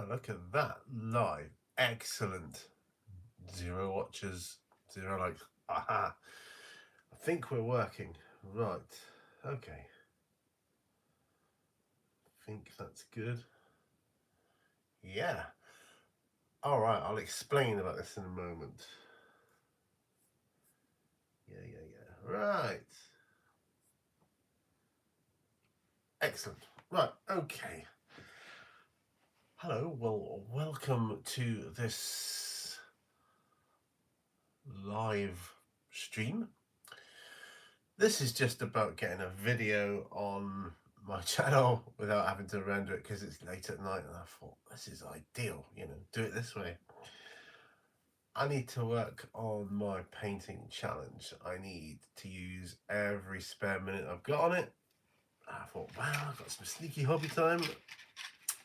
look at that. Live. Excellent. 0 watchers, 0 likes. Aha. I think we're working. Right. Okay. I think that's good. Yeah. Alright, I'll explain about this in a moment. Yeah. Right. Excellent. Right, okay. Hello, well, welcome to this live stream. This is just about getting a video on my channel without having to render it because it's late at night, and I thought this is ideal, do it this way. I need to work on my painting challenge. I need to use every spare minute I've got on it. I thought, wow, I've got some sneaky hobby time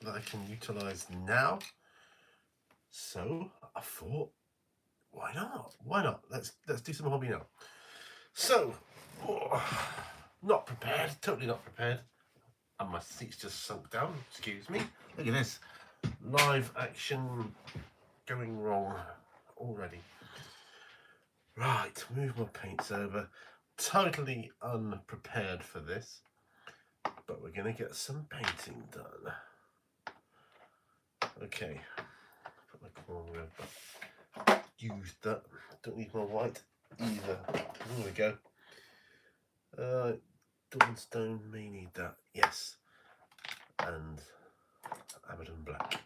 that I can utilize now. So I thought, why not? Why not? Let's do some hobby now. So, not prepared, totally not prepared. And my seat's just sunk down, excuse me. Look at this, live action going wrong already. Right, move my paints over. Totally unprepared for this, but we're gonna get some painting done. Okay, put my corner over. Used that. Don't need my white either. There we go. Dawnstone may need that, yes. And Abaddon black.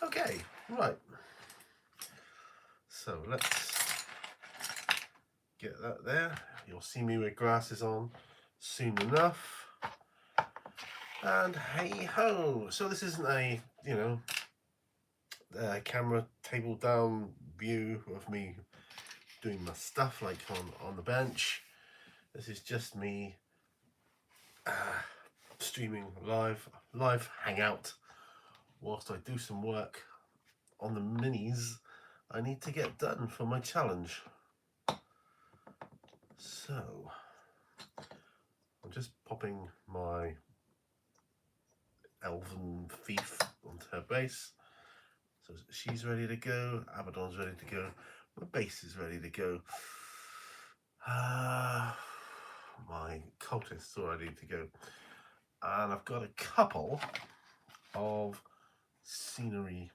Okay, right. So let's get that there. You'll see me with glasses on soon enough. And hey ho! So this isn't a camera table down view of me doing my stuff like on the bench. This is just me streaming live hangout whilst I do some work on the minis I need to get done for my challenge. So I'm just popping my elven thief onto her base. So she's ready to go, Abaddon's ready to go, my base is ready to go. My cultists are ready to go. And I've got a couple of scenery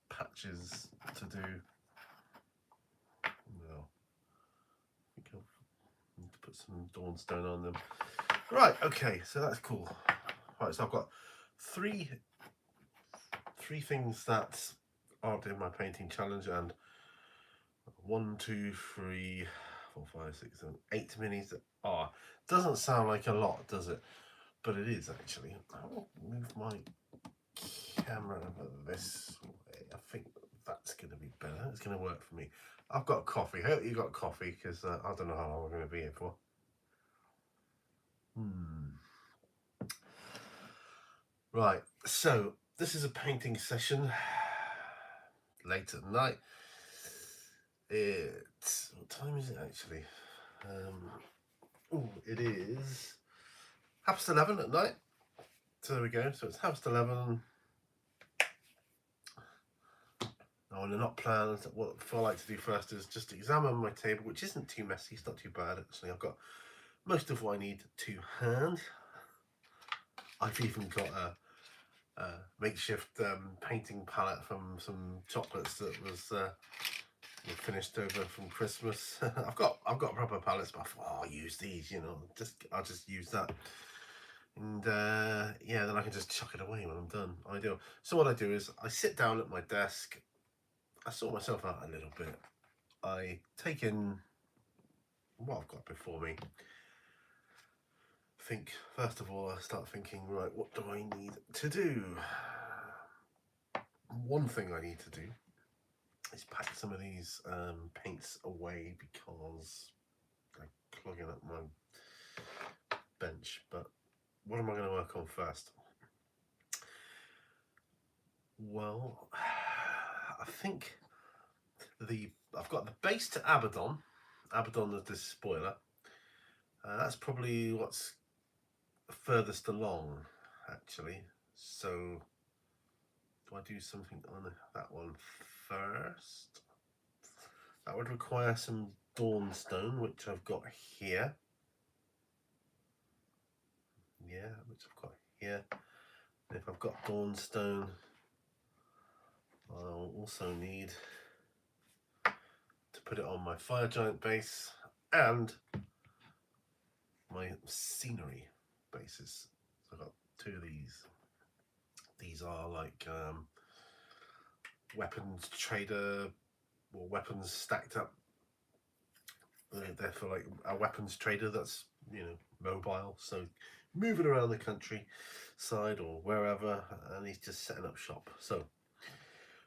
patches to do. Well, I think I need to put some Dawnstone on them. Right, okay, so that's cool. Right, so I've got three things that aren't in my painting challenge, and 1, 2, 3, 4, 5, 6, 7, 8 minis that are. Doesn't sound like a lot, does it? But it is actually. I'll move my camera over this way. I think that's going to be better. It's going to work for me. I've got coffee. I hope you got coffee, because I don't know how long we're going to be here for. Right, so this is a painting session late at night. What time is it actually? It is 11:30 at night. So there we go. So it's 11:30. I want to not plan. What I like to do first is just examine my table, which isn't too messy. It's not too bad actually. I've got most of what I need to hand. I've even got a makeshift painting palette from some chocolates that was finished over from Christmas. I've got proper palettes, but I thought, I'll use these. I'll just use that. And yeah, then I can just chuck it away when I'm done. Ideal. So what I do is I sit down at my desk. I sort myself out a little bit. I take in what I've got before me. Think, first of all, I start thinking, right, what do I need to do? One thing I need to do is pack some of these paints away because they're clogging up my bench. But what am I going to work on first? Well, I think I've got the base to Abaddon. Abaddon is this spoiler. That's probably what's furthest along, actually. So do I do something on that one first? That would require some Dawnstone, which I've got here. Yeah, which I've got here. And if I've got Dawnstone, I'll also need to put it on my Fire Giant base and my scenery bases. So I've got two of these. These are like weapons trader or weapons stacked up. They're for like a weapons trader that's, you know, mobile, so moving around the countryside or wherever, and he's just setting up shop. So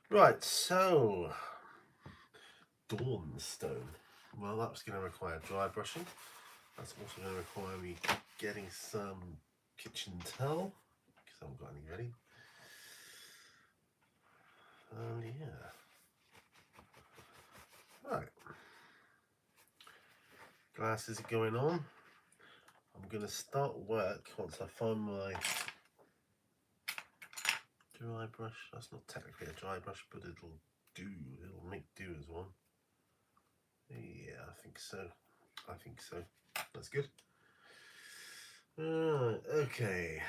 right, so Dawnstone. Well, that's going to require dry brushing. That's also going to require me getting some kitchen towel because I haven't got any ready. Yeah. Right. Glasses are going on. I'm going to start work once I find my dry brush. That's not technically a dry brush, but it'll make do as one. Yeah, I think so. That's good. Okay.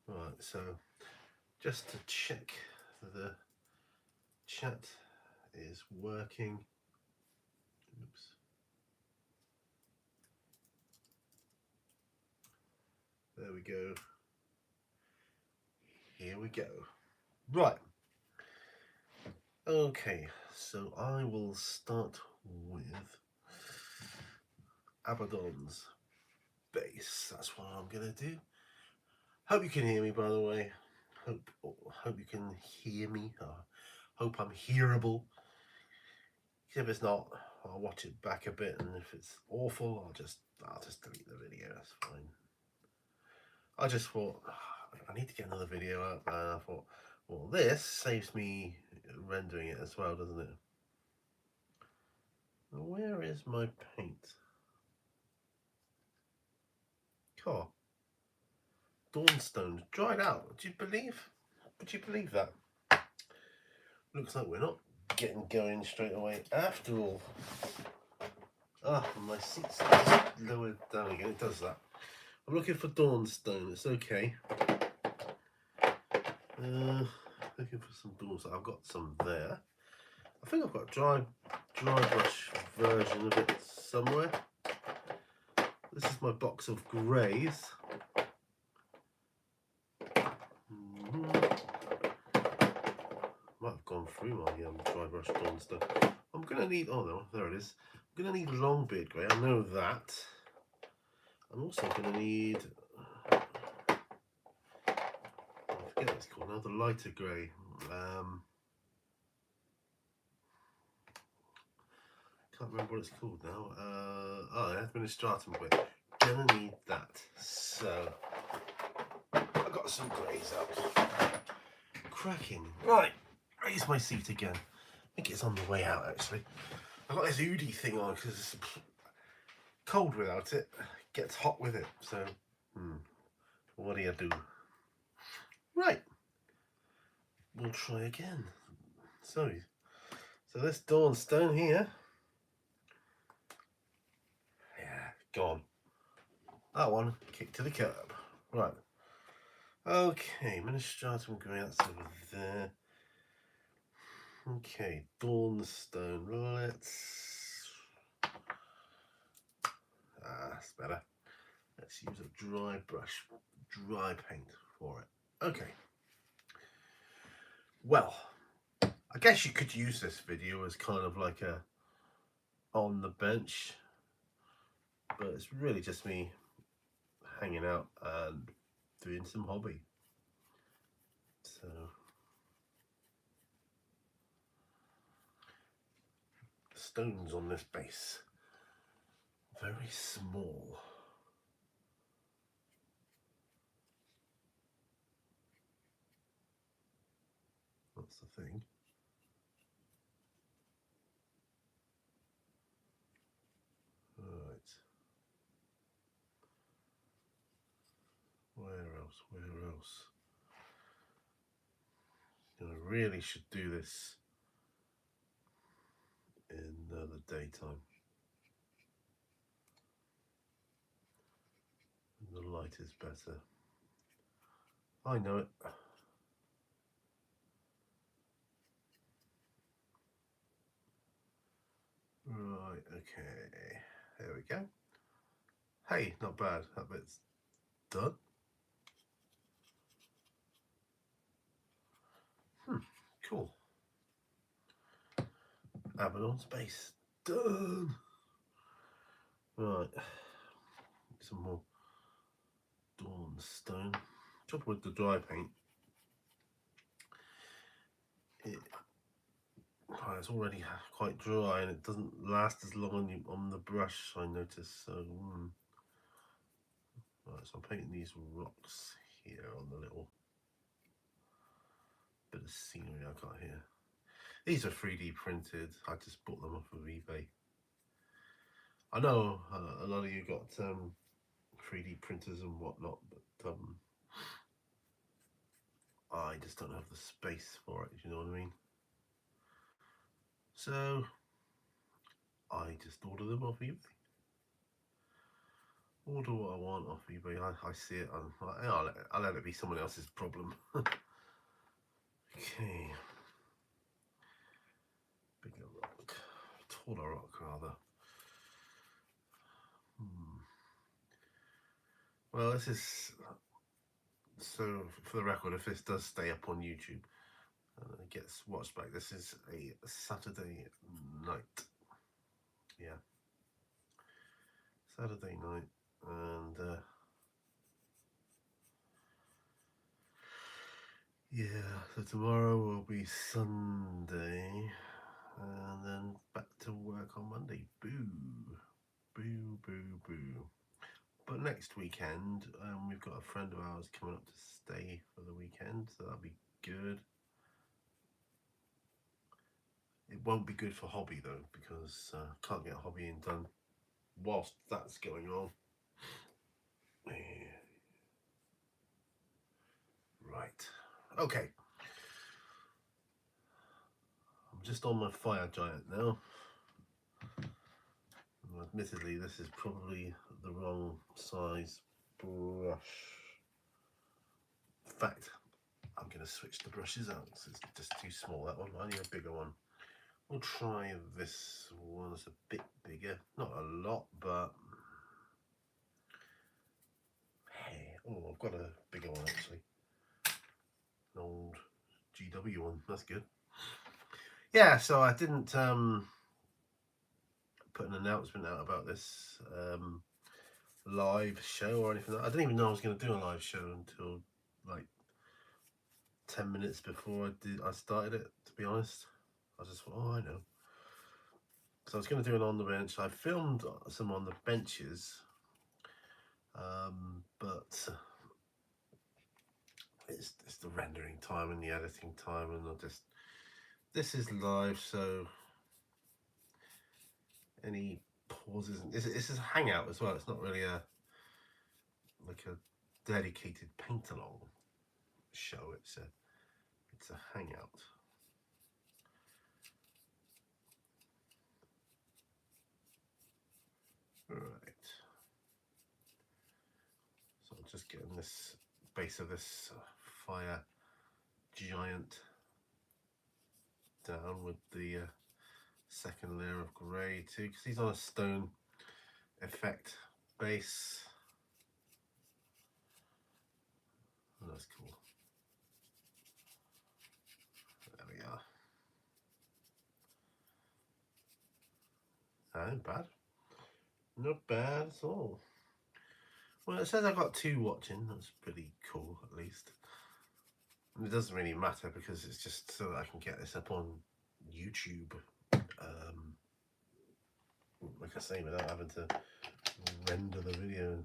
Right, so just to check the chat is working. Oops. There we go. Here we go. Right. Okay, so I will start with Abaddon's base. That's what I'm gonna do. Hope you can hear me, by the way. Hope you can hear me. Hope I'm hearable. If it's not, I'll watch it back a bit, and if it's awful, I'll just delete the video. That's fine. I just thought I need to get another video up, and I thought, well, this saves me rendering it as well, doesn't it? Where is my paint? Car. Dawnstone dried out. Would you believe that? Looks like we're not getting going straight away after all. My seat's lowered down again. It does that. I'm looking for Dawnstone. It's okay. Looking for some Dawnstone. I've got some there. I think I've got a dry brush version of it somewhere. This is my box of greys. Might have gone through my dry brush Dawnstone. I'm gonna need. Oh no, there it is. I'm gonna need Longbeard grey. I know that. I'm also gonna need. I forget what it's called now. The lighter grey. Can't remember what it's called now. Administratum grey. Gonna need that. So I've got some greys out. Cracking. Right, raise my seat again. I think it's on the way out actually. I've got this hoodie thing on because it's cold without it. Gets hot with it. So, what do you do? Right. We'll try again. So this Dawnstone here. Yeah, gone. That one kicked to the curb. Right. Okay, Ministratum grey, that's over there. Okay, Dawnstone. Let's. That's better. Let's use a dry brush, dry paint for it. Okay. Well, I guess you could use this video as kind of like a on the bench, but it's really just me hanging out and doing some hobby. So the stones on this base, very small. That's the thing. Right. Where else? really should do this in the daytime. The light is better. I know it. Right, okay. There we go. Hey, not bad. That bit's done. Cool. Abaddon's base. Done. Right. Some more Dawnstone. Trouble with the dry paint. It's already quite dry and it doesn't last as long on the brush, I notice. So, right, so I'm painting these rocks here on the little bit of scenery I got here. These are 3D printed. I just bought them off of eBay. I know a lot of you got 3D printers and whatnot, but I just don't have the space for it, you know what I mean? So I just order them off eBay. Order what I want off eBay. I see it, I'll let it be someone else's problem. Okay. Bigger rock. Taller rock, rather. Well, this is... So, for the record, if this does stay up on YouTube and it gets watched back, this is a Saturday night. Yeah. Saturday night. And, yeah, so tomorrow will be Sunday. And then back to work on Monday. Boo. Boo, boo, boo. But next weekend, we've got a friend of ours coming up to stay for the weekend, so that'll be good. It won't be good for hobby though, because can't get hobbying done whilst that's going on. Right. Okay. I'm just on my fire giant now. Admittedly, this is probably the wrong size brush. In fact, I'm going to switch the brushes out because it's just too small, that one. I need a bigger one. We'll try this one. It's a bit bigger. Not a lot, but... Hey, oh, I've got a bigger one actually. An old GW one. That's good. Yeah, so I didn't put an announcement out about this live show or anything. I didn't even know I was going to do a live show until like 10 minutes before I started it, to be honest. I just thought, oh, I know. So I was going to do it on the bench. I filmed some on the benches, but it's the rendering time and the editing time, and this is live, so any pauses. This is a hangout as well. It's not really like a dedicated paint along show. It's a hangout. Right. So I'm just getting this base of this fire giant down with the second layer of grey too, because he's on a stone effect base. Oh, that's cool. There we are. Not bad. Not bad at all. Well, it says I got 2 watching. That's pretty cool, at least. And it doesn't really matter because it's just so that I can get this up on YouTube. Like I say, without having to render the video and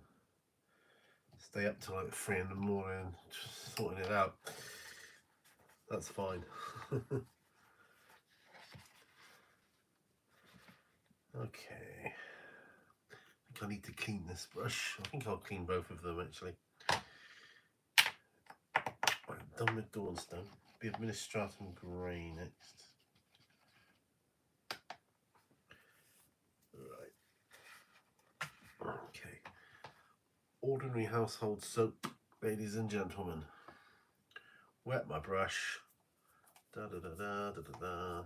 stay up till like 3 in the morning just sorting it out. That's fine. Okay. I think I need to clean this brush. I think I'll clean both of them actually. I'm done with Dawnstone. be Administratum Grey next. Right. Okay. Ordinary household soap, ladies and gentlemen. Wet my brush. Da da da da da da da.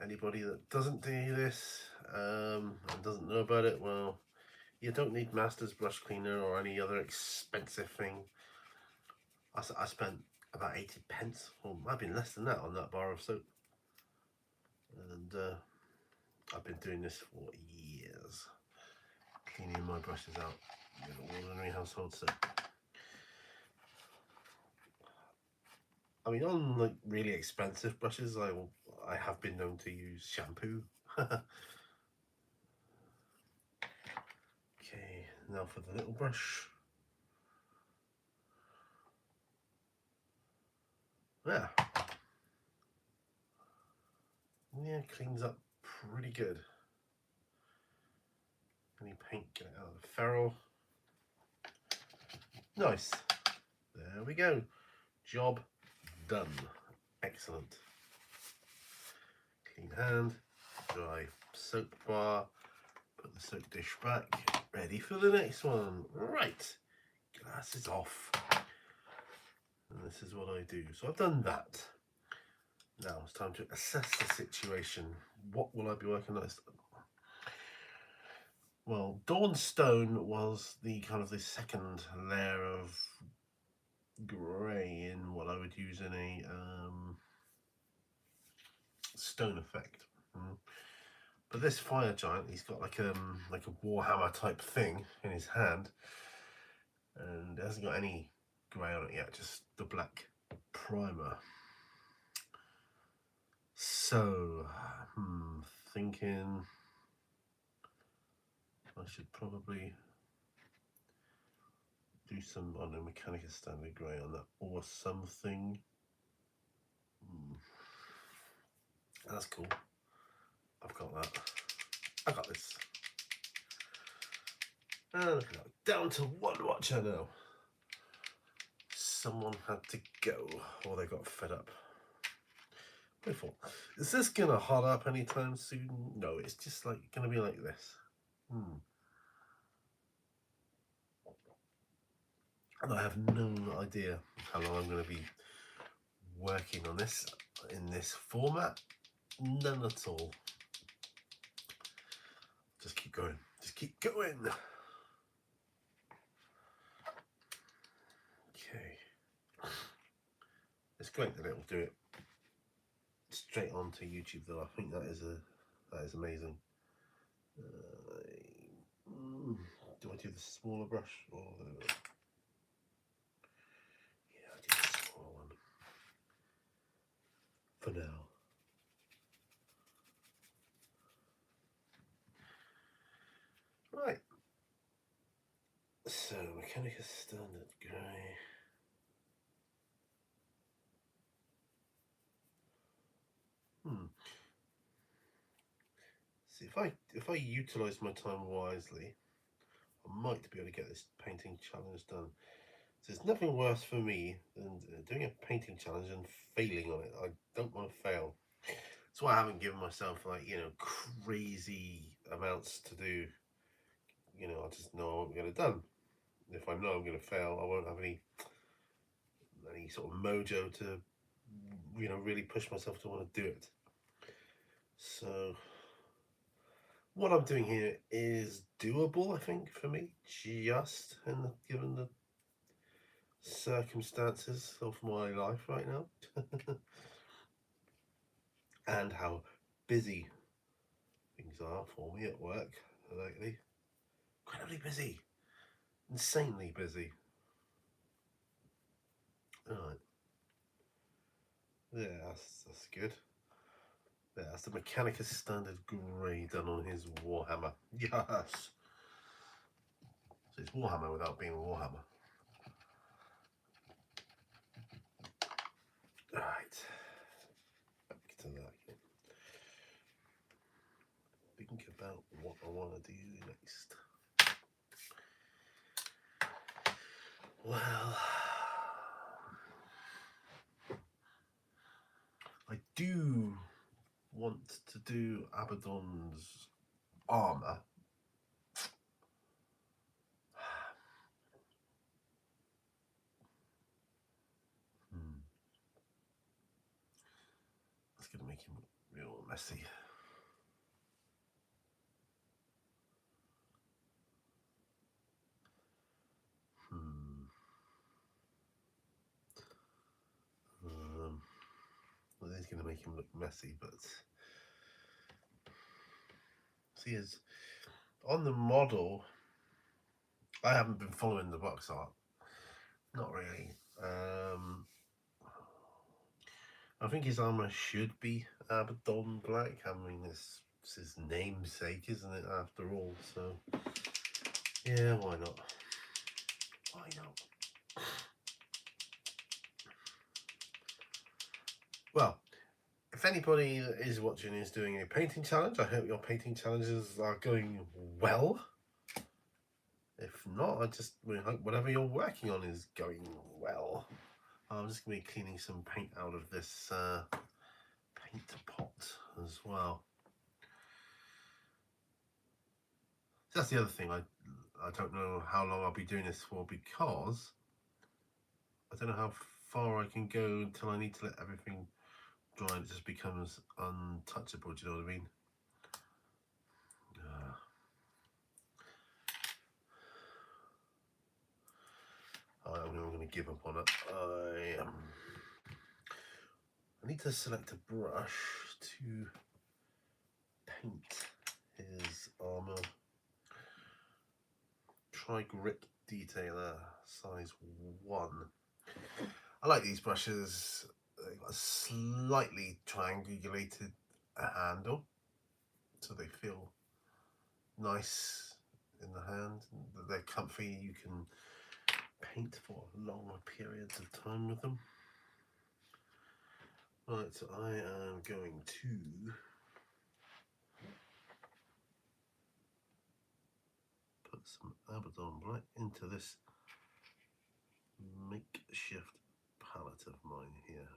Anybody that doesn't do this and doesn't know about it, well, you don't need Masters brush cleaner or any other expensive thing. I spent about 80 pence, or might have been less than that, on that bar of soap. And I've been doing this for years, cleaning my brushes out with ordinary household soap. I mean, on like really expensive brushes, I have been known to use shampoo. Okay, now for the little brush. Yeah, cleans up pretty good. Any paint, get it out of the ferrule. Nice. There we go. Job done. Excellent. Clean hand, dry soap bar, put the soap dish back, ready for the next one. Right, glasses off. And this is what I do. So I've done that. Now it's time to assess the situation. What will I be working on next? Well, Dawn Stone was the kind of the second layer of grey in what I would use in a stone effect. But this fire giant, he's got like a Warhammer type thing in his hand, and it hasn't got any grey on it yet, just the black primer. So, thinking I should probably do some on a Mechanicus Standard Grey on that or something. That's cool. I've got that. I got this. And look at that. Down to one watcher now. Someone had to go, or they got fed up. Beautiful. Is this gonna hot up anytime soon? No, it's just like gonna be like this. And I have no idea how long I'm going to be working on this in this format. None at all. Just keep going. Just keep going. Okay. It's great that it'll do it straight onto YouTube, though. I think that is amazing. Do I do the smaller brush or the... Yeah, I do the smaller one for now. Right. So Mechanicus Standard Grey. See, if I utilise my time wisely, I might be able to get this painting challenge done. So there's nothing worse for me than doing a painting challenge and failing on it. I don't want to fail. That's why I haven't given myself crazy amounts to do. I just know I won't get it done. If I know I'm going to fail, I won't have any sort of mojo to really push myself to want to do it. So what I'm doing here is doable, I think, for me, just given the circumstances of my life right now. And how busy things are for me at work lately. Incredibly busy. Insanely busy. Alright. Yeah, that's good. Yeah, that's the Mechanicus Standard Grey done on his Warhammer. Yes! So it's Warhammer without being Warhammer. Right. Back to that again. Think about what I want to do next. Well, I do want to do Abaddon's armor. It's going to make him real messy. Well, it's going to make him look messy, but see, as on the model, I haven't been following the box art. Not really. I think his armor should be Abaddon Black. I mean, it's his namesake, isn't it, after all? So, yeah, why not? Why not? Well, if anybody that is watching is doing a painting challenge, I hope your painting challenges are going well. If not, I just hope whatever you're working on is going well. I'm just going to be cleaning some paint out of this paint pot as well. That's the other thing. I don't know how long I'll be doing this for, because I don't know how far I can go until I need to let everything dry and it just becomes untouchable. Do you know what I mean? I'm going to give up on it. I need to select a brush to paint his armor. Try Grit Detailer size 1. I like these brushes. They've got a slightly triangulated handle, so they feel nice in the hand. They're comfy. You can paint for long periods of time with them. Right, so I am going to put some Abaddon Black into this makeshift palette of mine here.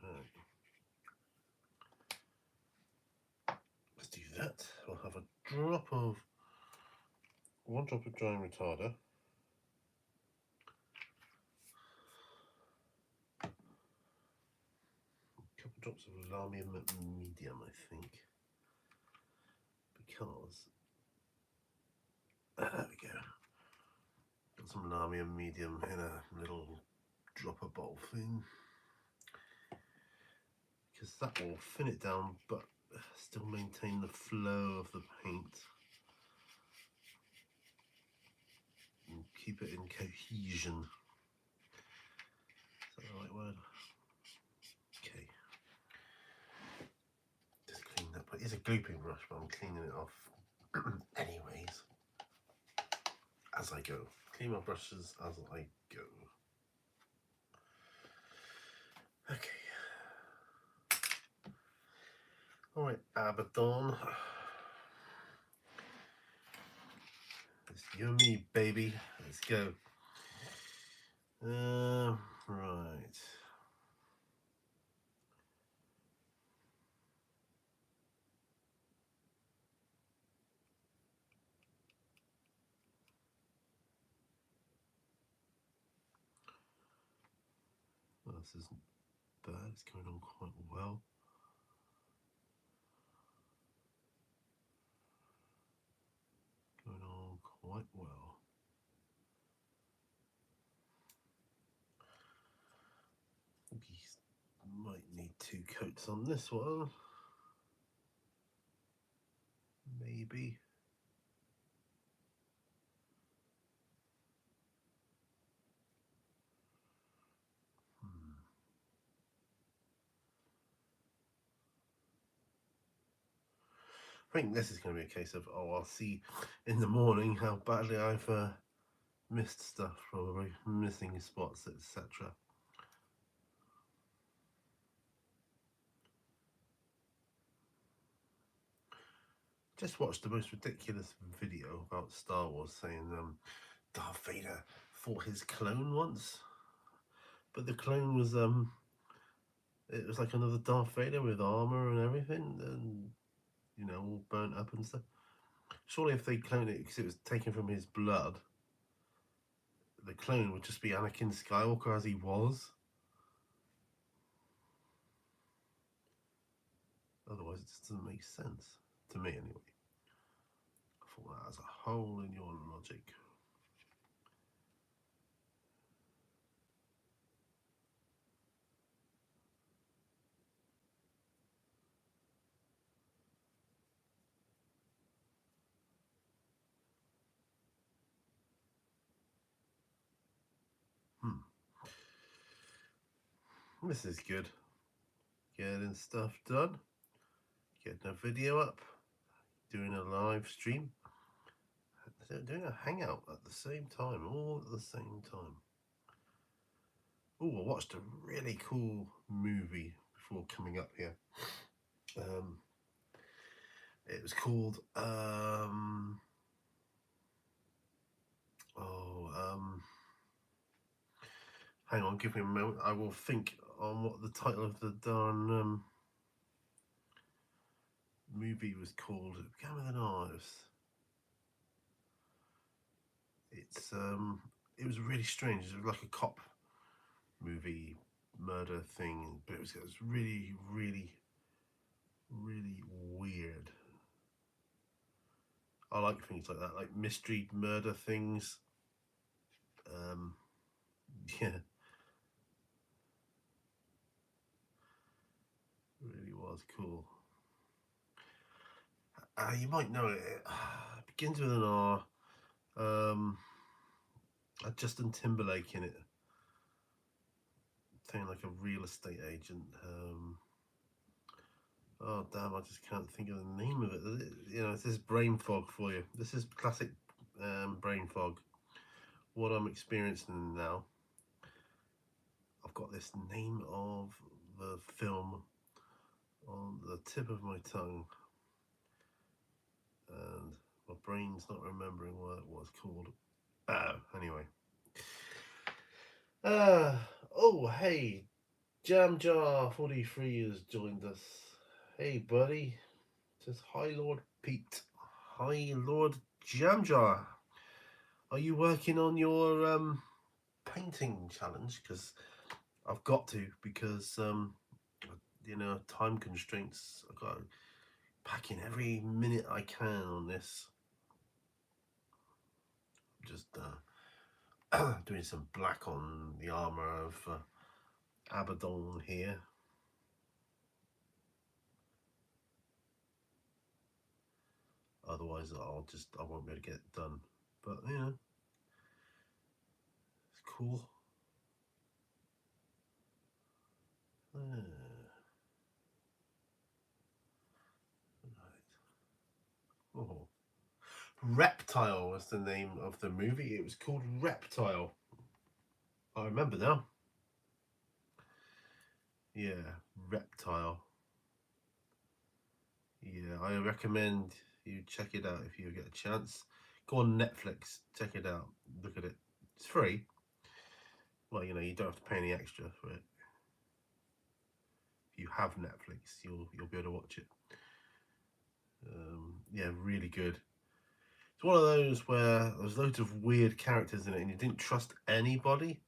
Right. Let's do that. I'll have one drop of drying retarder. Couple drops of Lahmian medium, I think, because there we go. Got some Lahmian medium in a little dropper bowl thing, because that will thin it down but still maintain the flow of the paint and keep it in cohesion. Is that the right word? Okay. Just clean that, but it's a glooping brush, but I'm cleaning it off anyways as I go. Clean my brushes as I go. Okay. Alright, Abaddon. It's you and me, baby. Let's go. Right. Well, this isn't bad. It's going on quite well. Going on quite well. We might need 2 coats on this one. Maybe. I think this is going to be a case of, I'll see in the morning how badly I've missed stuff, probably missing spots, etc. Just watched the most ridiculous video about Star Wars saying Darth Vader fought his clone once. but the clone was it was like another Darth Vader with armor and everything, and you know, all burnt up and stuff. Surely, if they cloned it because it was taken from his blood, the clone would just be Anakin Skywalker as he was. Otherwise, it just doesn't make sense to me, anyway. I thought that was a hole in your logic. This is good. Getting stuff done. Getting a video up. Doing a live stream. Doing a hangout at the same time. All at the same time. Oh, I watched a really cool movie before coming up here. It was called hang on, give me a moment. I will think on what the title of the darn movie was called. It began with an R. It was really strange. It was like a cop movie murder thing, but it was really, really, really weird. I like things like that, like mystery murder things. Yeah, really was cool. You might know it. It begins with an R. Justin Timberlake in it, saying like a real estate agent. Oh damn! I just can't think of the name of it. You know, this is brain fog for you. This is classic brain fog. What I'm experiencing now. I've got this name of the film on the tip of my tongue, and my brain's not remembering what it was called. Anyway. Oh, hey, Jam Jar 43 has joined us. Hey, buddy. Says, hi, Lord Pete. Hi, Lord Jam Jar. Are you working on your painting challenge? Because I've got to, because you know, time constraints. I've got to pack in every minute I can on this. Just doing some black on the armor of Abaddon here. Otherwise, I won't be able to get it done. But you know, it's cool. Right. Oh. Reptile was the name of the movie. It was called Reptile. I remember now. Yeah, Reptile. Yeah, I recommend you check it out if you get a chance. Go on Netflix, check it out, look at it. It's free. Well, you know, you don't have to pay any extra for it. If you have Netflix, you'll be able to watch it. Yeah, really good. It's one of those where there's loads of weird characters in it, and you didn't trust anybody,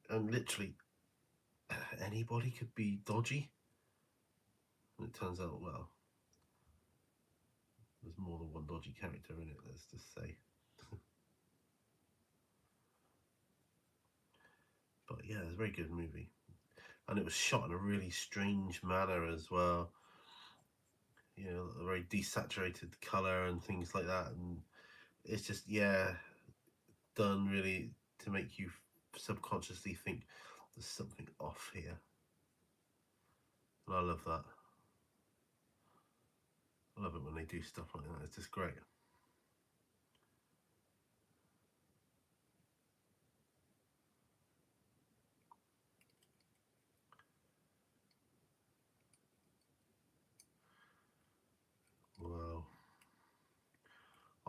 and literally anybody could be dodgy. And it turns out, well, there's more than one dodgy character in it, let's just say. But yeah, it's a very good movie. And it was shot in a really strange manner as well. You know, a very desaturated colour and things like that. And it's just, yeah, done really to make you subconsciously think there's something off here. And I love that. I love it when they do stuff like that. It's just great. Wow.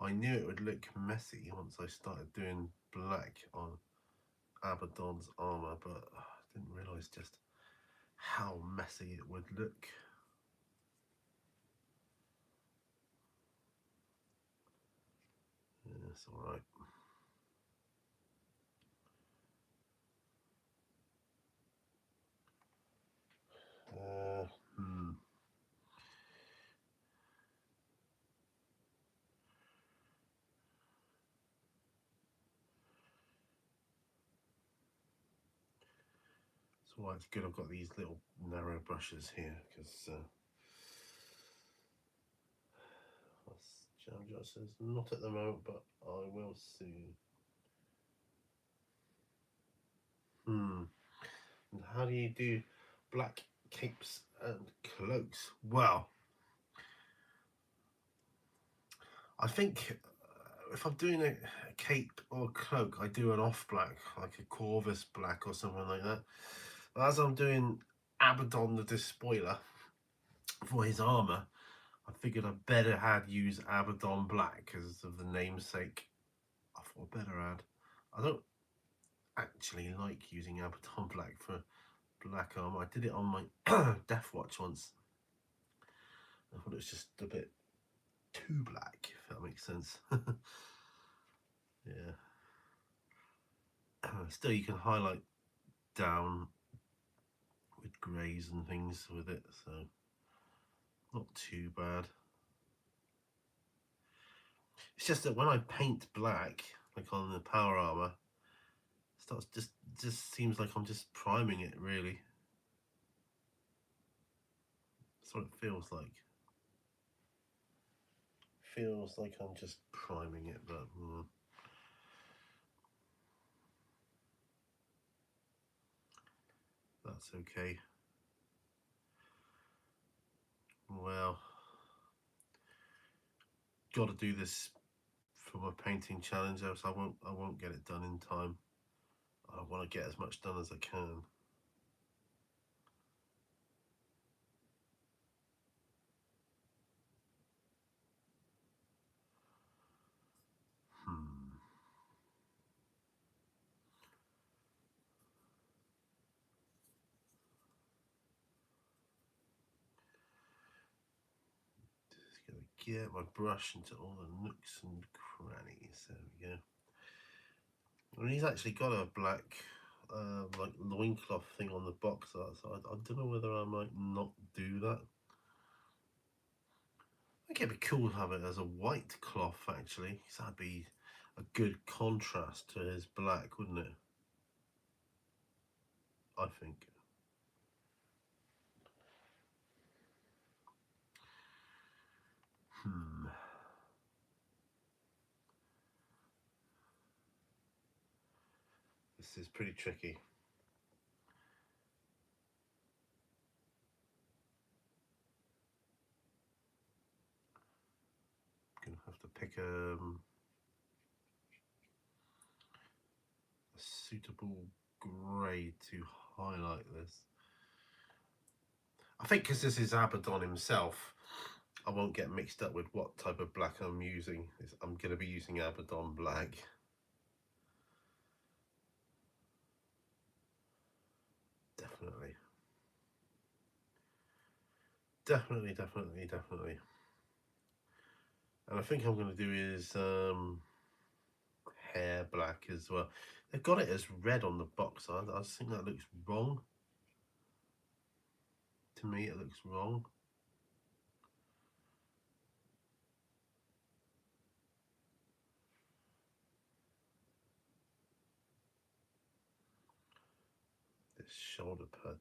I knew it would look messy once I started doing black on Abaddon's armor, but I didn't realize just how messy it would look. Yeah, it's all right. Hmm. So why it's good I've got these little narrow brushes here, because Jam Jar says not at the moment, but I will soon. And how do you do black capes and cloaks? Well, I think if I'm doing a cape or a cloak, I do an off black, like a Corvus black or something like that. But as I'm doing Abaddon the Despoiler for his armor, I figured I better use Abaddon black because of the namesake. I thought I better add. I don't actually like using Abaddon black for black armor. I did it on my Deathwatch once. I thought it was just a bit too black, if that makes sense. Yeah. Still, you can highlight down with greys and things with it, so not too bad. It's just that when I paint black, like on the power armor, it starts just seems like I'm just priming it, really. That's what it feels like. Feels like I'm just priming it, but that's okay. Well, got to do this for my painting challenge, else I won't get it done in time. I want to get as much done as I can. Just gonna get my brush into all the nooks and crannies. There we go. I mean, he's actually got a black like loincloth thing on the box, so I don't know whether I might not do that. I think it'd be cool to have it as a white cloth, actually, because that'd be a good contrast to his black, wouldn't it? I think. This is pretty tricky. Gonna have to pick a suitable grey to highlight this. I think because this is Abaddon himself, I won't get mixed up with what type of black I'm using. I'm going to be using Abaddon black. Definitely. Definitely. And I think I'm going to do is hair black as well. They've got it as red on the box. I just think that looks wrong. To me, it looks wrong. This shoulder pad.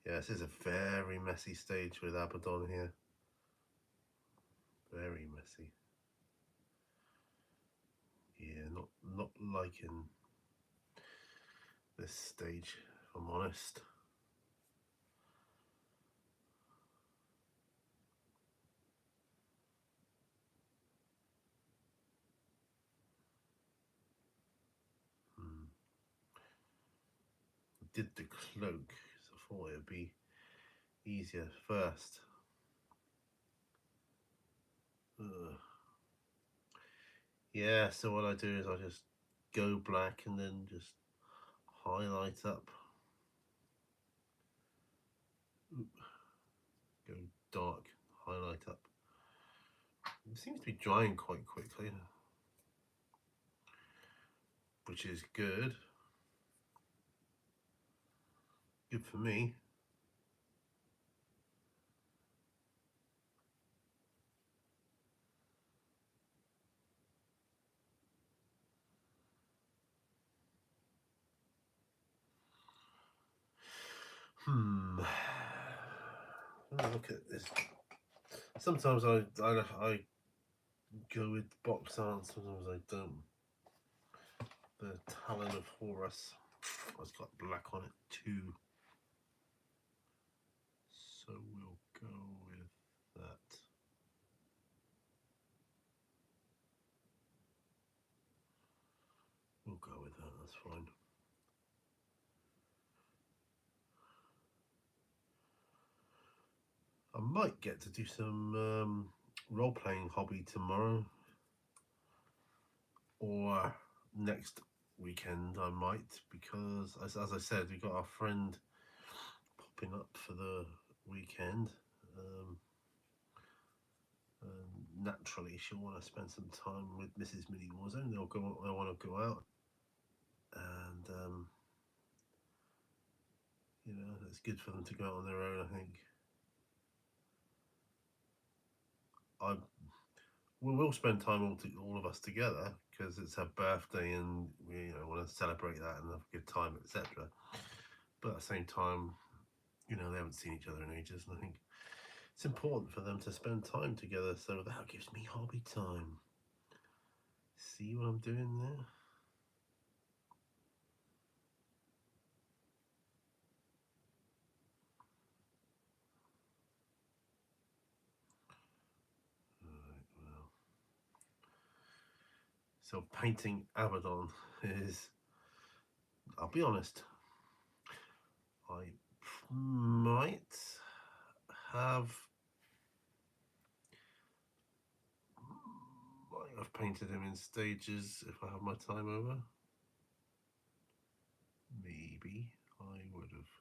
Yeah, this is a very messy stage with Abaddon here. Very messy. Yeah, not liking this stage, if I'm honest. Did the cloak, so I thought it'd be easier first. Yeah, so what I do is I just go black and then just highlight up. Go dark, highlight up. It seems to be drying quite quickly, which is good. Good for me. Look at this. Sometimes I go with box art, sometimes I don't. The Talon of Horus. It's got black on it too. So we'll go with that. We'll go with that, that's fine. I might get to do some role-playing hobby tomorrow, or next weekend I might, because as I said, we got our friend popping up for the weekend, and naturally she'll want to spend some time with Mrs. Mini Warzone. They'll want to go out, and you know, it's good for them to go out on their own, I think. We will spend time all of us together because it's her birthday and we want to celebrate that and have a good time, etc. But at the same time, they haven't seen each other in ages, and I think it's important for them to spend time together, so that gives me hobby time. See what I'm doing there? So painting Abaddon is, I'll be honest, I might have painted him in stages if I have my time over. Maybe I would have.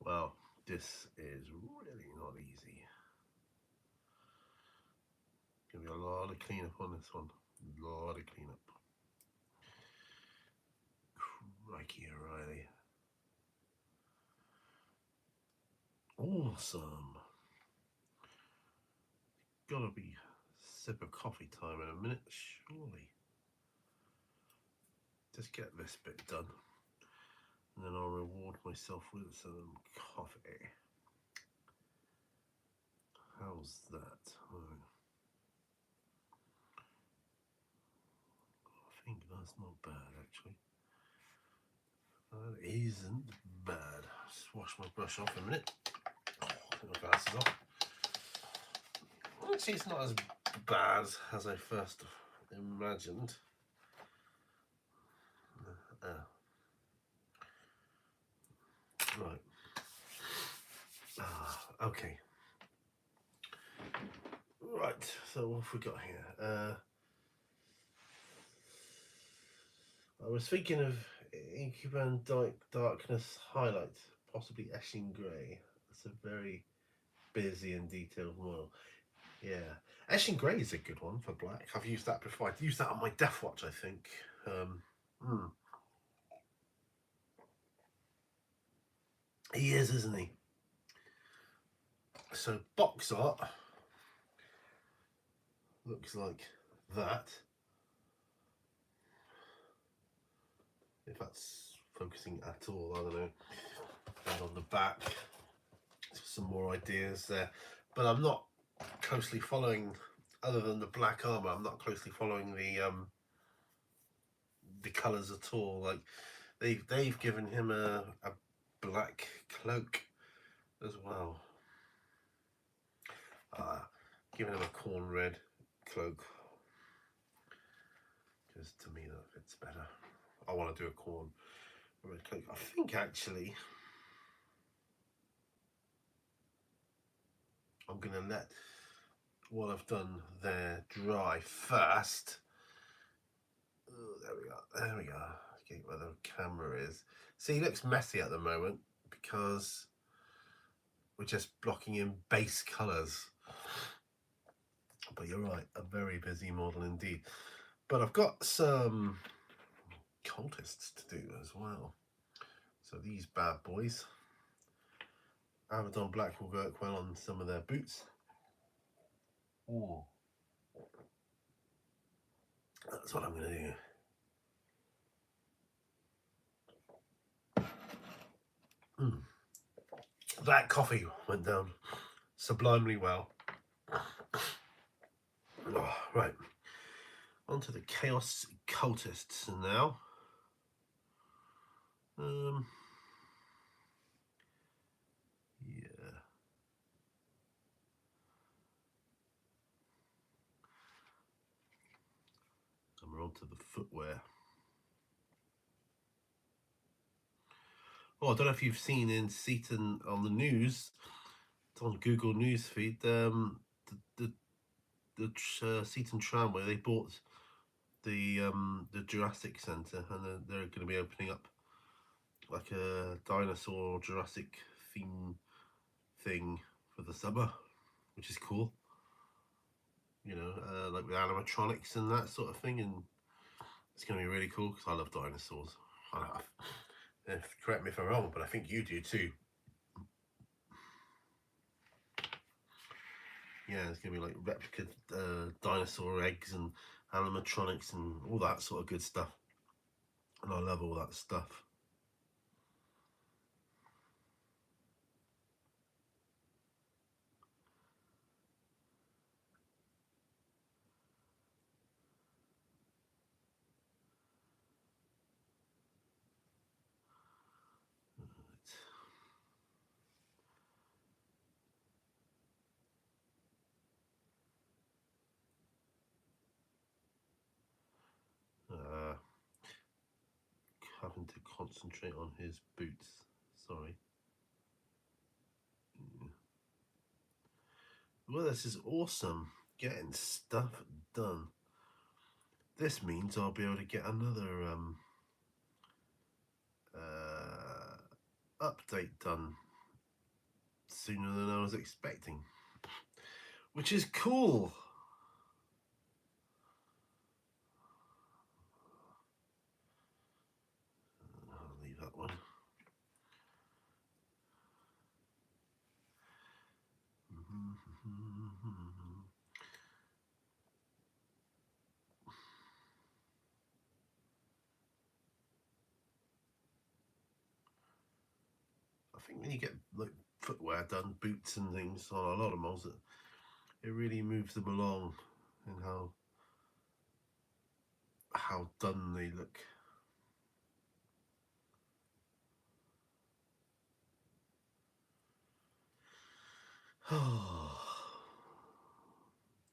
Well, this is really not easy. Gonna be a lot of cleanup on this one. A lot of cleanup. Crikey, O'Reilly. Awesome. Gotta be sip of coffee time in a minute, surely. Just get this bit done, and then I'll reward myself with some coffee. How's that? I think that's not bad, actually. That isn't bad. Just wash my brush off a minute. Take my glasses off. Actually, it's not as bad as I first imagined. Right. Okay. Right, so what have we got here? I was thinking of Incuban Darkness Highlight, possibly Eshin Grey. It's a very busy and detailed model. Yeah, Eshin Grey is a good one for black. I've used that before. I'd used that on my Deathwatch, I think. He is, isn't he? So box art looks like that. If that's focusing at all, I don't know. And on the back, some more ideas there. But I'm not closely following, other than the black armor, I'm not closely following the colors at all. Like they've given him a black cloak as well. Giving him a corn red cloak, because to me that fits better. I want to do a corn I think actually I'm going to let what I've done there dry first. Oh, there we go. There we go. Okay, where the camera is. See, it looks messy at the moment because we're just blocking in base colours. But you're right, a very busy model indeed. But I've got some cultists to do as well. So these bad boys. Abaddon Black will work well on some of their boots. Ooh. That's what I'm going to do. That coffee went down sublimely well. Oh, right, on to the Chaos Cultists now. Yeah. And we're on to the footwear. Oh, I don't know if you've seen in Seaton on the news, it's on Google News feed, the Seaton Tramway, they bought the Jurassic Centre, and they're going to be opening up like a dinosaur Jurassic theme thing for the summer, which is cool. You know, like with animatronics and that sort of thing, and it's going to be really cool because I love dinosaurs. Correct me if I'm wrong, but I think you do too. Yeah, it's going to be like replica dinosaur eggs and animatronics and all that sort of good stuff. And I love all that stuff. Having to concentrate on his boots. Sorry. Well, this is awesome. Getting stuff done. This means I'll be able to get another update done sooner than I was expecting, which is cool. I'll leave that one. I think when you get like footwear done, boots and things on a lot of models, it really moves them along in how done they look.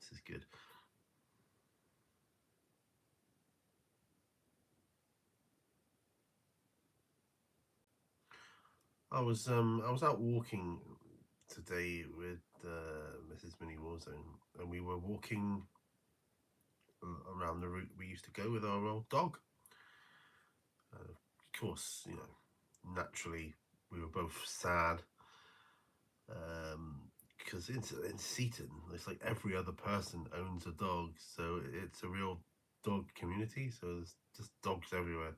This is good. I was out walking today with Mrs. Mini Warzone, and we were walking around the route we used to go with our old dog. Of course, you know, naturally we were both sad because in Seaton, it's like every other person owns a dog, so it's a real dog community. So there's just dogs everywhere.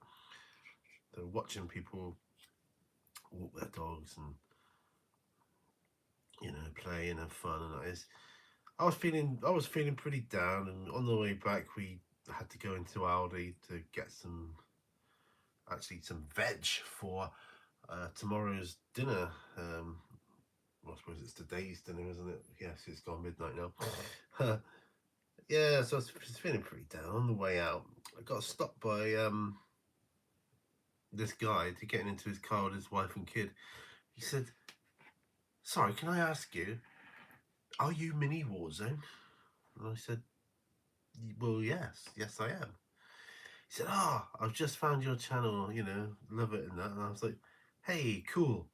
So watching people walk their dogs and, you know, play and have fun, and I was feeling pretty down. And on the way back, we had to go into Aldi to get some veg for tomorrow's dinner. Well, I suppose it's today's dinner, isn't it? Yes, it's gone midnight now. Yeah, so I was feeling pretty down on the way out. I got stopped by this guy to getting into his car with his wife and kid. He said, "Sorry, can I ask you, are you Mini Warzone?" And I said, "Well, yes, I am." He said, I've just found your channel, you know, love it and that. And I was like, hey, cool.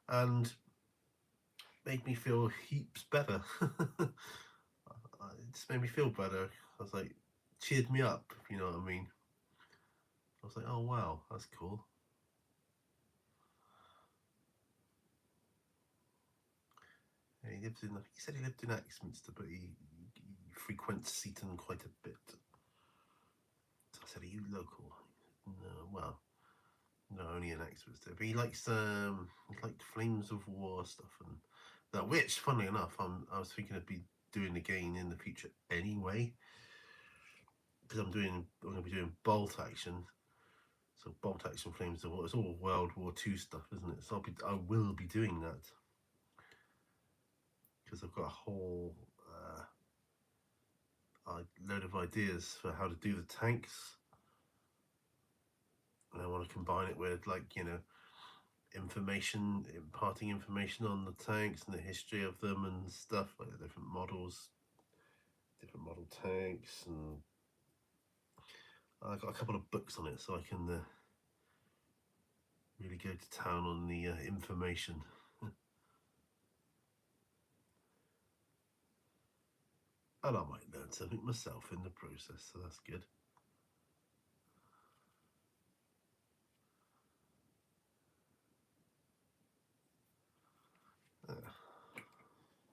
And made me feel heaps better. It just made me feel better. I was like, cheered me up, if you know what I mean. I was like, oh wow, that's cool. Yeah, he said he lived in Axminster, but he frequents Seaton quite a bit. So I said, are you local? No, well, no, only in Axminster. But he likes Flames of War stuff and that, which, funnily enough, I was thinking of doing again in the future anyway, because I'm going to be doing Bolt Action. So Bolt Action, Flames of War, it's all World War II stuff, isn't it? So I will be doing that because I've got a whole load of ideas for how to do the tanks, and I want to combine it with, like, you know, imparting information on the tanks and the history of them and stuff, like the different models, different model tanks, and I've got a couple of books on it, so I can really go to town on the information. And I might learn something myself in the process, so that's good.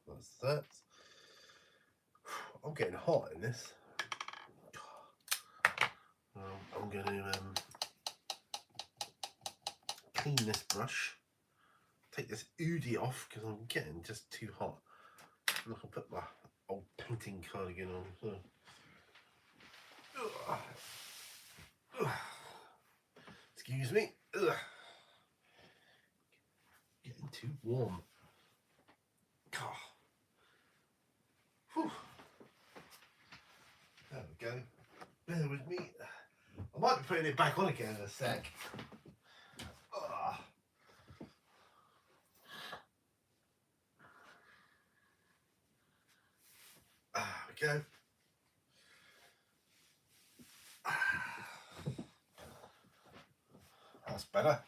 That's that. I'm getting hot in this. I'm going to clean this brush, take this oodie off because I'm getting just too hot. And I can put my old painting cardigan on. So. Excuse me. Getting too warm. There we go. Bear with me. I might be putting it back on again in a sec. There we go. That's better.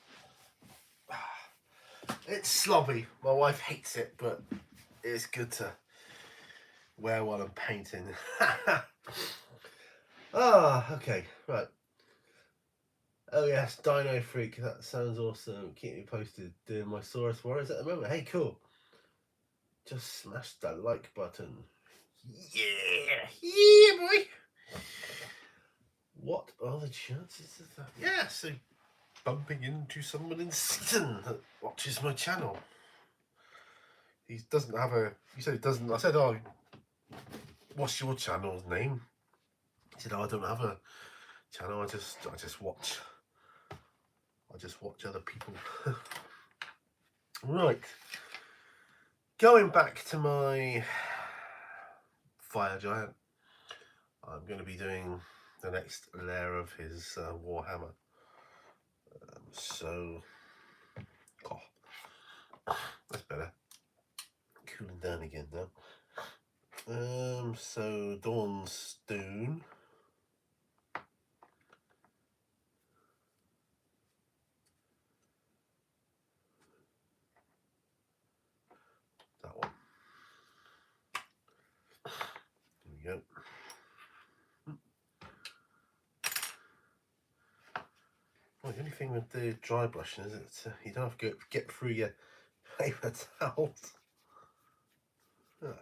It's slobby. My wife hates it, but it's good to wear while I'm painting. Okay, right. Oh yes, Dino Freak, that sounds awesome. Keep me posted doing my Saurus Warriors at the moment. Hey, cool. Just smash that like button. Yeah, boy. What are the chances of that? Yeah, so bumping into someone in Seaton that watches my channel. He doesn't have a. He said he doesn't. I said, oh, what's your channel's name? He said, oh, I don't have a channel. I just watch. I just watch other people. Right. Going back to my Fire Giant, I'm going to be doing the next layer of his Warhammer. So, that's better. Cooling down again now. So Dawnstone. That one. There we go. Well, the only thing with the dry brushing is you don't have to get through your paper towels. Right.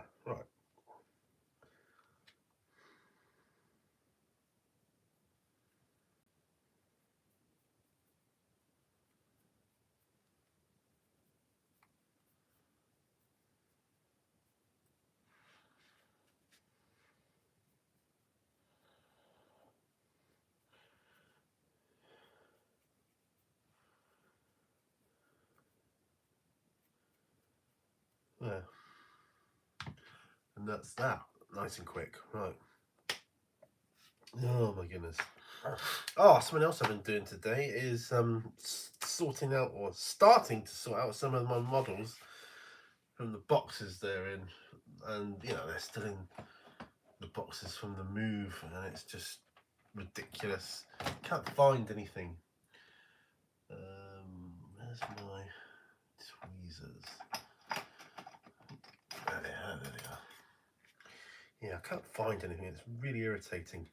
There. And that's that. Nice and quick. Right. Oh my goodness. Oh, something else I've been doing today is sorting out, or starting to sort out, some of my models from the boxes they're in. And, you know, they're still in the boxes from the move, and it's just ridiculous. Can't find anything. Where's my tweezers? There they are. Yeah, I can't find anything. It's really irritating.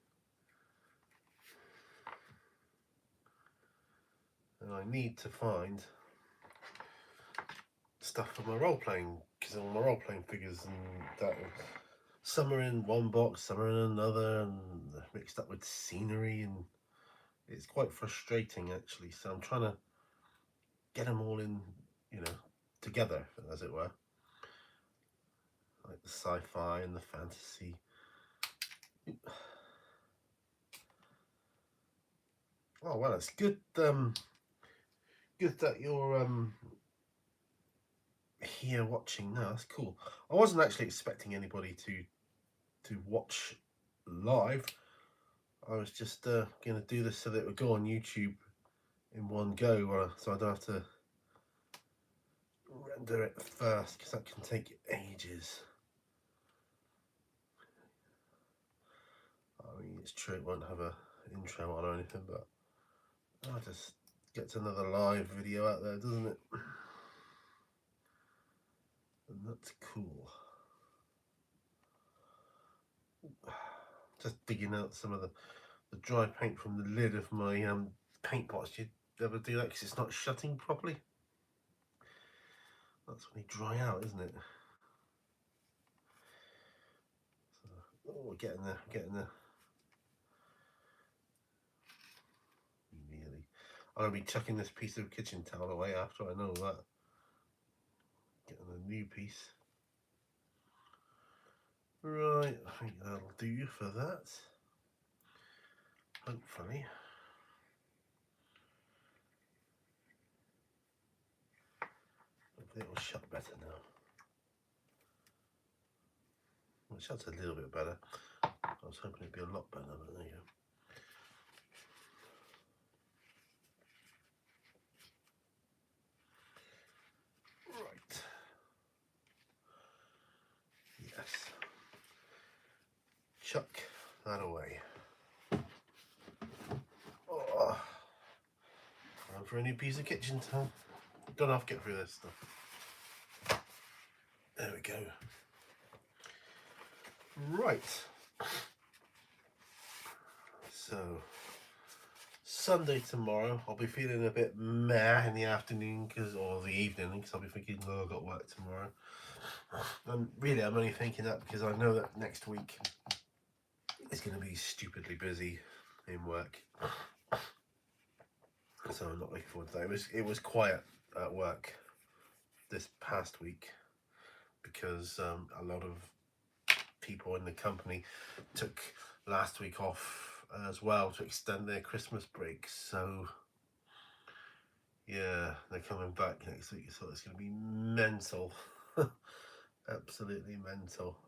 And I need to find stuff for my role-playing, because all my role-playing figures and that, some are in one box, some are in another, and mixed up with scenery, and it's quite frustrating actually. So I'm trying to get them all in, you know, together, as it were, like the sci-fi and the fantasy. Oh well, it's good. Good that you're here watching now. That's cool. I wasn't actually expecting anybody to watch live. I was just gonna do this so that it would go on YouTube in one go, so I don't have to render it first, because that can take ages. I mean, it's true it won't have a intro on or anything, but I just gets another live video out there, doesn't it? And that's cool. Just digging out some of the dry paint from the lid of my paint box. Do you ever do that because it's not shutting properly? That's when they dry out, isn't it? So, oh, we're getting there, getting there. Really, I'm gonna be chucking this piece of kitchen towel away after I know that. Getting a new piece. Right, I think that'll do for that. Hopefully. Hopefully it'll shut better now. Well, it shuts a little bit better. I was hoping it'd be a lot better, but there you go. Right. Yes. Chuck that away. Oh, time for a new piece of kitchen towel. Don't have to get through this stuff. There we go. Right. So, Sunday tomorrow, I'll be feeling a bit meh in the afternoon, or the evening, because I'll be thinking, oh, I've got work tomorrow. And really, I'm only thinking that because I know that next week is going to be stupidly busy in work. So I'm not looking forward to that. It was quiet at work this past week because a lot of people in the company took last week off as well to extend their Christmas break. So yeah, they're coming back next week, so it's going to be mental. Absolutely mental.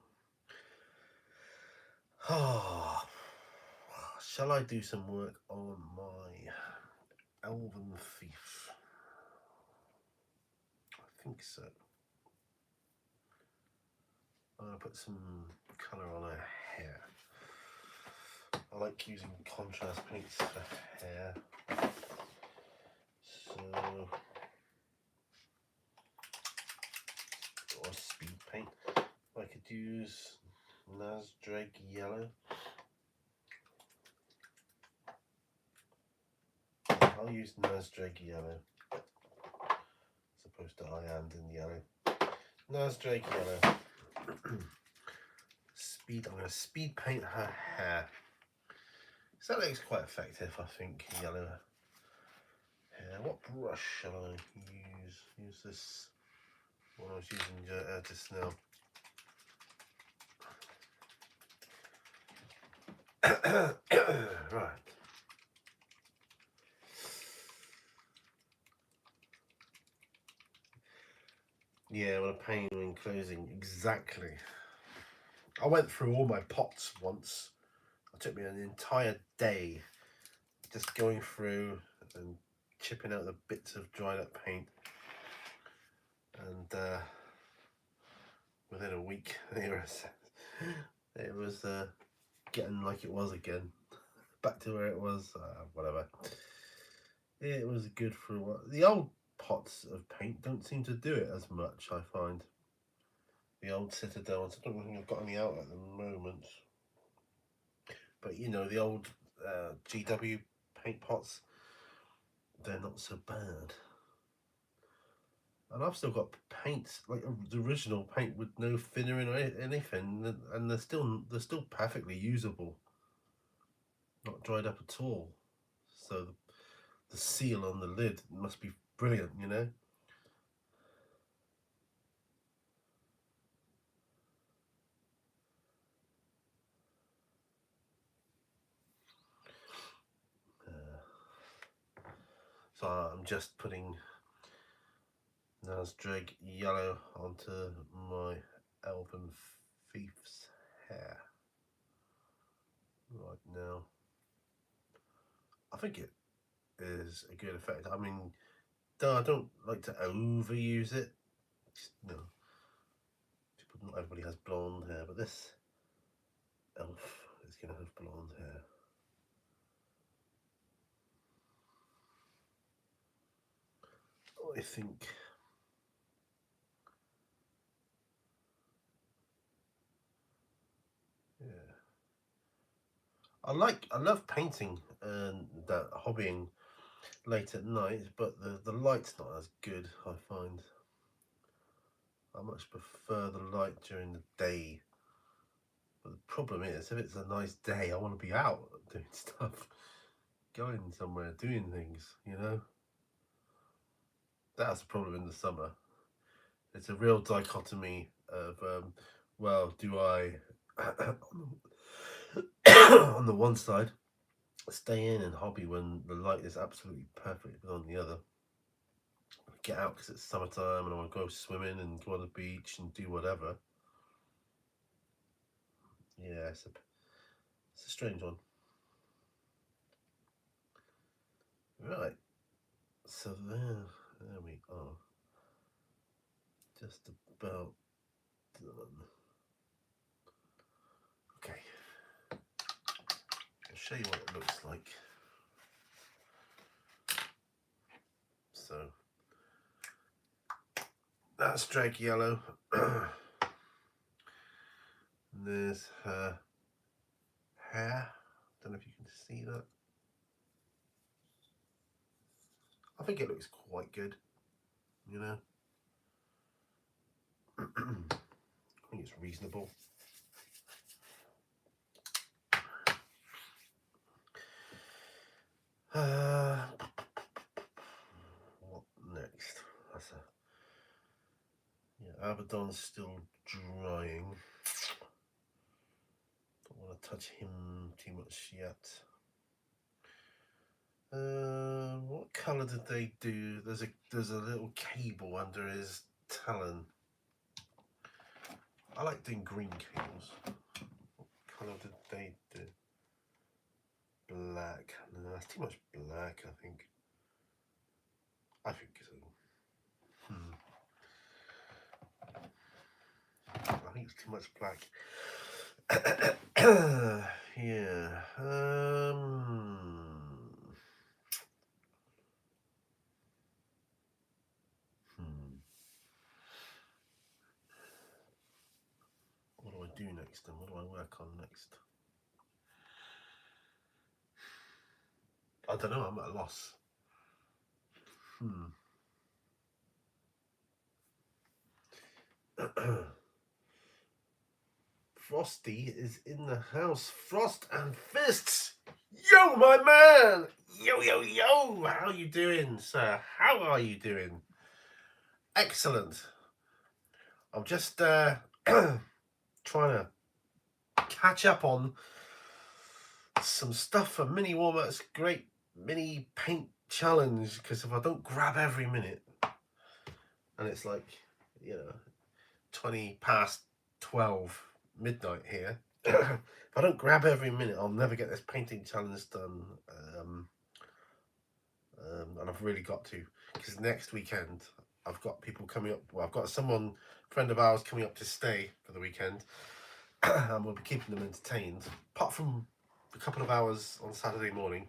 Oh, shall I do some work on my Elven Thief? I think so. I'm going to put some colour on her hair. I like using contrast paints for hair. So, or speed paint. I could use Nazdrake Yellow. I'll use Nazdrake Yellow as opposed to Iyanden Yellow. Nazdrake Yellow. I'm going to speed paint her hair. So that looks quite effective, I think. Yellow hair. What brush shall I use? Use this one I was using just now. Right. Yeah, I'm going to paint when closing. Exactly. I went through all my pots once. It took me an entire day just going through and chipping out the bits of dried up paint. And within a week, it was getting like it was again. back to where it was. Whatever. It was good for a while. The old pots of paint don't seem to do it as much, I find. The old Citadel ones. I don't think I've got any out at the moment. But you know, the old GW paint pots, they're not so bad. And I've still got paints, like the original paint with no thinner in or anything, and they're still perfectly usable. Not dried up at all. So the seal on the lid must be brilliant, you know. So I'm just putting Nazdreg yellow onto my Elven Thief's hair right now. I think it is a good effect. I mean, though I don't like to overuse it. Just, you know, not everybody has blonde hair, but this elf is going to have blonde hair. I think yeah. I love painting and that hobbying late at night, but the light's not as good, I find. I much prefer the light during the day. But the problem is, if it's a nice day, I want to be out doing stuff, going somewhere, doing things, you know? That's the problem in the summer. It's a real dichotomy of, well, do I, on the one side, stay in and hobby when the light is absolutely perfect, but on the other, get out because it's summertime and I want to go swimming and go on the beach and do whatever. Yeah, it's a strange one. Right, so there we are. Just about done. Okay, I'll show you what it looks like. So that's Dreg yellow. There's her hair. Don't know if you can see that. I think it looks quite good, you know. I think it's reasonable. What next? That's yeah, Abaddon's still drying. Don't want to touch him too much yet. What colour did they do? There's a little cable under his talon. I like doing green cables. What colour did they do? Black. No, that's too much black, I think. I think so. I think it's too much black. Yeah. What do I do next then? What do I work on next? I don't know, I'm at a loss. Frosty is in the house. Frost and Fists! Yo, my man! Yo, yo, yo! How you doing, sir? How are you doing? Excellent. I'm just trying to catch up on some stuff for Mini Walmart's great mini paint challenge, because if I don't grab every minute, and it's like, you know, 20 past 12 midnight here, if I don't grab every minute, I'll never get this painting challenge done. And I've really got to, because next weekend I've got people coming up. Well, I've got friend of ours coming up to stay for the weekend, and we'll be keeping them entertained. Apart from a couple of hours on Saturday morning.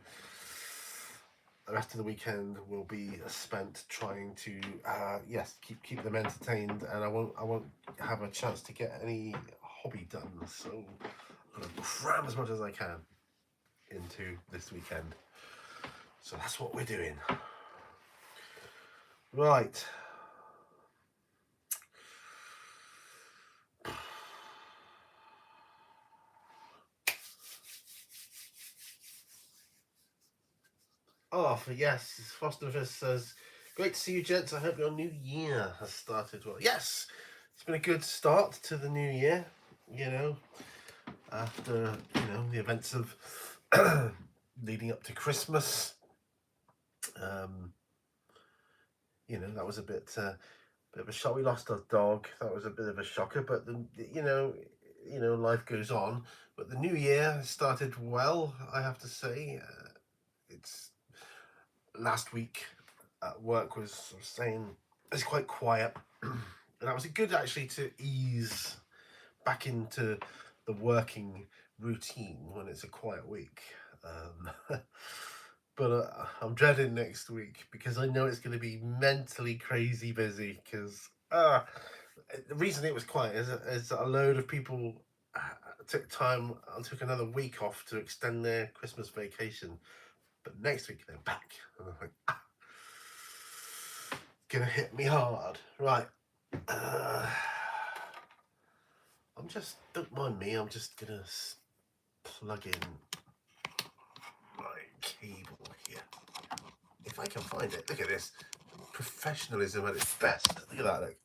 The rest of the weekend will be spent trying to, yes, keep them entertained, and I won't have a chance to get any hobby done. So I'm gonna cram as much as I can into this weekend. So that's what we're doing. Right. Yes, Fosterfist says, great to see you, gents. I hope your new year has started well. Yes, it's been a good start to the new year, after, the events of leading up to Christmas. That was a bit of a shock. We lost our dog. That was a bit of a shocker, but life goes on. But the new year started well, I have to say. It's last week at work was sort of saying it's quite quiet, and that was good actually to ease back into the working routine when it's a quiet week. But I'm dreading next week because I know it's going to be mentally crazy busy. Because the reason it was quiet is a load of people took another week off to extend their Christmas vacation. But next week they're back, and I'm like, gonna hit me hard, right? Don't mind me. I'm just gonna plug in my cable here, if I can find it. Look at this, professionalism at its best. Look at that. Look,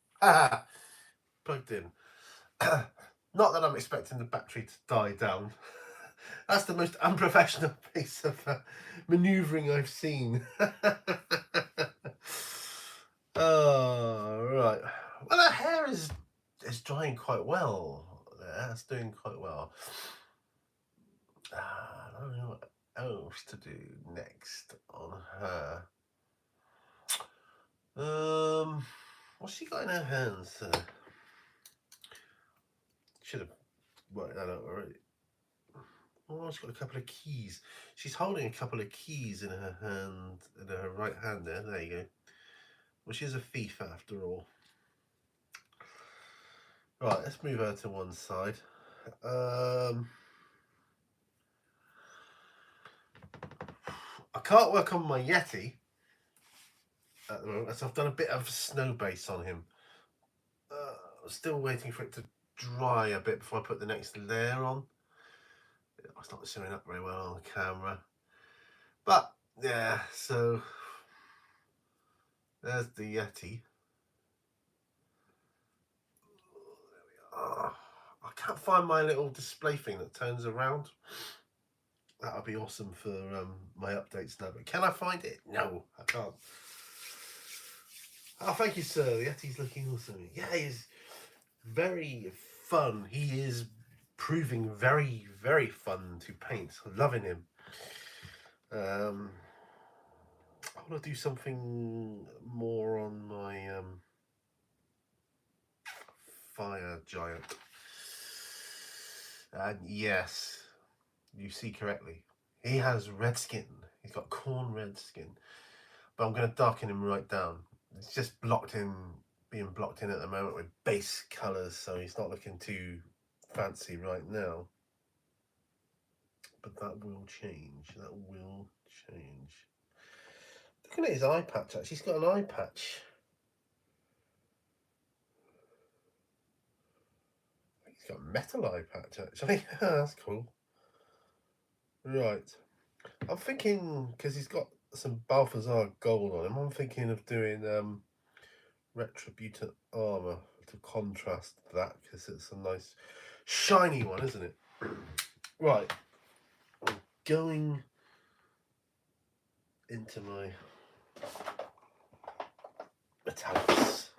plugged in. Not that I'm expecting the battery to die down. That's the most unprofessional piece of manoeuvring I've seen. Oh, right. Well, her hair is drying quite well. It's doing quite well. I don't know what else to do next on her. What's she got in her hands? Should have worked that out already. Oh, she's got a couple of keys. She's holding a couple of keys in her hand, in her right hand there. There you go. Well, she's a thief after all. Right, let's move her to one side. I can't work on my Yeti at the moment, so I've done a bit of snow base on him. Still waiting for it to dry a bit before I put the next layer on. It's not showing up very well on the camera. But, yeah, so there's the Yeti. I can't find my little display thing that turns around. That would be awesome for my updates now. But can I find it? No, I can't. Oh, thank you, sir. The Yeti's looking awesome. Yeah, he's very fun. He is proving very, very fun to paint. Loving him. I want to do something more on my fire giant. And yes, you see correctly. He has red skin. He's got corn red skin. But I'm going to darken him right down. It's just being blocked in at the moment with base colours, so he's not looking too fancy right now. But that will change. That will change. Looking at his eye patch, actually, he's got an eye patch. He's got a metal eye patch, actually. That's cool. Right. I'm thinking, because he's got some Balthazar gold on him, I'm thinking of doing Retributor armor to contrast that, because it's a nice shiny one, isn't it? Right. I'm going into my metallics.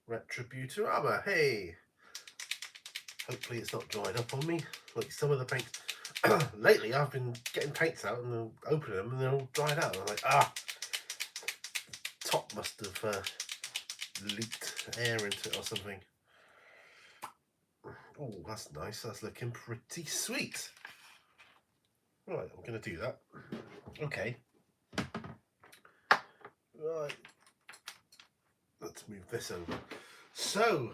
Retributor armor. Hey. Hopefully it's not dried up on me like some of the paints. Lately I've been getting paints out and opening them and they're all dried out. I'm like, top must have leaked air into it or something. Oh, that's nice. That's looking pretty sweet. Right, I'm going to do that. Okay. Right. Let's move this over. So,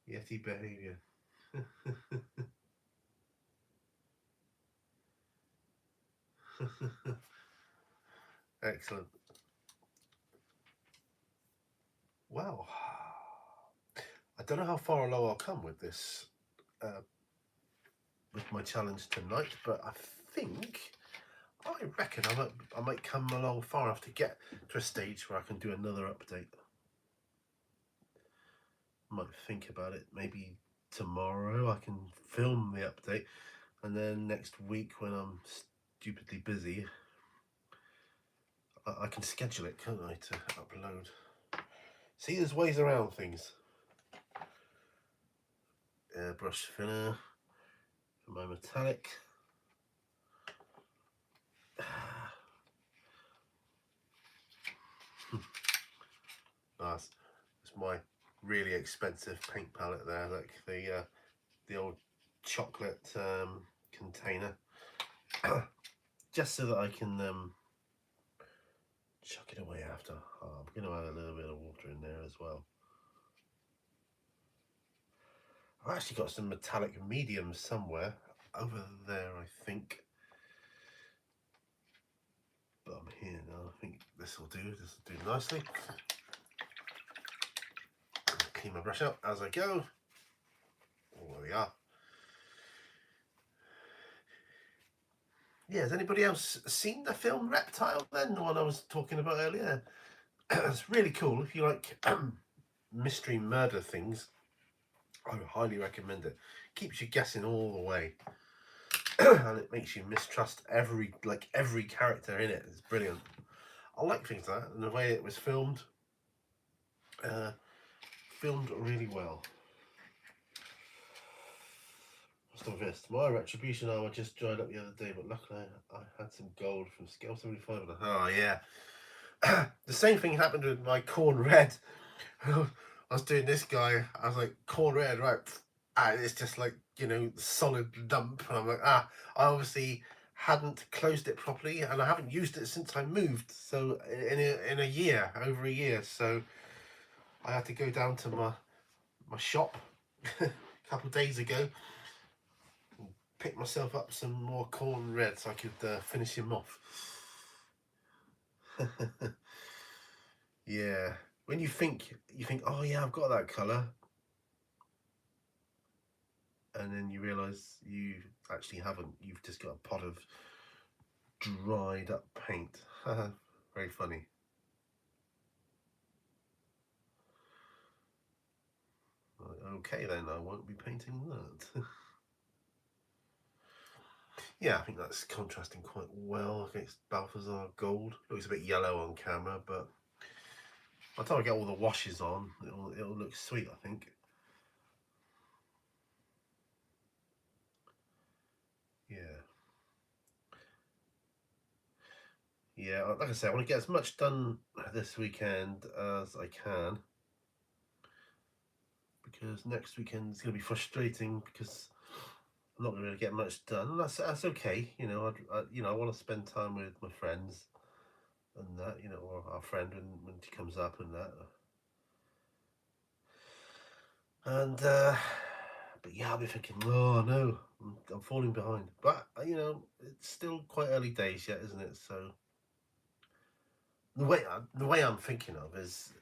Yeti behavior. Excellent. Well, I don't know how far along I'll come with this, with my challenge tonight, but I reckon I might come along far enough to get to a stage where I can do another update. Might think about it. Maybe tomorrow I can film the update, and then next week when I'm stupidly busy, I can schedule it, can't I, to upload. See, there's ways around things. Airbrush thinner for my metallic. Nice. It's my really expensive paint palette there, like the old chocolate container, just so that I can chuck it away after. I'm going to add a little bit of water in there as well. I've actually got some metallic mediums somewhere over there, I think. But I'm here now. I think this will do. This will do nicely. Clean my brush out as I go. Oh, there we are. Yeah, has anybody else seen the film Reptile then, the one I was talking about earlier? It's really cool. If you like mystery murder things, I would highly recommend it. Keeps you guessing all the way. And it makes you mistrust every character in it. It's brilliant. I like things like that, and the way it was filmed really well. This. My retribution armor just dried up the other day, but luckily I had some gold from Scale 75. Oh yeah. The same thing happened with my corn red. I was doing this guy, I was like, corn red, right? And it's just like, you know, solid lump. And I'm like, I obviously hadn't closed it properly, and I haven't used it since I moved. So in a year, over a year. So I had to go down to my shop a couple of days ago, pick myself up some more corn red so I could finish him off. Yeah, when you think, oh yeah, I've got that colour, and then you realise you actually haven't. You've just got a pot of dried up paint. Very funny. Okay then, I won't be painting that. Yeah, I think that's contrasting quite well against Balthazar Gold. Looks a bit yellow on camera, but by the time I get all the washes on, it'll look sweet, I think. Yeah, like I say, I want to get as much done this weekend as I can, because next weekend is going to be frustrating because I'm not going to be able to get much done. That's okay, you know. I want to spend time with my friends and that, you know, or our friend when she comes up and that. And but yeah, I'll be thinking, oh no, I'm falling behind. But you know, it's still quite early days yet, isn't it? So the way I'm thinking of is,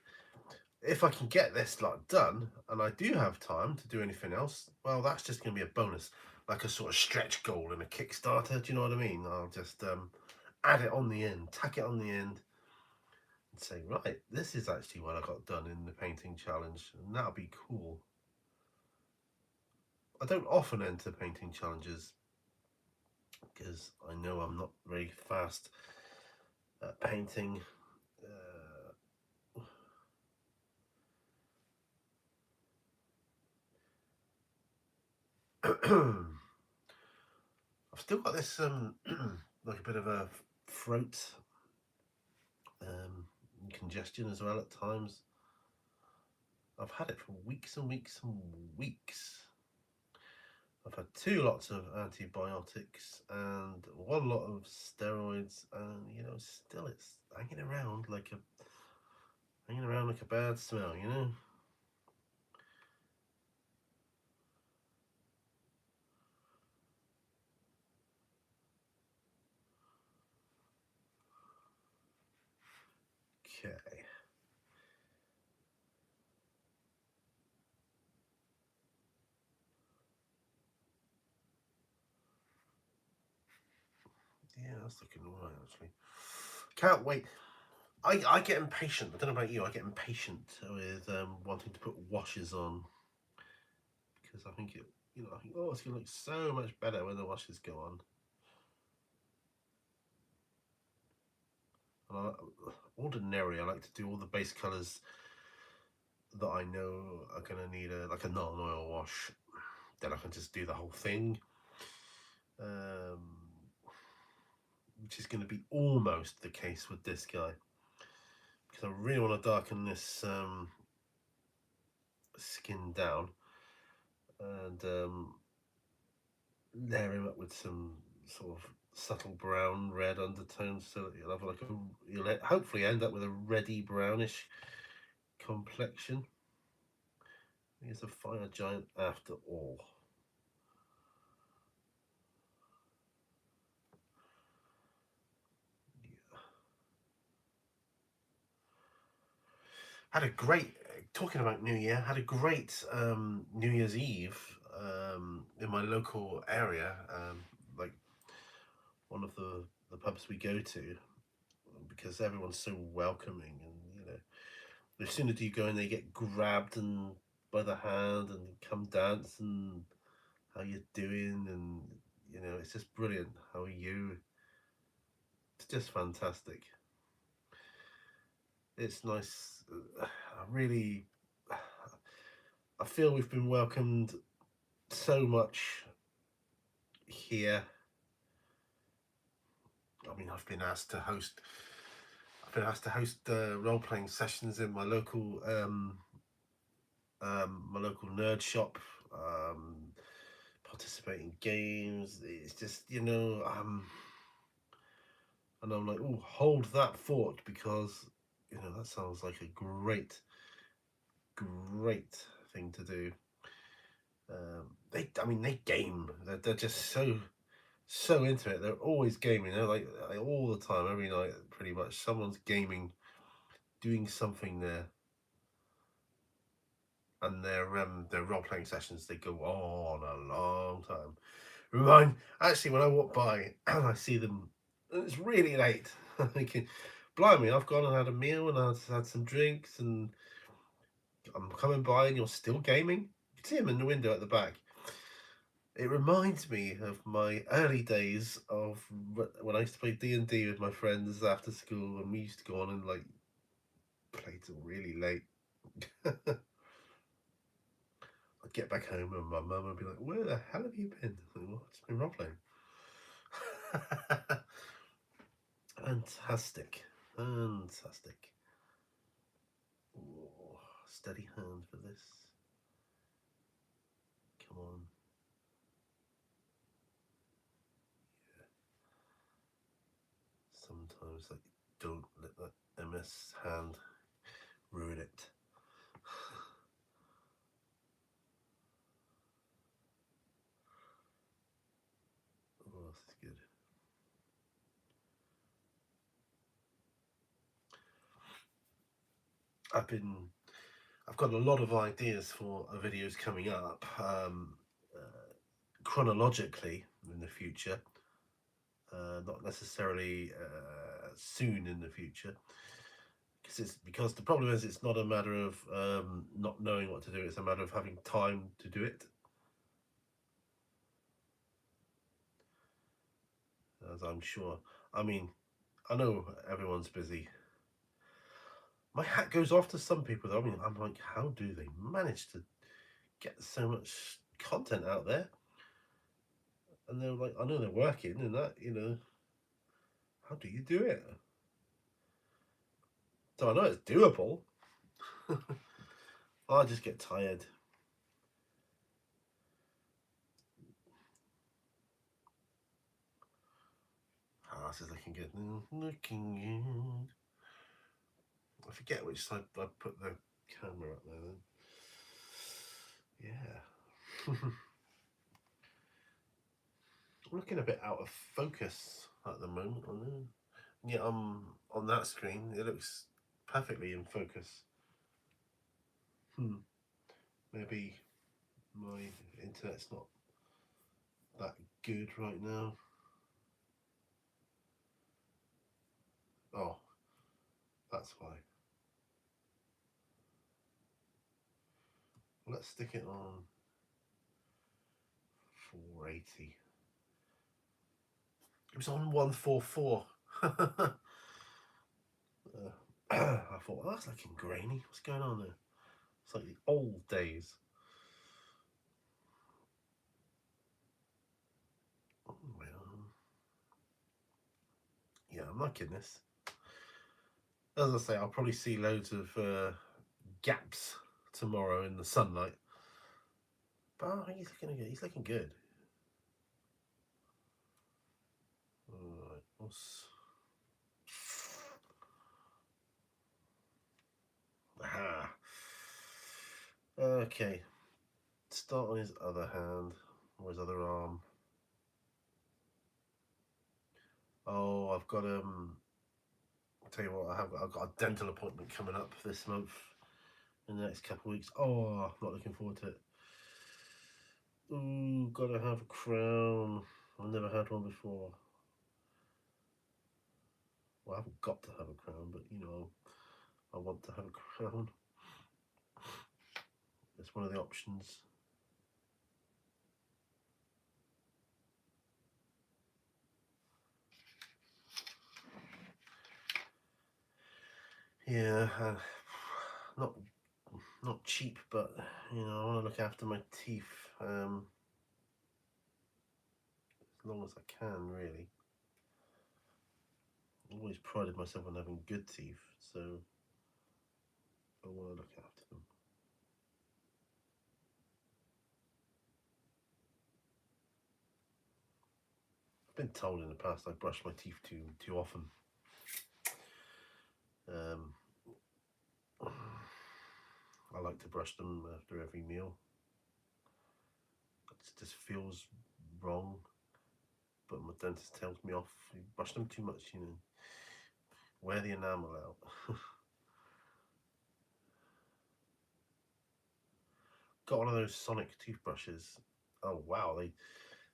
if I can get this lot done and I do have time to do anything else, well, that's just going to be a bonus, like a sort of stretch goal in a Kickstarter. Do you know what I mean? I'll just add it on the end, tack it on the end, and say, right, this is actually what I got done in the painting challenge, and that'll be cool. I don't often enter painting challenges because I know I'm not very fast at painting. I've still got this like a bit of a throat congestion as well at times. I've had it for weeks and weeks and weeks. I've had 2 lots of antibiotics and 1 lot of steroids, and still it's hanging around like a bad smell. Okay. Yeah, that's looking alright actually. Can't wait. I get impatient. I don't know about you. I get impatient with wanting to put washes on, because I think oh, it's gonna look so much better when the washes go on. And ordinarily, I like to do all the base colours that I know are gonna need like a non-oil wash. Then I can just do the whole thing, which is going to be almost the case with this guy, because I really want to darken this skin down and layer him up with some sort of subtle brown red undertones, so that you'll have like you'll hopefully end up with a reddy brownish complexion. He's a fire giant after all. Yeah. Had a great, talking about New Year, had a great New Year's Eve in my local area, like one of the pubs we go to, because everyone's so welcoming, and as soon as you go in, they get grabbed and by the hand and come dance and how you doing, and it's just brilliant. How are you? It's just fantastic. It's nice. I really, I feel we've been welcomed so much here. I mean, I've been asked to host role playing sessions in my local nerd shop. Participate in games. It's just and I'm like, oh, hold that thought, because that sounds like a great thing to do. They game. They're just so into it. They're always gaming. They're like all the time, every night, pretty much. Someone's gaming, doing something there, and their role playing sessions, they go on a long time. Actually, when I walk by and I see them, and it's really late, I'm thinking, blimey, I've gone and had a meal and I've had some drinks, and I'm coming by and you're still gaming. You can see him in the window at the back. It reminds me of my early days of when I used to play D&D with my friends after school, and we used to go on and like play till really late. I'd get back home and my mum would be like, "Where the hell have you been?" I like, "Well, I've just been role playing." Fantastic. Oh, steady hand for this. Come on. Sometimes don't let that MS hand ruin it. Oh, this is good. I've got a lot of ideas for videos coming up, chronologically in the future, not necessarily soon in the future. Because the problem is, it's not a matter of not knowing what to do, it's a matter of having time to do it. As I'm sure, I know everyone's busy. My hat goes off to some people though. I'm like, how do they manage to get so much content out there? And they're like, I know they're working and that, how do you do it? So I know it's doable. I just get tired. Ah, this is looking good. Looking good. I forget which side I put the camera up there then. Yeah. I'm looking a bit out of focus at the moment. I know. Yeah, on that screen, it looks perfectly in focus. Maybe my internet's not that good right now. Oh, that's why. Let's stick it on 480. It was on 144. I thought, oh, that's looking grainy. What's going on there? It's like the old days. Oh, well. Yeah, I'm liking this. As I say, I'll probably see loads of gaps tomorrow in the sunlight. But oh, he's looking good. He's looking good. Alright, aha. Okay. Start on his other hand, or his other arm. Oh, I've got I'll tell you what, I've got a dental appointment coming up this month in the next couple of weeks. Oh, I'm not looking forward to it. Ooh, gotta have a crown. I've never had one before. Well, I haven't got to have a crown, but you know, I want to have a crown. It's one of the options. Yeah, not cheap, but you know, I want to look after my teeth as long as I can, really. I've always prided myself on having good teeth, so I want to look after them. I've been told in the past I brush my teeth too often. I like to brush them after every meal. It just feels wrong, but my dentist tells me off. You brush them too much, you know. Wear the enamel out. Got one of those Sonic toothbrushes. Oh wow,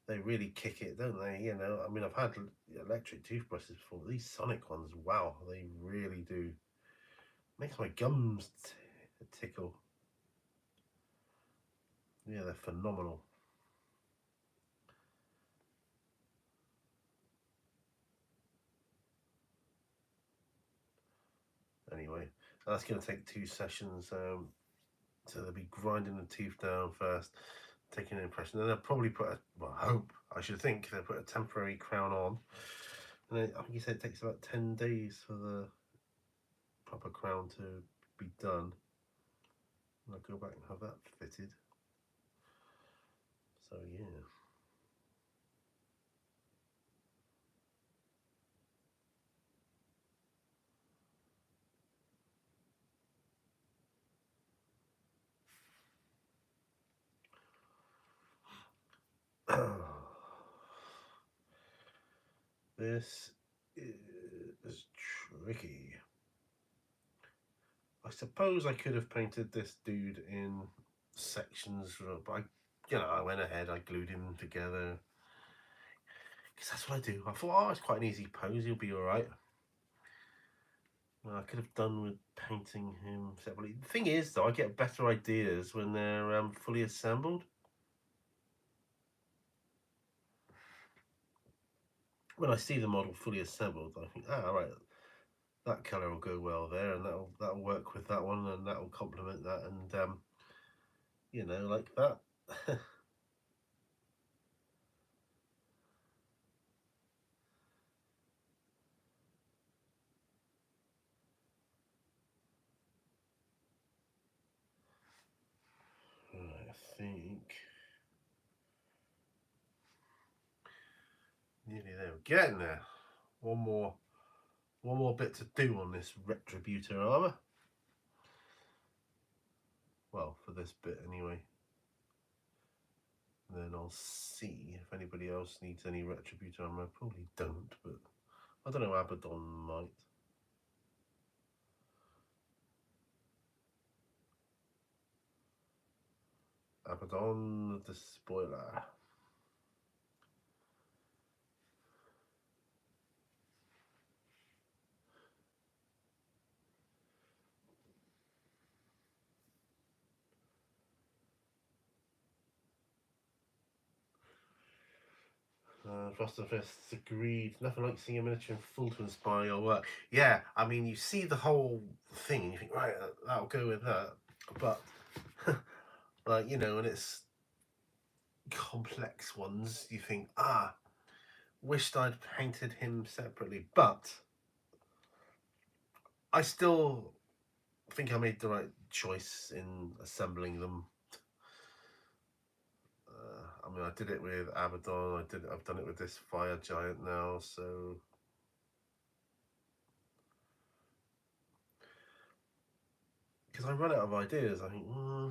they really kick it, don't they? You know, I mean, I've had electric toothbrushes before, but these Sonic ones, wow, they really do. Makes my gums tickle. Yeah, they're phenomenal. Anyway, that's going to take 2 sessions. So they'll be grinding the teeth down first, taking an impression. Then they'll probably put I should think they'll put a temporary crown on. And then, I think you said it takes about 10 days for the proper crown to be done. And I'll go back and have that fitted. So yeah. This is tricky. I suppose I could have painted this dude in sections, but I went ahead, I glued him together. Because that's what I do. I thought, oh, it's quite an easy pose, he'll be alright. Well, I could have done with painting him separately. The thing is, though, I get better ideas when they're fully assembled. When I see the model fully assembled, I think, right, that colour will go well there, and that'll work with that one, and that'll complement that, and you know, like that. getting there. One more bit to do on this Retributor armor. Well, for this bit anyway. And then I'll see if anybody else needs any Retributor armor. I probably don't, but I don't know, Abaddon might. Abaddon the Spoiler. Frost and Fists agreed. Nothing like seeing a miniature in full to inspire your work. Yeah, I mean, you see the whole thing and you think, right, that'll go with that. But, like, you know, when it's complex ones, you think, wished I'd painted him separately. But I still think I made the right choice in assembling them. I mean, I did it with Abaddon. I've done it with this Fire Giant now. So because I run out of ideas, I think. I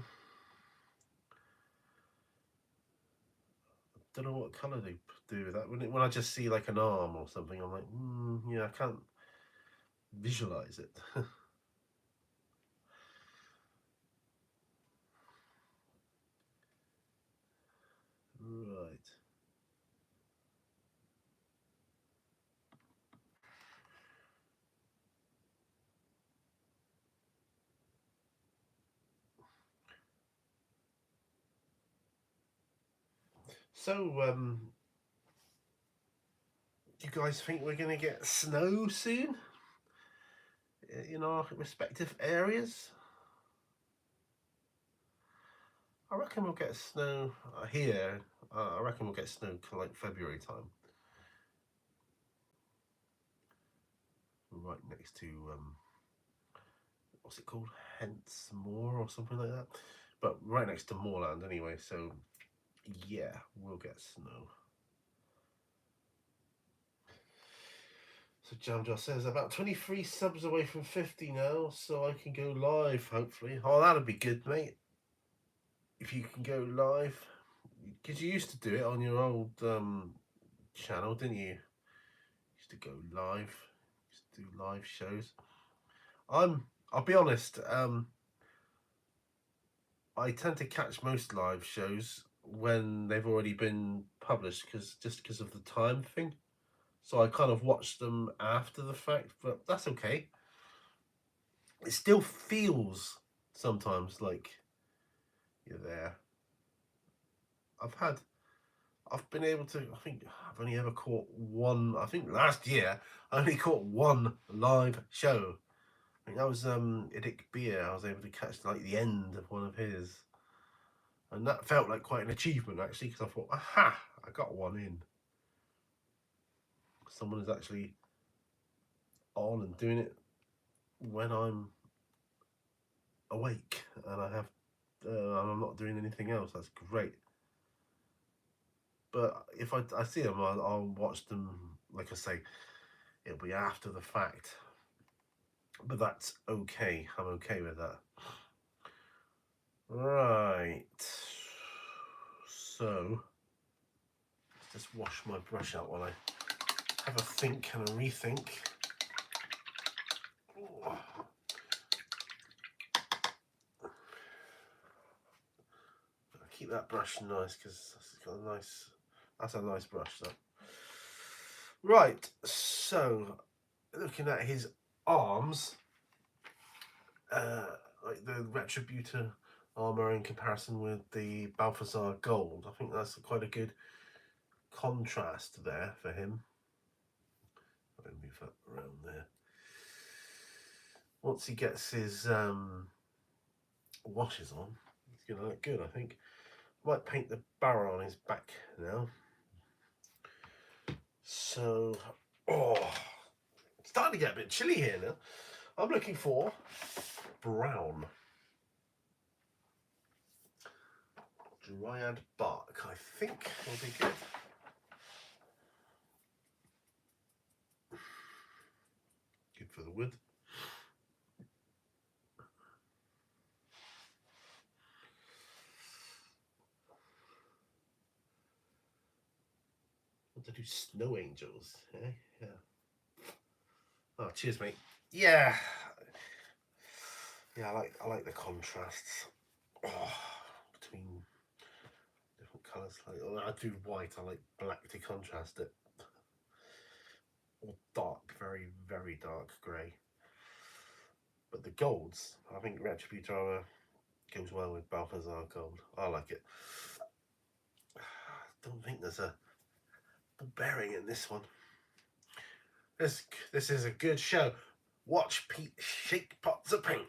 don't know what colour they do with that. When I just see like an arm or something, I'm like, yeah, I can't visualize it. Right. So, do you guys think we're going to get snow soon in our respective areas? I reckon we'll get snow here. I reckon we'll get snow like February time. Right next to, what's it called? Hence Moor or something like that. But right next to Moorland anyway, so yeah, we'll get snow. So Jamjar says, about 23 subs away from 50 now, so I can go live, hopefully. Oh, that'll be good, mate. If you can go live. Because you used to do it on your old channel, didn't you? Used to go live. Used to do live shows. I'll be honest, I tend to catch most live shows when they've already been published, because of the time thing. So I kind of watch them after the fact, but that's okay. It still feels sometimes like you're there. I've been able to, I think I've only ever caught one, I think last year, I only caught one live show. I think that was Idic Beer. I was able to catch like the end of one of his. And that felt like quite an achievement actually, because I thought, aha, I got one in. Someone is actually on and doing it when I'm awake and and I'm not doing anything else. That's great. But if I see them, I'll watch them. Like I say, it'll be after the fact, but that's okay. I'm okay with that. Right. So let's just wash my brush out while I have a think and a rethink. Keep that brush nice, because it's got a nice. That's a nice brush, though. Right. So looking at his arms, like the Retributor armor in comparison with the Balthazar Gold, I think that's quite a good contrast there for him. I'll move that around there. Once he gets his washes on, he's going to look good, I think. Might paint the barrel on his back now. So, it's starting to get a bit chilly here now. I'm looking for brown. Dryad bark, I think will be good. for the wood. What to do? Snow angels, eh? Yeah. Oh, cheers, mate. Yeah. Yeah, I like the contrasts between different colours. Like, I do white. I like black to contrast it, or dark, very very dark grey. But the golds, I think Retribute Drama goes well with Balthazar gold. I like it. I don't think there's a bearing in this one. This is a good show. Watch Pete shake pots of paint.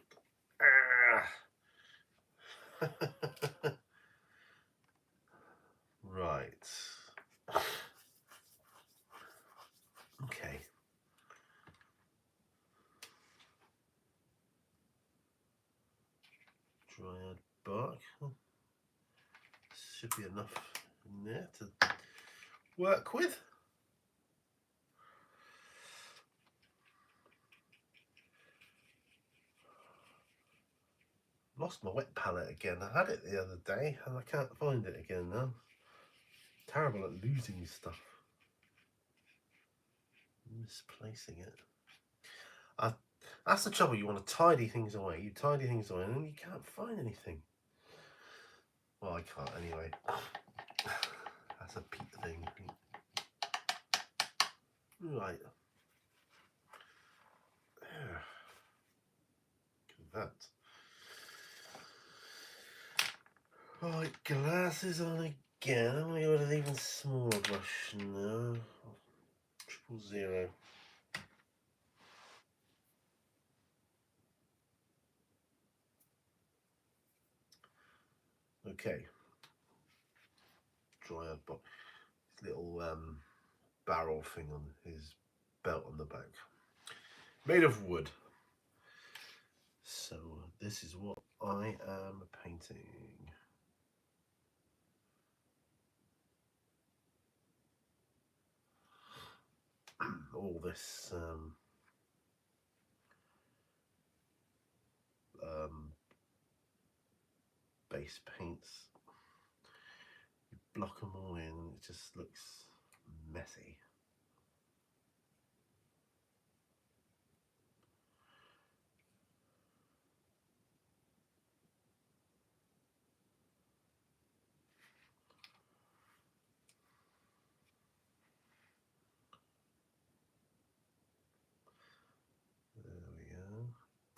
Right. Okay. Dryad bark. Should be enough in there to work with. Lost my wet palette again. I had it the other day and I can't find it again now. Terrible at losing stuff. Misplacing it. That's the trouble. You want to tidy things away. You tidy things away and then you can't find anything. Well, I can't anyway. That's a Pete thing. Right. There. Look at that. Right, glasses on again. I'm going to go with an even smaller brush now. 000. Okay. Dryad box. His little barrel thing on his belt on the back. Made of wood. So this is what I am painting. All this base paints. You block them all in and it just looks messy. There we go.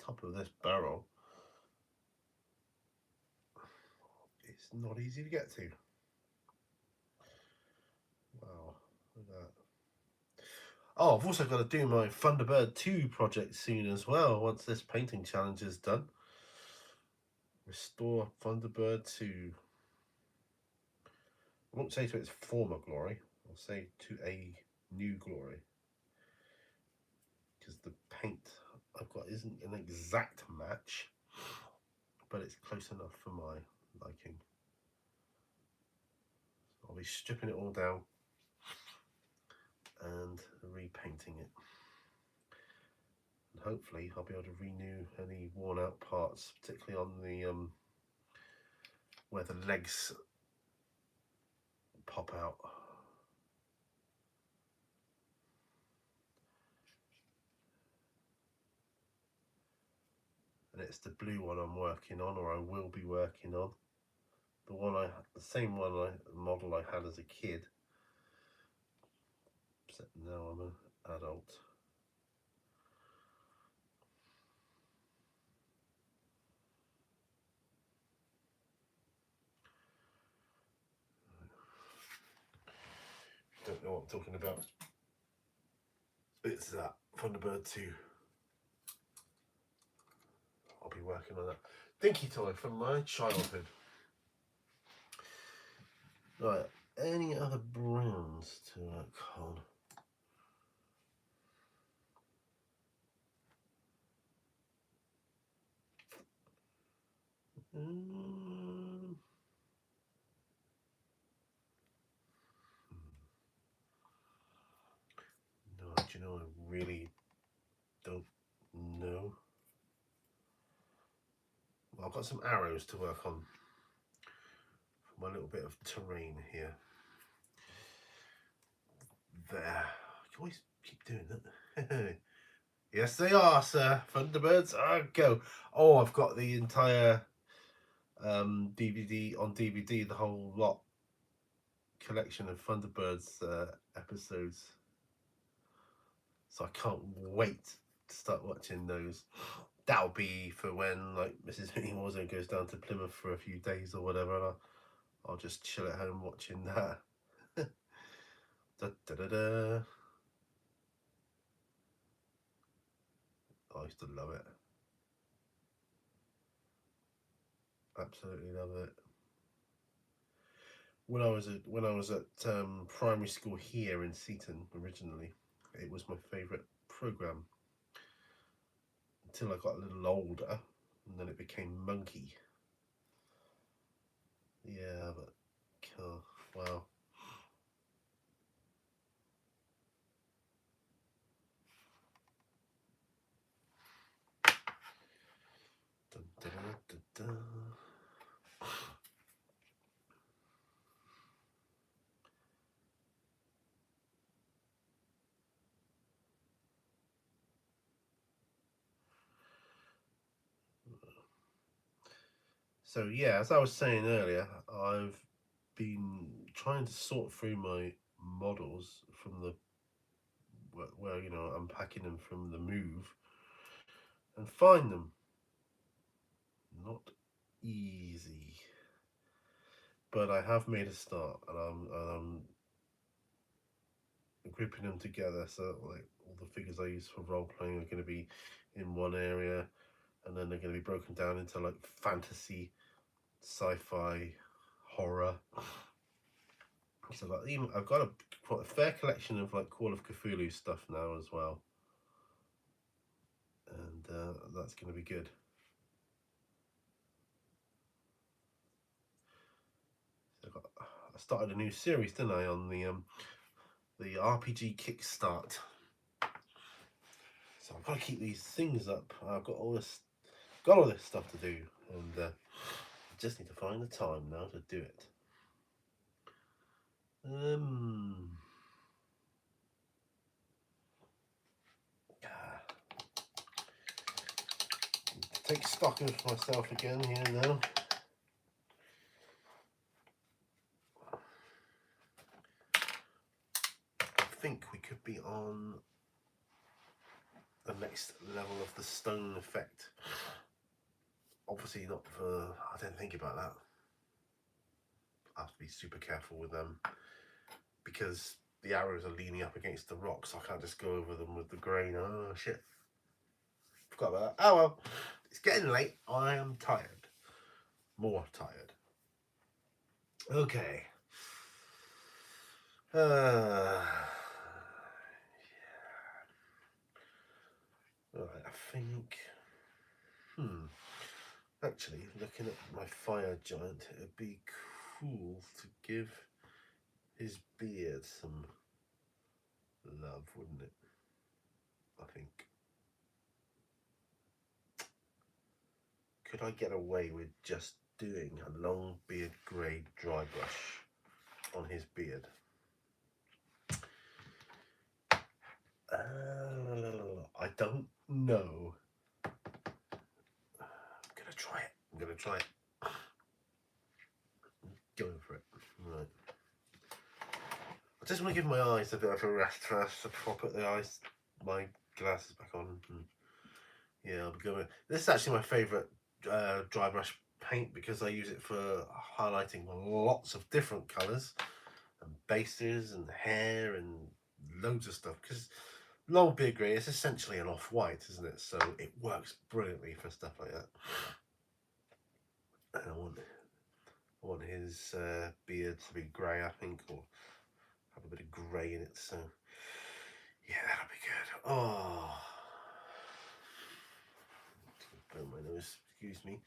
Top of this barrel. It's not easy to get to. Wow, look at that. Oh, I've also got to do my Thunderbird 2 project soon as well, once this painting challenge is done. Restore Thunderbird 2. I won't say to its former glory, I'll say to a new glory. Because the paint I've got isn't an exact match, but it's close enough for my liking. I'll be stripping it all down and repainting it. And hopefully I'll be able to renew any worn out parts, particularly on the where the legs pop out. And it's the blue one I'm working on, or I will be working on. The same model I had as a kid. Except now I'm an adult. Don't know what I'm talking about. It's that Thunderbird 2. I'll be working on that. Dinky toy from my childhood. Right, any other browns to work on? No, do you know, I really don't I've got some arrows to work on for my little bit of terrain here. There. You always keep doing that. Yes, they are, sir. Thunderbirds are go. Oh, I've got the entire DVD on DVD, the whole lot collection of Thunderbirds episodes. So I can't wait to start watching those. That'll be for when like Mrs. Minnie Warzone goes down to Plymouth for a few days or whatever. And I'll just chill at home watching that. Da, da, da, da. I used to love it. Absolutely love it. When I was at primary school here in Seaton originally, it was my favourite programme until I got a little older, and then it became Monkey. Yeah, but wow. Dun, dun, dun, dun, dun. So yeah, as I was saying earlier, I've been trying to sort through my models from the where you know unpacking them from the move and find them. Not easy, but I have made a start, and I'm grouping them together. So like all the figures I use for role playing are going to be in one area, and then they're going to be broken down into like fantasy, sci-fi, horror. So I've got quite a fair collection of like Call of Cthulhu stuff now as well, and that's going to be good. So I started a new series, didn't I, on the RPG Kickstart. So I've got to keep these things up. I've got all this stuff to do, and I just need to find the time now to do it. Take stock of myself again here now. I think we could be on the next level of the stone effect. Obviously not for, I didn't think about that. I have to be super careful with them because the arrows are leaning up against the rocks. So I can't just go over them with the grain. Oh shit. Forgot about that. Oh well, it's getting late. I am tired. More tired. Okay. Yeah. Right, I think. Actually, looking at my fire giant, it'd be cool to give his beard some love, wouldn't it? I think. Could I get away with just doing a long beard grey dry brush on his beard? I don't know. I'm gonna try it. Going for it. Right. I just want to give my eyes a bit of a rest first before I put my glasses back on. Yeah, I'll be going. This is actually my favourite dry brush paint because I use it for highlighting lots of different colours and bases and hair and loads of stuff. Because long beard grey is essentially an off-white, isn't it? So it works brilliantly for stuff like that. And I want his beard to be grey, I think, or have a bit of grey in it. So yeah, that'll be good. Oh, burn my nose. Excuse me.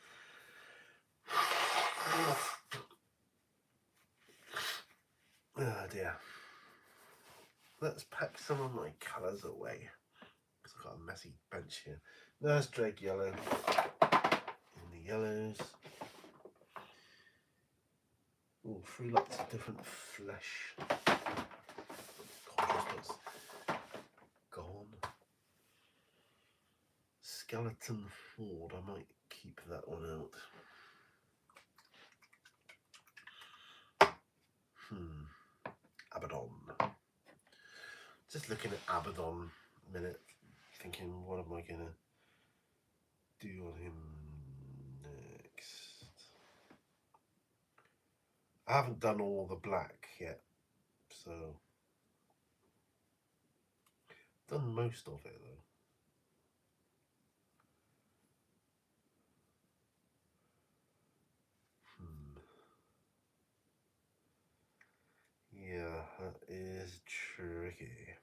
Oh dear. Let's pack some of my colours away because I've got a messy bench here. There's Drake Yellow in the yellows. Oh, 3 lots of different flesh. Contrast looks gone. Skeleton Ford, I might keep that one out. Abaddon. Just looking at Abaddon a minute, thinking, what am I gonna do on him next? I haven't done all the black yet, so done most of it though. Yeah, that is tricky.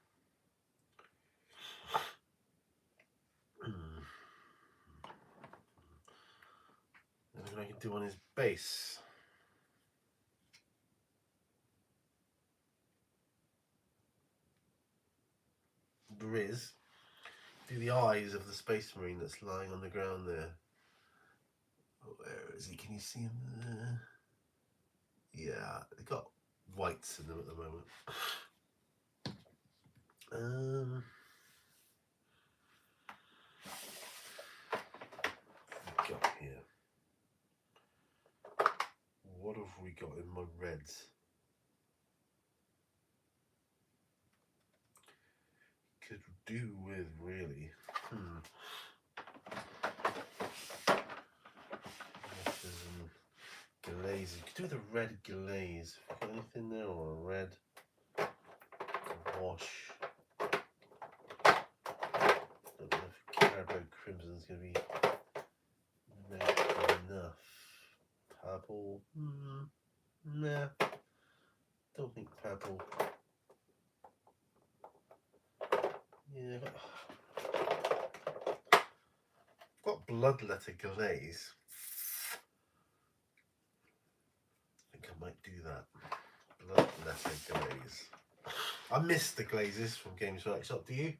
Anything I can do on his base? Briz, do the eyes of the Space Marine that's lying on the ground there. Oh, where is he? Can you see him there? Yeah, they've got whites in them at the moment. What have we got here? What have we got in my reds? Could do with really. Glaze. You could do with a red glaze. Got anything there or a red wash? Don't know if Carabao Crimson's going to be enough. Purple. Nah. Don't think purple. Yeah. I've got bloodletter glaze. I think I might do that. Bloodletter glaze. I miss the glazes from Games Workshop. Do you?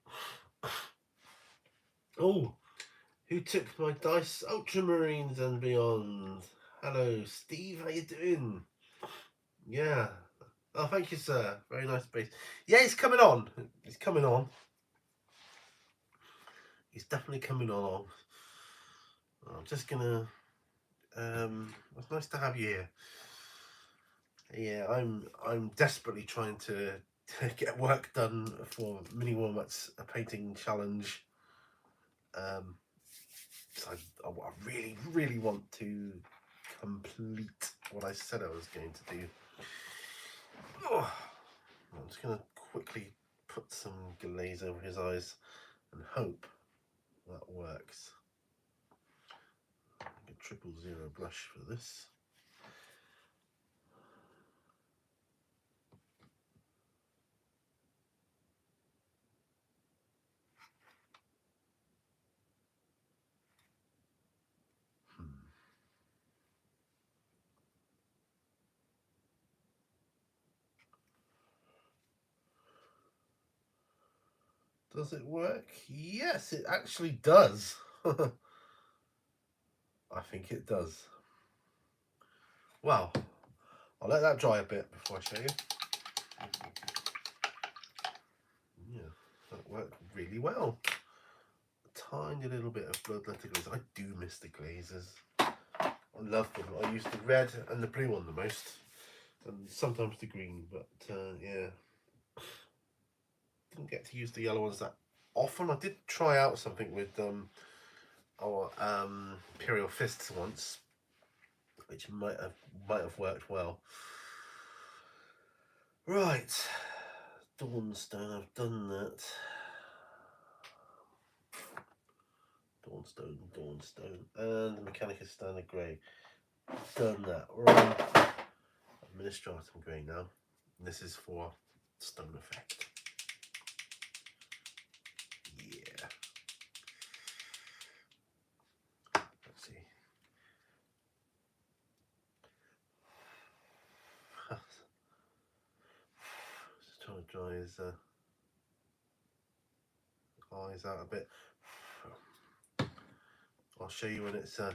Oh, who took my dice? Ultramarines and Beyond. Hello, Steve. How you doing? Yeah. Oh, thank you, sir. Very nice base. Yeah, he's coming on. He's coming on. He's definitely coming on. I'm just gonna. It's nice to have you here. Yeah, I'm desperately trying to get work done for Mini Walnuts, a painting challenge. So I really want to complete what I said I was going to do. Oh, I'm just going to quickly put some glaze over his eyes and hope that works. A 000 brush for this. Does it work? Yes, it actually does. I think it does. Well, I'll let that dry a bit before I show you. Yeah, that worked really well. A tiny little bit of bloodletter glaze. I do miss the glazes. I love them. I use the red and the blue one the most, and sometimes the green, but yeah. Didn't get to use the yellow ones that often. I did try out something with Imperial Fists once, which might have worked well. Right, Dawnstone, I've done that. Dawnstone, and the Mechanicus Standard Grey. Done that. We're on Administratum Grey now. This is for stone effect. Yeah. Let's see. Just trying to dry his eyes out a bit. I'll show you when it's. I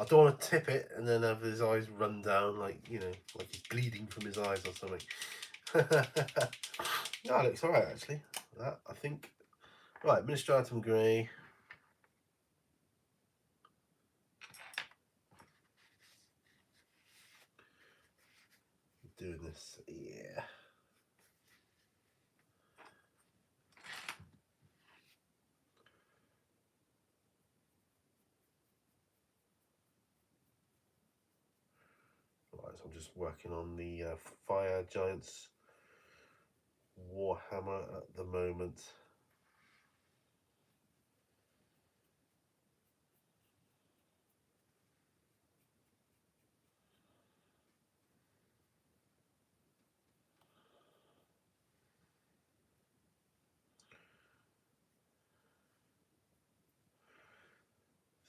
don't want to tip it and then have his eyes run down like like he's bleeding from his eyes or something. No, it looks alright actually. That I think. Right, Ministratum Grey. Doing this, yeah. Right, so I'm just working on the Fire Giants Warhammer at the moment.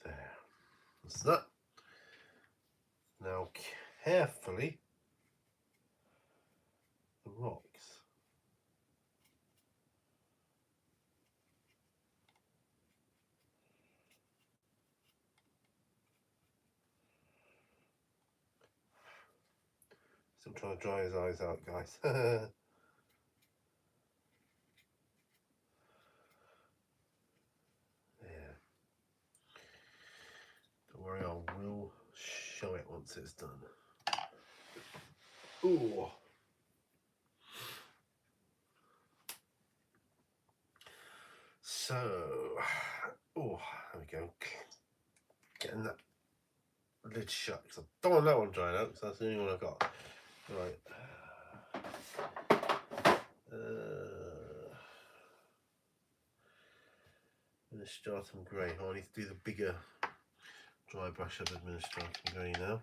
There, that's that. Now carefully, the rocks. Still trying to dry his eyes out, guys. Yeah. Don't worry, I will show it once it's done. Ooh. So, oh, there we go. Getting that lid shut because I don't want that one drying out because that's the only one I've got. Right. Ministratum Grey. Oh, I need to do the bigger dry brush of Ministratum Grey now.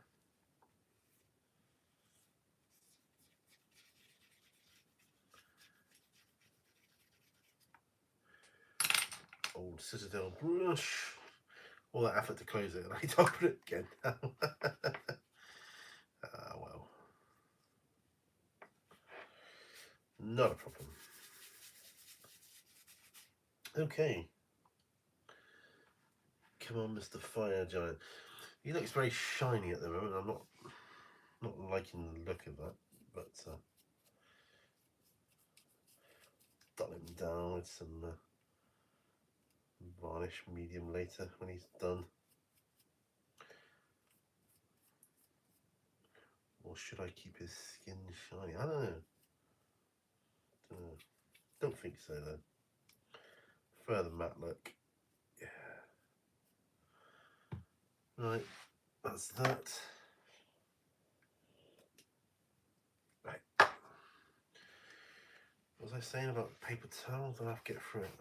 Old Citadel brush. All that effort to close it and I need to open it again. Well. Not a problem. Okay. Come on, Mr. Fire Giant. He looks very shiny at the moment. I'm not liking the look of that, but dull him down with some varnish medium later when he's done. Or should I keep his skin shiny? I don't know. Don't think so though. Further matte look. Yeah. Right, that's that. Right. What was I saying about paper towels? I'll have to get through it.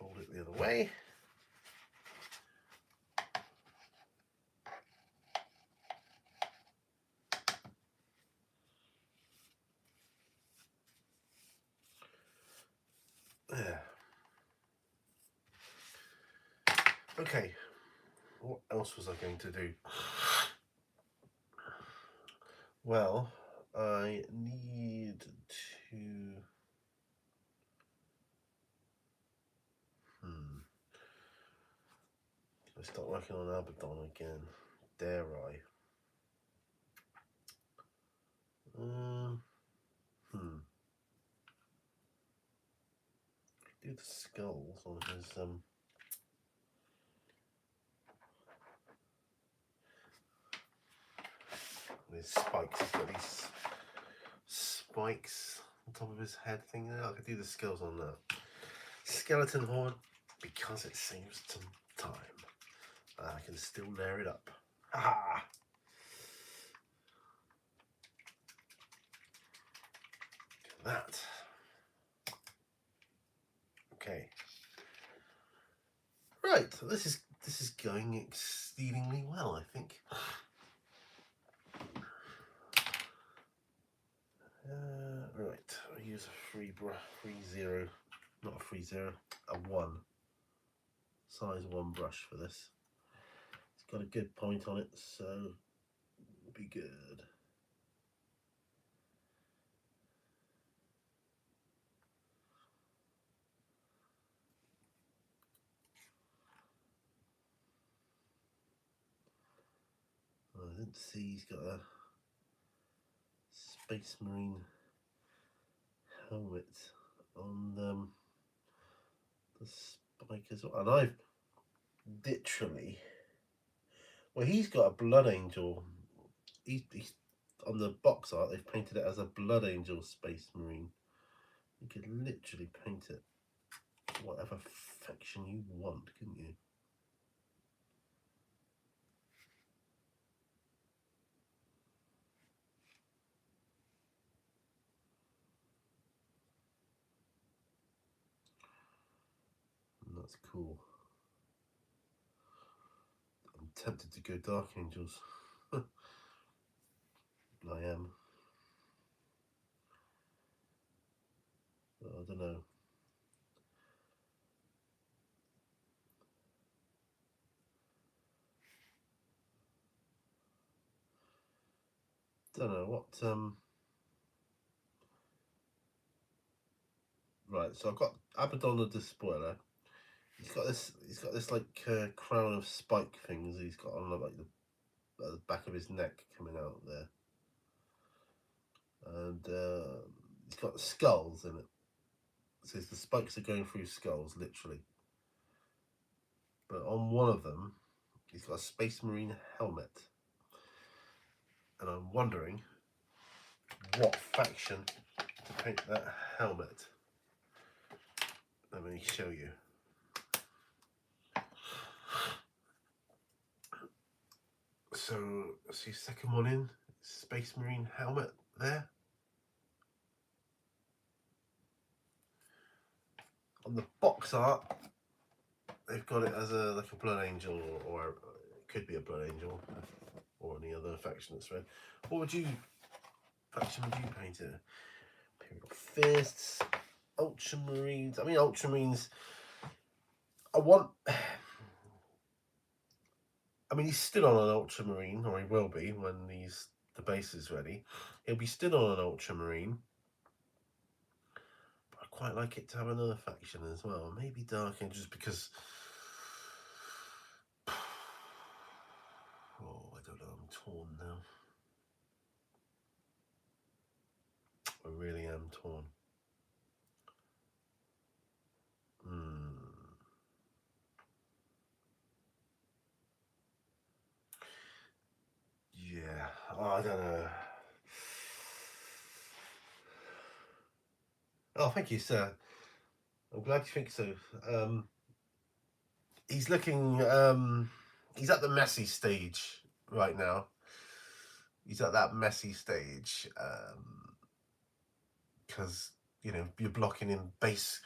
Fold it the other way. There. Okay, what else was I going to do? Well, I need to... I start working on Abaddon again. Dare I? Do the skulls on his spikes. He's got these spikes on top of his head thing there. I could do the skulls on that. Skeleton Horde, because it saves some time. I can still layer it up. Ha! That. Okay. Right, so this is going exceedingly well, I think. Right, I use a free 0, not a free 0, a 1, size 1 brush for this. It's got a good point on it, so it'll be good. Let's see, he's got a Space Marine helmet on the spike as well. And I've literally, well, he's got a Blood Angel. He's on the box art, they've painted it as a Blood Angel Space Marine. You could literally paint it whatever faction you want, couldn't you? And that's cool. I'm tempted to go Dark Angels. I am. But I don't know. Don't know what right, so I've got Abaddon the Despoiler. He's got this like crown of spike things he's got on like the back of his neck coming out there. And he's got skulls in it. So the spikes are going through skulls, literally. But on one of them, he's got a Space Marine helmet. And I'm wondering what faction to paint that helmet. Let me show you. So, see, second one in, Space Marine helmet there. On the box art, they've got it as like a Blood Angel, or it could be a Blood Angel, or any other faction that's red. What faction would you paint it? Imperial Fists, Ultramarines. I mean, Ultramarines. I mean, he's still on an Ultramarine, or he will be when the base is ready. He'll be still on an Ultramarine. But I'd quite like it to have another faction as well. Maybe Dark Angels, because oh, I don't know, I'm torn now. I really am torn. Yeah, oh, I don't know. Oh, thank you, sir. I'm glad you think so. He's looking, he's at the messy stage right now. He's at that messy stage, because, you know, you're blocking in base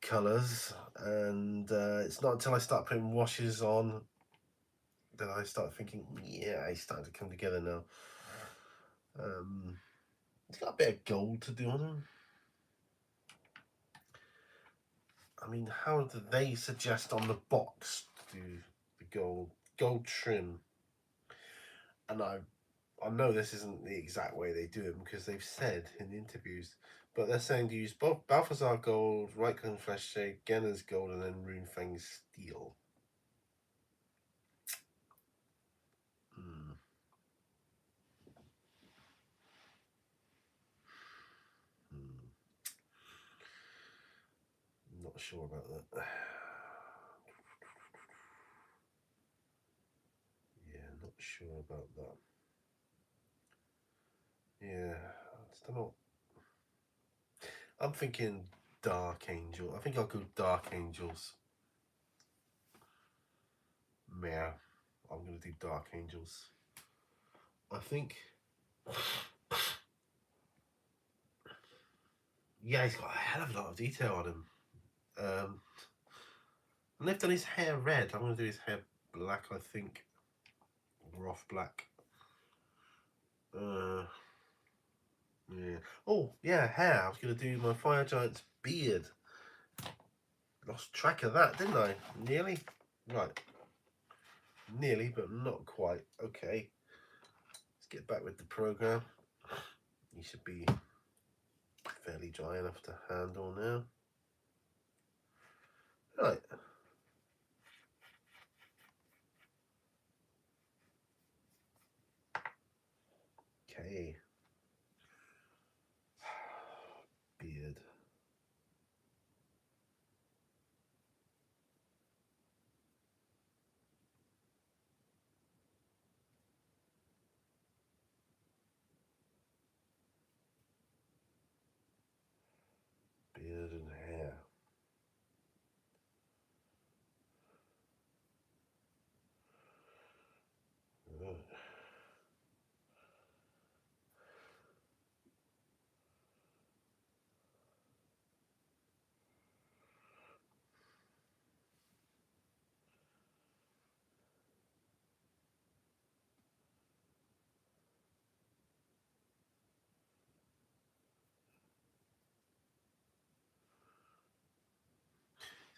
colours, and it's not until I start putting washes on that I start thinking, yeah, he's starting to come together now. He's got a bit of gold to do on him. I mean, how do they suggest on the box to do the gold trim? And I know this isn't the exact way they do them, because they've said in the interviews, but they're saying to use both Balthazar gold, Reichland flesh shade, Genna's gold, and then Runefang's steel. Not sure about that. Yeah, not sure about that. Yeah, I just don't know. I'm thinking Dark Angel. I think I'll go Dark Angels. Yeah, I'm going to do Dark Angels. I think. Yeah, he's got a hell of a lot of detail on him. And they've done his hair red. I'm going to do his hair black, I think. Or off black. Yeah. Oh, yeah, hair. I was going to do my Fire Giant's beard. Lost track of that, didn't I? Nearly. Right. Nearly, but not quite. Okay. Let's get back with the program. You should be fairly dry enough to handle now. Right. Okay. Beard. Beard and hair.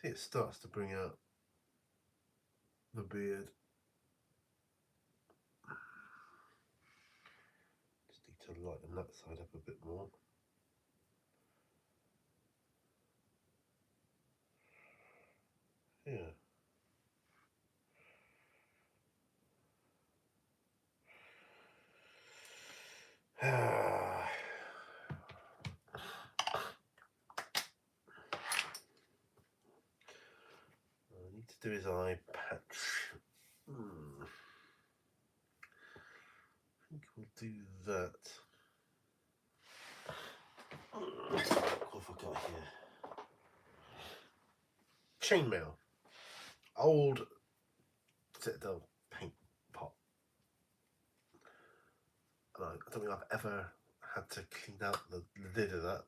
See, it starts to bring out the beard. Just need to lighten that side up a bit more. Yeah. I need to do his eye patch. I think we'll do that. What have I got here? Chainmail. Old Citadel paint pot. And I don't think I've ever had to clean out the lid of that.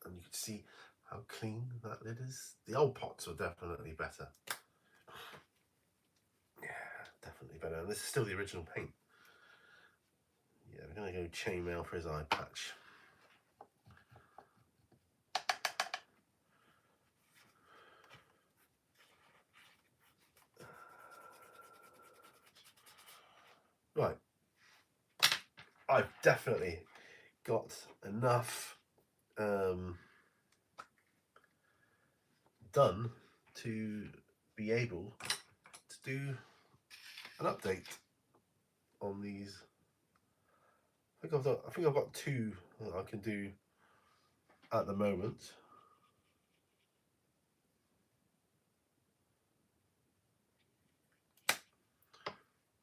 And you can see how clean that lid is. The old pots are definitely better. Yeah, definitely better. And this is still the original paint. Yeah, we're going to go chainmail for his eye patch. Right. I've definitely got enough done to be able to do an update on these. I think I've got two that I can do at the moment.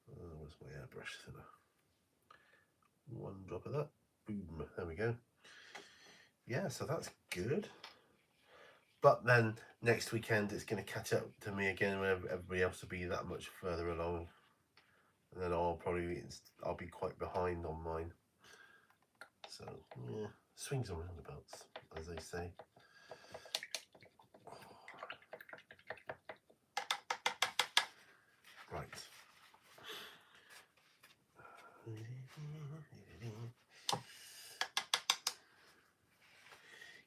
Where's my airbrush thinner? One drop of that. Boom. There we go. Yeah, so that's good. But then next weekend it's going to catch up to me again when everybody else will be that much further along. And then I'll be quite behind on mine. So yeah, swings and roundabouts, as they say. Right.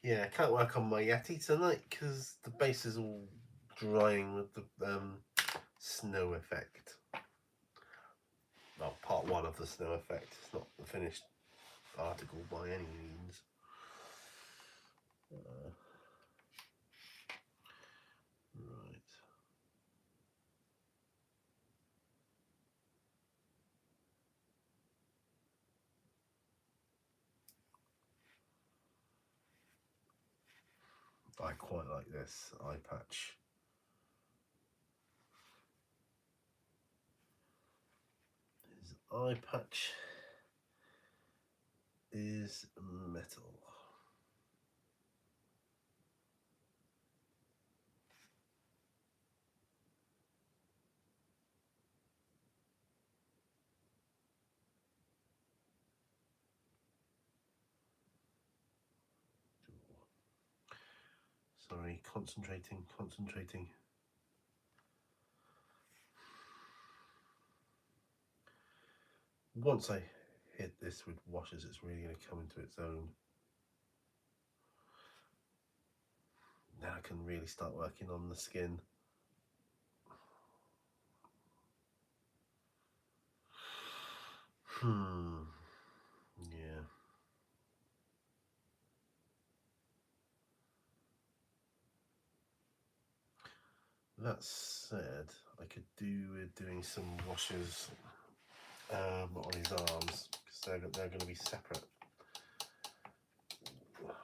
Yeah, I can't work on my Yeti tonight because the base is all drying with the snow effect. Well, part one of the snow effect. It's not the finished article by any means. Right. I quite like this eye patch. His eye patch is metal. Sorry, concentrating. Once I hit this with washes, it's really going to come into its own. Now I can really start working on the skin. Yeah. That said, I could do with doing some washes on his arms, because they're going to be separate. Not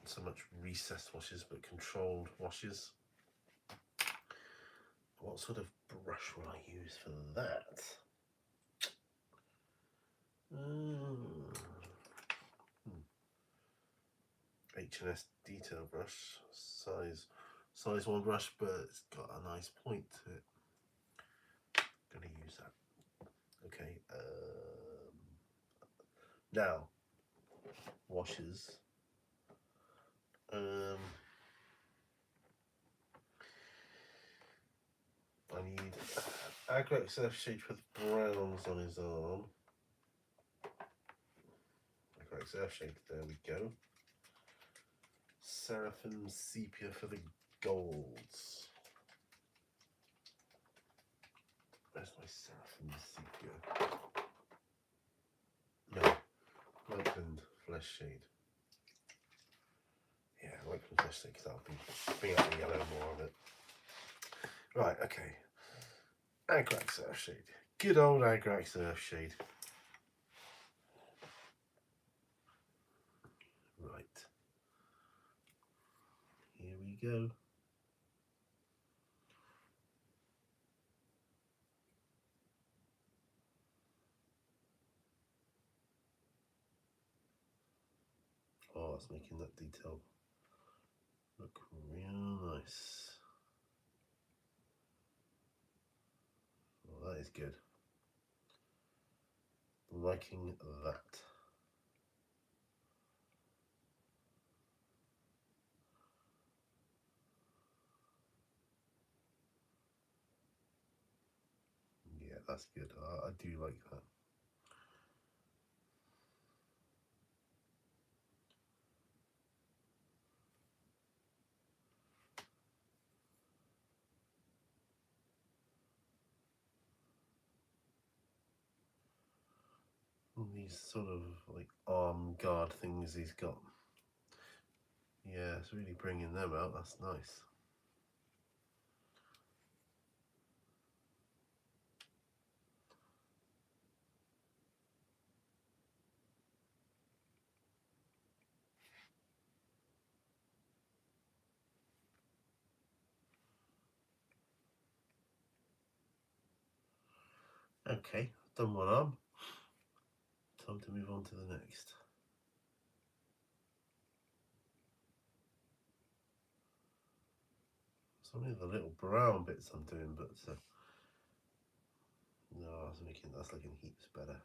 so much recessed washes, but controlled washes. What sort of brush will I use for that? H&S detail brush, size 1 brush, but it's got a nice point to it. Gonna use that. Okay. Now, washes. I need Agrax Earthshade with browns on his arm. Agrax Earthshade, there we go. Seraphim Sepia for the golds. Where's my Seraphim Sepia? No, Lakeland Flesh Shade. Yeah, Lakeland Flesh Shade, because I'll bring out the yellow more of it. Right, okay. Agrax Earthshade. Good old Agrax Earthshade. Right. Here we go. Oh, it's making that detail look real nice. Oh, that is good. Liking that. Yeah, that's good. I do like that. All these sort of like arm guard things he's got. Yeah, it's really bringing them out. That's nice. Okay, done one arm. Time to move on to the next. It's only the little brown bits I'm doing, but no, that's looking heaps better.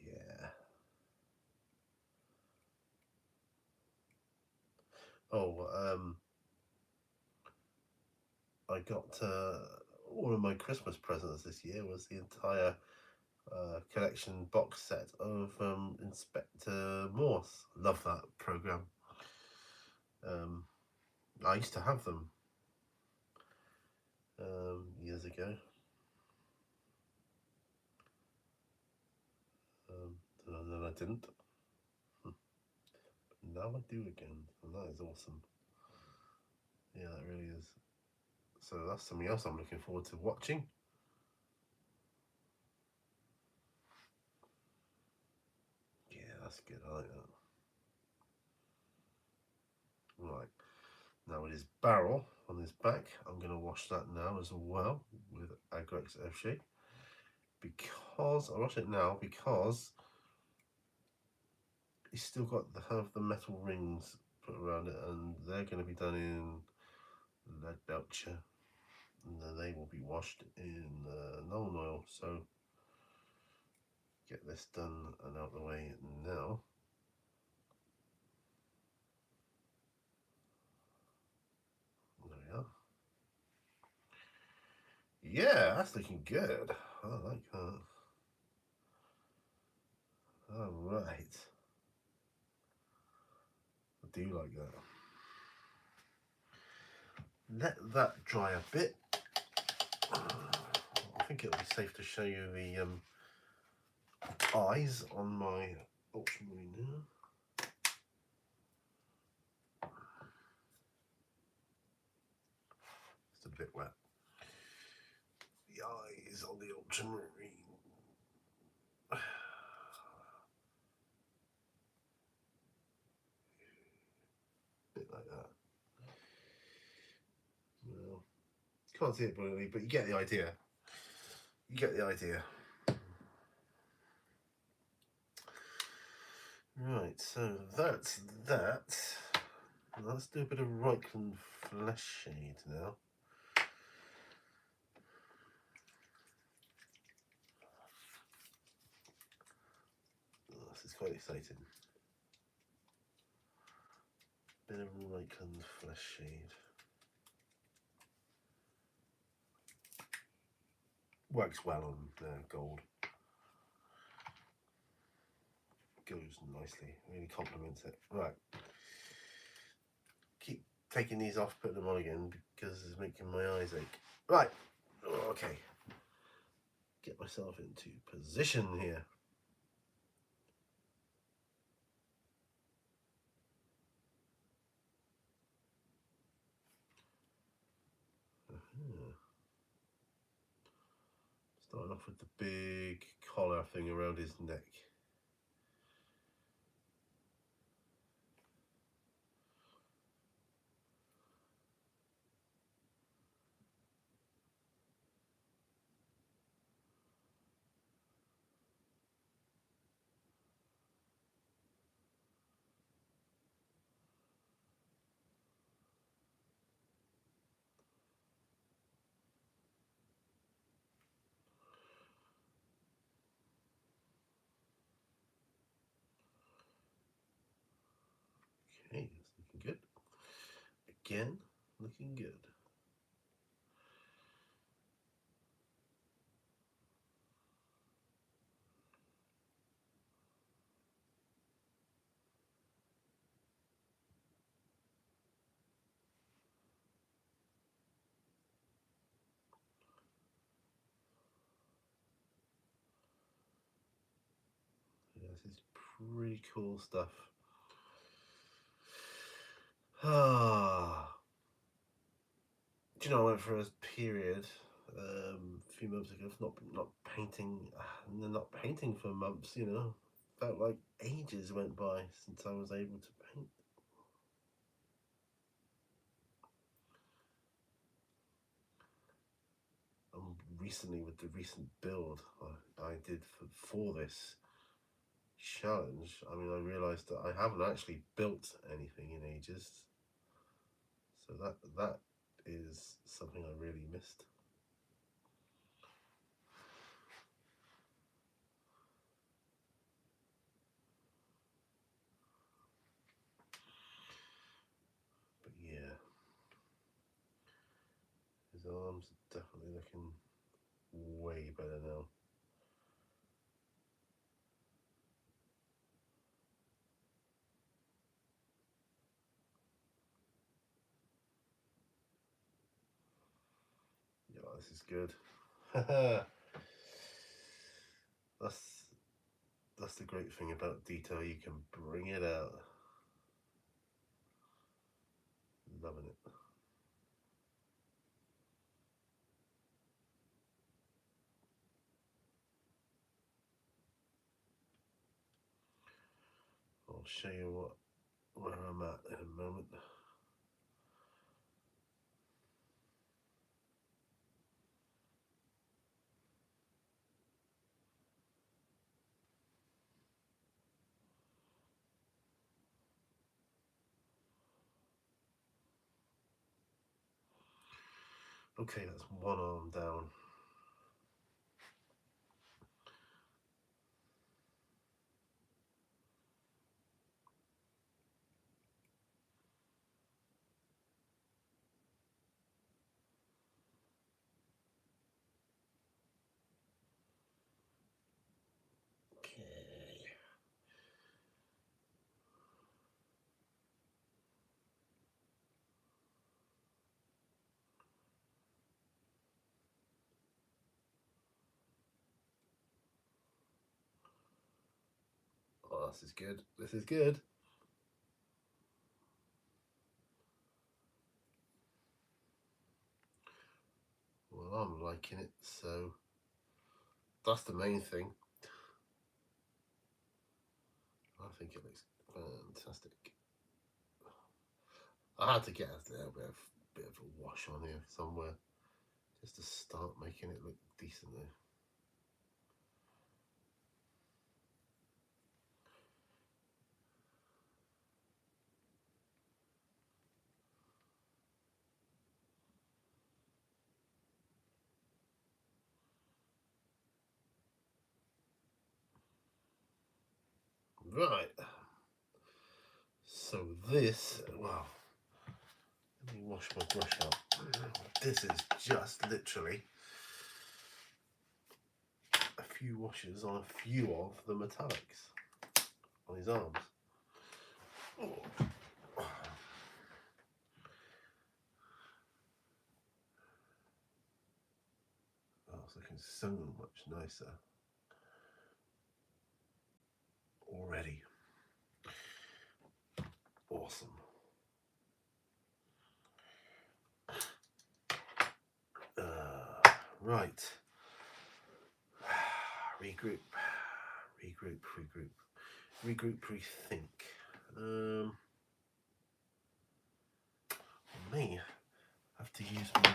Yeah. Oh, I got one of my Christmas presents this year was the entire collection box set of Inspector Morse. Love that program. I used to have them years ago. And then I didn't. Now I do again, and that is awesome. Yeah, that really is. So that's something else I'm looking forward to watching. Yeah, that's good. I like that. Right, now it is barrel on his back. I'm going to wash that now as well with Agrax Earthshade. Because I wash it now because he's still got have the metal rings put around it, and they're going to be done in Leadbelcher, and then they will be washed in Nuln Oil. So get this done and out of the way now. There we are. Yeah, that's looking good. I like that. All right. I do like that. Let that dry a bit. I think it'll be safe to show you the eyes on my ultramarine now. bit wet. The eyes on the ultramarine. Bit like that. Well, can't see it brilliantly, but you get the idea. You get the idea. Right, so that's that. Let's do a bit of Reikland Flesh Shade now. Oh, this is quite exciting. Bit of Reikland Flesh Shade. Works well on gold. Goes nicely, really complements it. Right. Keep taking these off, putting them on again because it's making my eyes ache. Right. Okay. Get myself into position here. Starting off with the big collar thing around his neck. Okay, it's looking good. Again, looking good. Yeah, this is pretty cool stuff. Ah, do you know, I went for a period a few months ago of not painting for months. You know, felt like ages went by since I was able to paint. And recently, with the recent build I did for this challenge, I mean, I realised that I haven't actually built anything in ages. So that is something I really missed. But yeah, his arms are definitely looking way better now. Yeah, this is good. That's the great thing about detail, you can bring it out. Loving it. I'll show you where I'm at in a moment. Okay, that's one arm down. Okay. Oh, this is good. This is good. I'm liking it, so that's the main thing. I think it looks fantastic. I had to get a little bit of a wash on here somewhere just to start making it look decent though. Right, so this, well, let me wash my brush out. This is just literally a few washes on a few of the metallics on his arms. Oh, it's looking so much nicer already. Awesome. Right. Regroup, rethink. Me, I have to use my,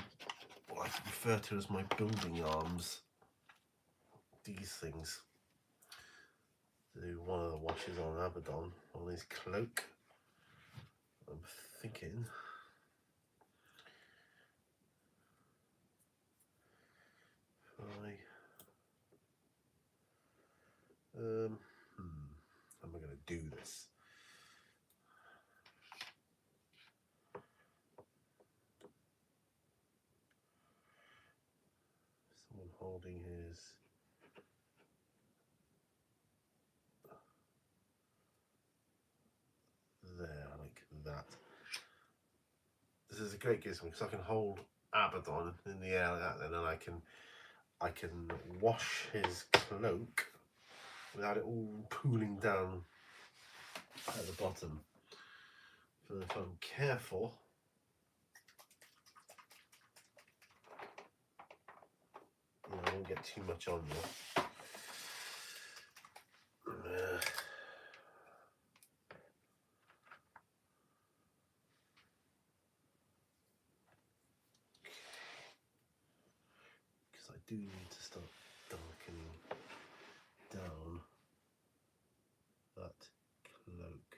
what I refer to as my building arms. These things. To do one of the washes on Abaddon on his cloak. I'm thinking. How am I going to do this? Someone holding his. There, like that. This is a great gizmo because I can hold Abaddon in the air like that, and then I can wash his cloak without it all pooling down at the bottom. So if I'm careful, I won't get too much on there. Because I do need to start darkening down that cloak.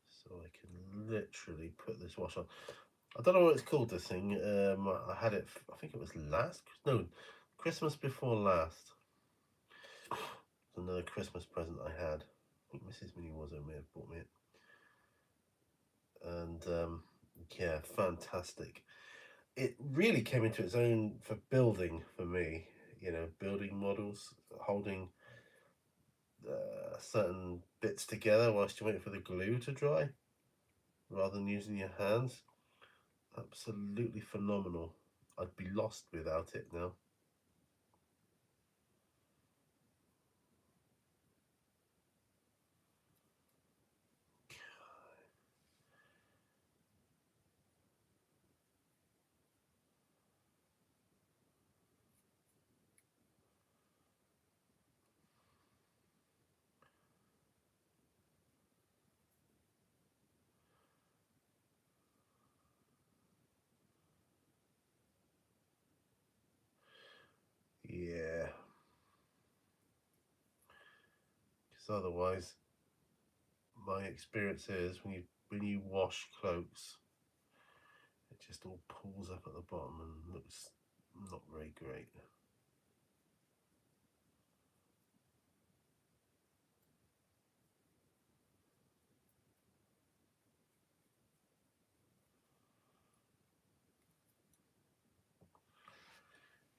So I can literally put this wash on. I don't know what it's called, this thing. I had it, I think it was Christmas before last. It's another Christmas present I had. I think Mrs. Minnie may have bought me it. And yeah, fantastic. It really came into its own for building for me, building models, holding certain bits together whilst you wait for the glue to dry rather than using your hands. Absolutely phenomenal. I'd be lost without it now. Yeah. Because otherwise, my experience is when you wash cloaks, it just all pulls up at the bottom and looks not very great.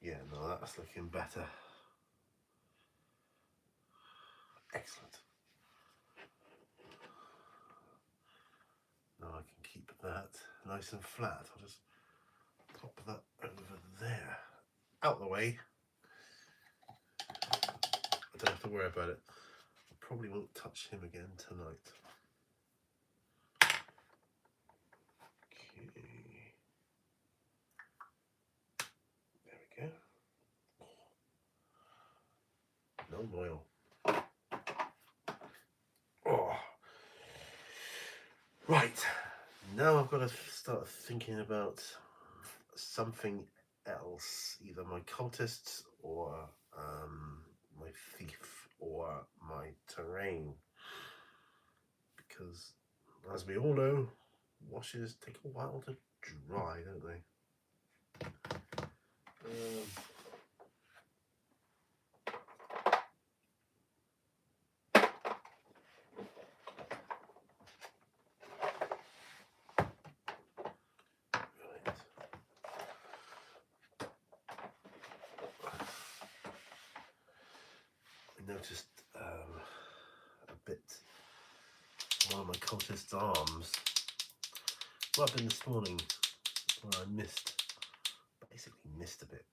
Yeah, no, that's looking better. Excellent. Now I can keep that nice and flat. I'll just pop that over there, out the way. I don't have to worry about it. I probably won't touch him again tonight. some oil. Oh. Right, now I've got to start thinking about something else, either my cultists or my thief or my terrain, because as we all know, washes take a while to dry, don't they? I noticed a bit one of my cultists' arms rubbed in this morning where I basically missed a bit.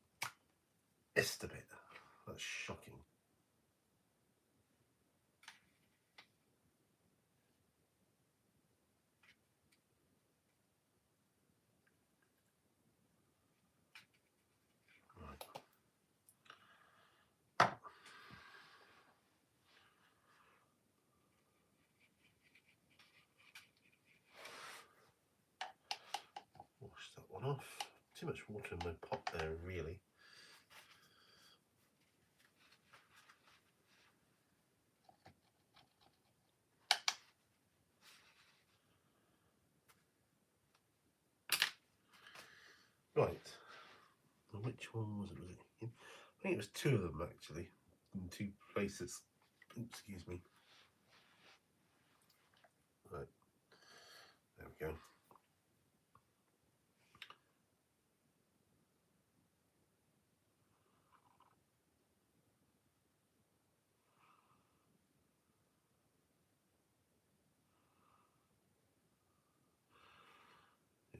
That's shocking. Right. Wash that one off. Too much water in my pot there, really. Right. Which one was it? I think it was two of them actually, in two places. Excuse me. Right. There we go.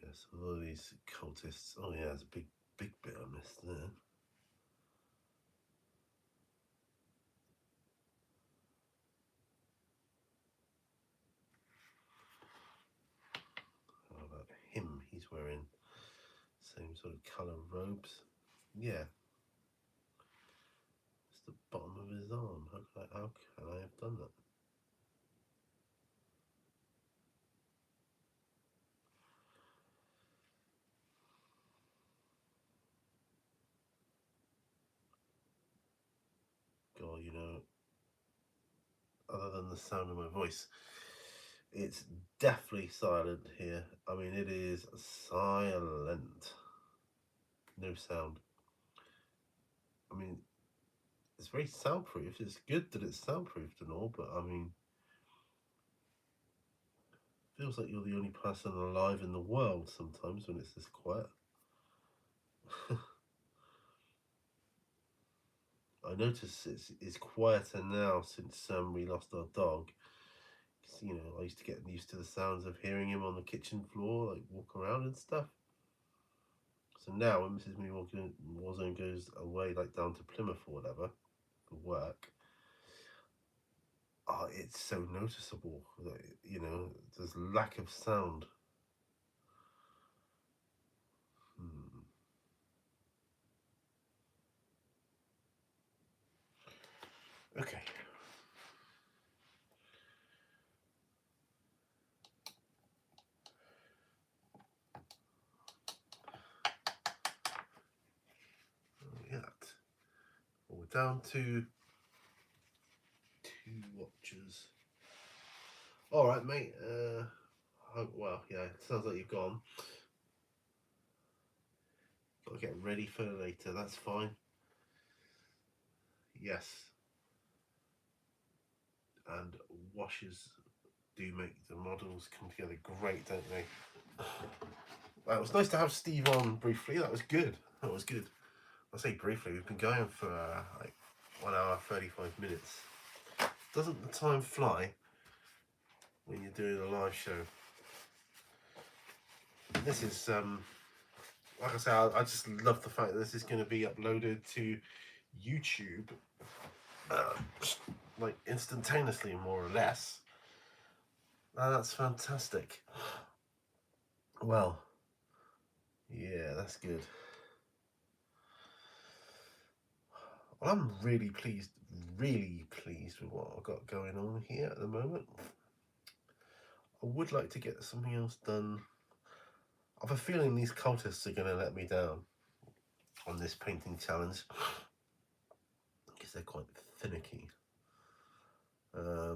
Yes, all these cultists. Oh yeah, there's a big bit I missed there. How about him? He's wearing same sort of colour robes. Yeah. It's the bottom of his arm. How can I have done that? God, you know, other than the sound of my voice, it's definitely silent here. I mean, it is silent. No sound. I mean, it's very soundproof. It's good that it's soundproofed and all, but I mean, feels like you're the only person alive in the world sometimes when it's this quiet. I notice it's quieter now since we lost our dog. You know, I used to get used to the sounds of hearing him on the kitchen floor, like walk around and stuff. So now when Mrs. Warzone goes away, like down to Plymouth or whatever, for work, oh, it's so noticeable. Like, you know, there's lack of sound. Okay. We're down to 2 watches. All right, mate. Well, yeah, it sounds like you've gone. Got to get ready for later. That's fine. Yes. And washes do make the models come together great, don't they? Well, it was nice to have Steve on briefly. That was good. I say briefly. We've been going for like 1 hour 35 minutes. Doesn't the time fly when you're doing a live show? This is like I say, I just love the fact that this is going to be uploaded to YouTube like instantaneously, more or less. That's fantastic. Well, yeah, that's good. Well, I'm really pleased with what I've got going on here at the moment. I would like to get something else done. I have a feeling these cultists are going to let me down on this painting challenge because they're quite finicky. A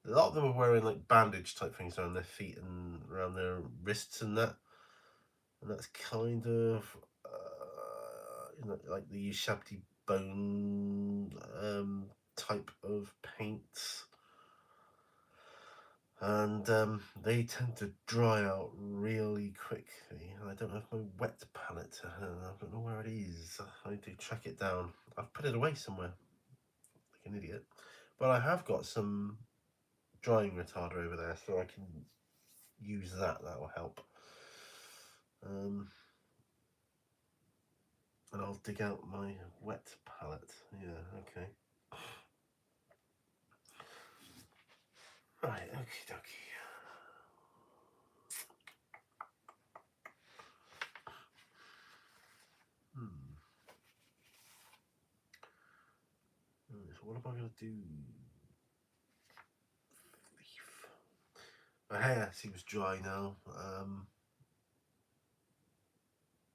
lot of them are wearing like bandage type things around their feet and around their wrists and that's kind of you know, like the Ushabti bone type of paints, and they tend to dry out really quickly. I don't have my wet palette. I don't know where it is. I need to track it down. I've put it away somewhere like an idiot, but I have got some drying retarder over there, so I can use that. That will help. And I'll dig out my wet palette. Yeah, okay. Right, okie dokie. So what am I going to do? Thief. My hair seems dry now.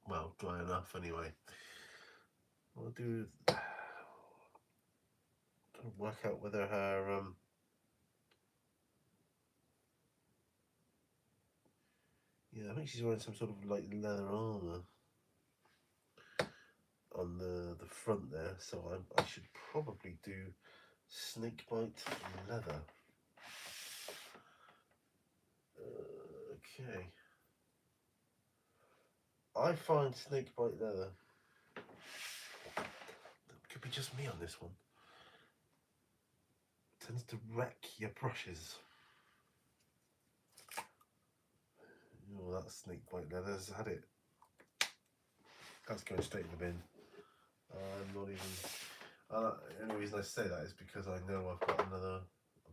Well, dry enough anyway. I'll do trying to work out whether her yeah, I think she's wearing some sort of like leather armor on the front there, so I should probably do snakebite leather. Okay. I find snakebite leather, it could be just me on this one, tends to wreck your brushes. Oh, that snakebite leather's had it. That's going straight in the bin. I'm not even. The only reason I say that is because I know I've got another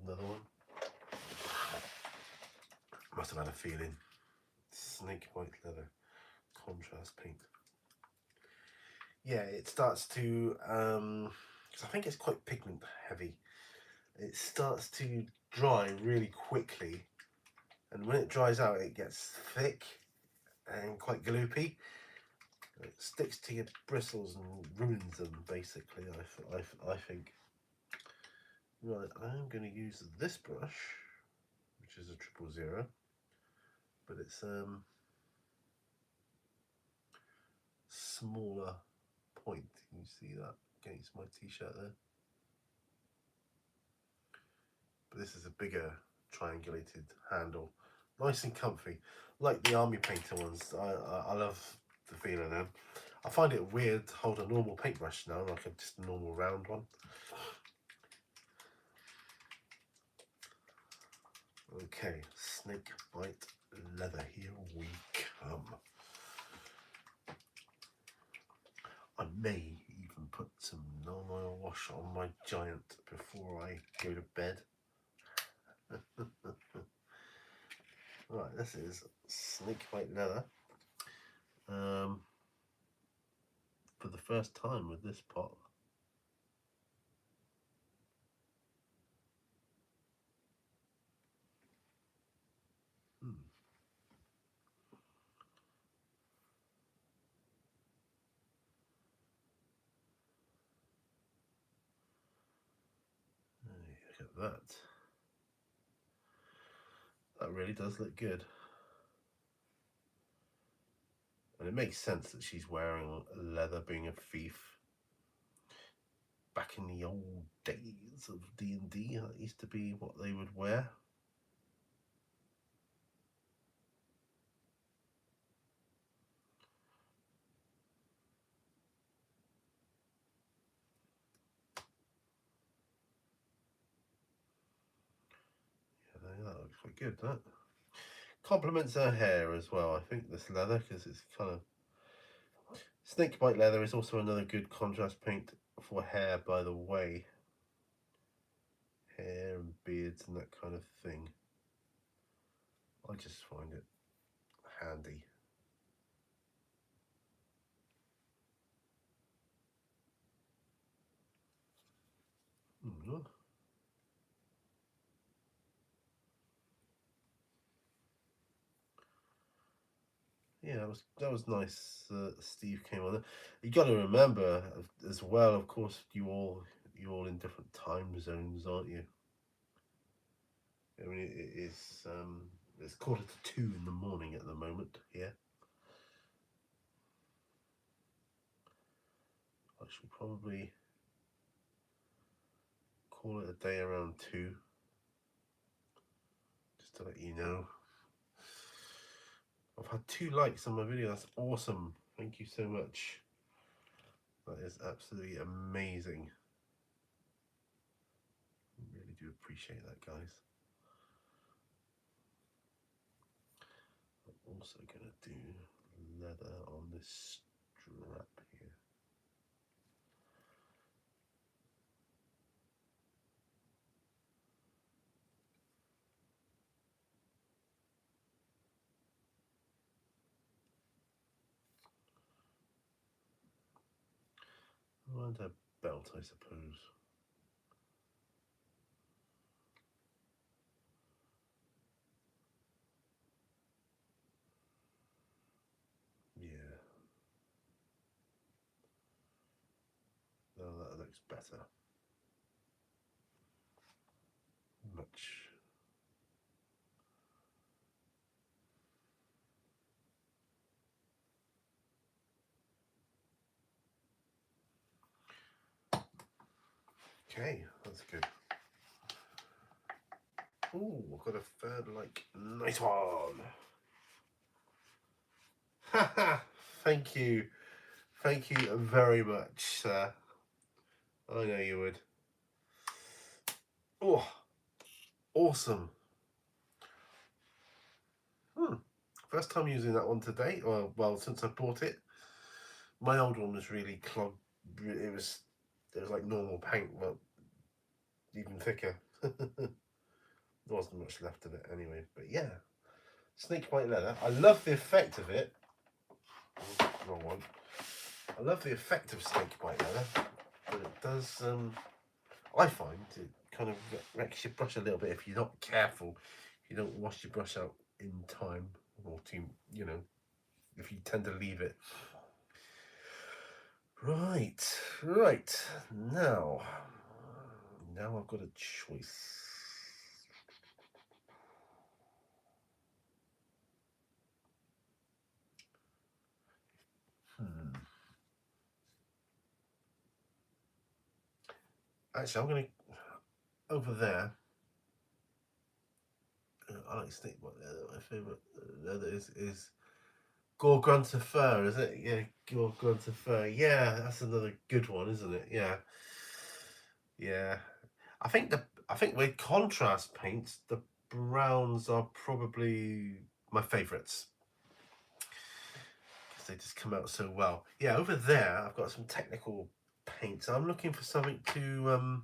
one. Must have had a feeling. Snakebite leather contrast paint. Yeah, it starts to because I think it's quite pigment heavy. It starts to dry really quickly, and when it dries out, it gets thick and quite gloopy. It sticks to your bristles and ruins them, basically. I think. Right, I'm going to use this brush, which is a 000, but it's smaller point. Can you see that against my t-shirt there? But this is a bigger triangulated handle, nice and comfy, like the Army Painter ones. I love the feel of them. I find it weird to hold a normal paintbrush now, like just a normal round one. Okay, snakebite leather, here we come. I may even put some non-oil wash on my giant before I go to bed. Right, this is snakebite leather. For the first time with this pot. Look at that. That really does look good. And it makes sense that she's wearing leather, being a thief. Back in the old days of D&D, that used to be what they would wear. Yeah, that looks quite good, that. Complements her hair as well, I think, this leather, because it's kind of... Snakebite leather is also another good contrast paint for hair, by the way. Hair and beards and that kind of thing. I just find it handy. Yeah, that was nice. Steve came on. You got to remember as well. Of course, you all in different time zones, aren't you? I mean, it's 1:45 in the morning at the moment here. I should probably call it a day around 2, just to let you know. I've had 2 likes on my video. That's awesome. Thank you so much. That is absolutely amazing. I really do appreciate that, guys. I'm also going to do leather on this strap here. And a belt, I suppose. Yeah. Oh, that looks better. Much. Okay, that's good. Oh, I've got a third like. Nice one. Haha, thank you. Thank you very much, sir. I know you would. Oh, awesome. First time using that one today, or well, since I bought it. My old one was really clogged. It was like normal paint, but even thicker. There wasn't much left of it anyway, but yeah. Snake white leather. I love the effect of it. Wrong one. I love the effect of snake white leather, but it does, I find it kind of wrecks your brush a little bit if you're not careful. If you don't wash your brush out in time, or if you tend to leave it. Right. Now I've got a choice. Actually, I'm going to, over there, I like snake white leather. My favourite leather is Gore Grunter fur, is it? Yeah, Gore Grunter fur. Yeah, that's another good one, isn't it? Yeah. I think with contrast paints, the browns are probably my favourites because they just come out so well. Yeah, over there I've got some technical paints. I'm looking for something to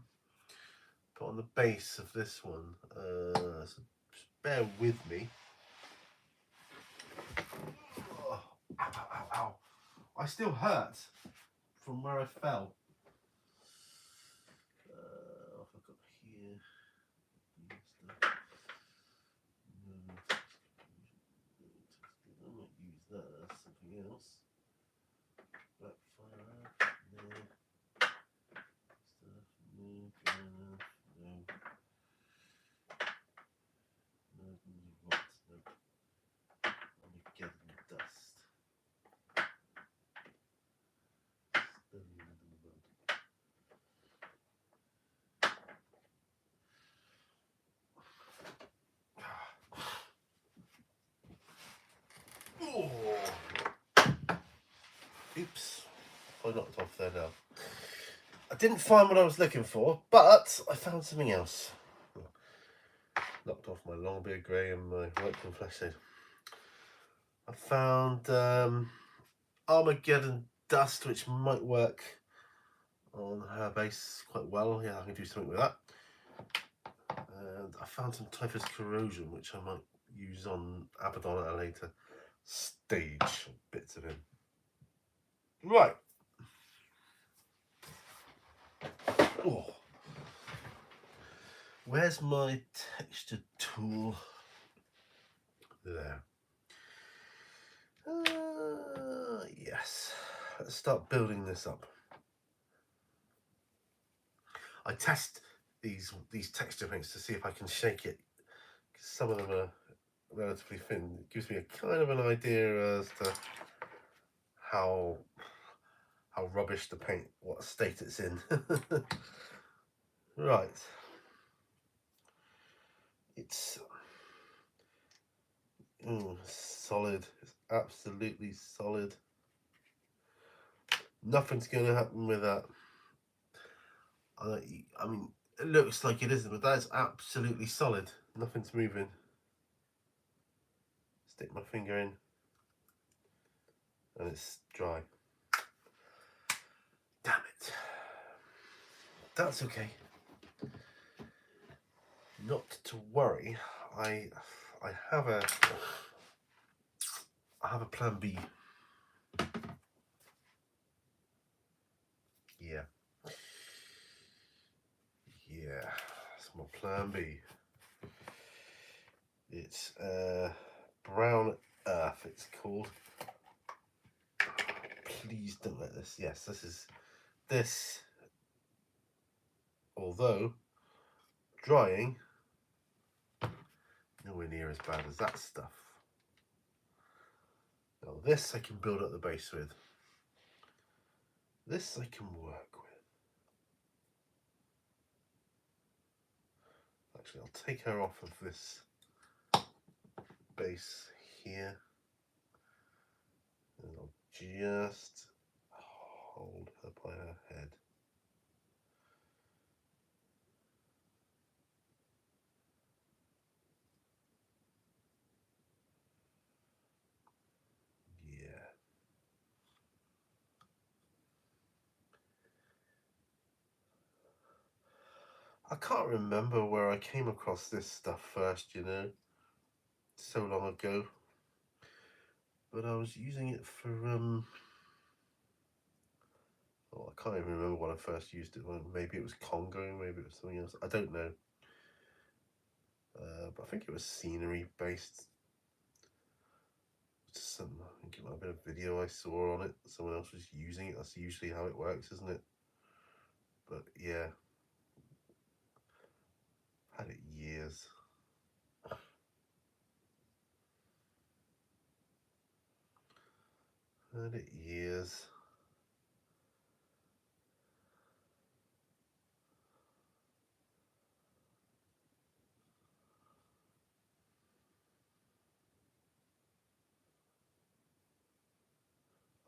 put on the base of this one. So just bear with me. Oh, ow. I still hurt from where I fell. I've got here. I might use that as something else. Blackfire, no. Stuff, no. No. What? No. Armageddon dust. Oh. Oops. I knocked off there now. I didn't find what I was looking for, but I found something else. Knocked off my Longbeard Grey and my White Flash Shade. I found Armageddon Dust, which might work on her base quite well. Yeah, I can do something with that. And I found some Typhus Corrosion, which I might use on Abaddon at a later stage. Bits of him. Right. Oh. Where's my texture tool? There. Yes. Let's start building this up. I test these texture paints to see if I can shake it. Some of them are relatively thin. It gives me a kind of an idea as to how rubbish the paint, what state it's in. Right. It's solid. It's absolutely solid. Nothing's going to happen with that. I mean, it looks like it isn't, but that's absolutely solid. Nothing's moving. Stick my finger in, and it's dry. Damn it. That's okay. Not to worry. I have a plan B. Yeah. That's my plan B. It's Brown Earth, it's called. Please don't let this. Yes, this. Although drying, nowhere near as bad as that stuff. Now this I can build up the base with. This I can work with. Actually, I'll take her off of this base here. And I'll just hold her by her head. I can't remember where I came across this stuff first, you know, so long ago. But I was using it for, oh, I can't even remember when I first used it. Maybe it was Congo, maybe it was something else. I don't know. But I think it was scenery based. I think it might have been a video I saw on it. Someone else was using it. That's usually how it works, isn't it? But yeah. Had it years. Had it years.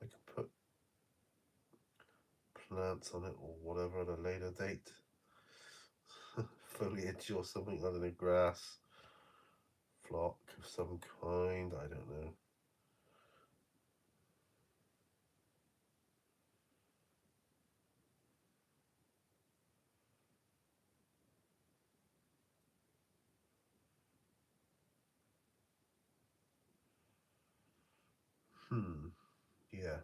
I can put plants on it or whatever at a later date. Foliage or something, I don't know, grass, flock of some kind, I don't know. Yeah.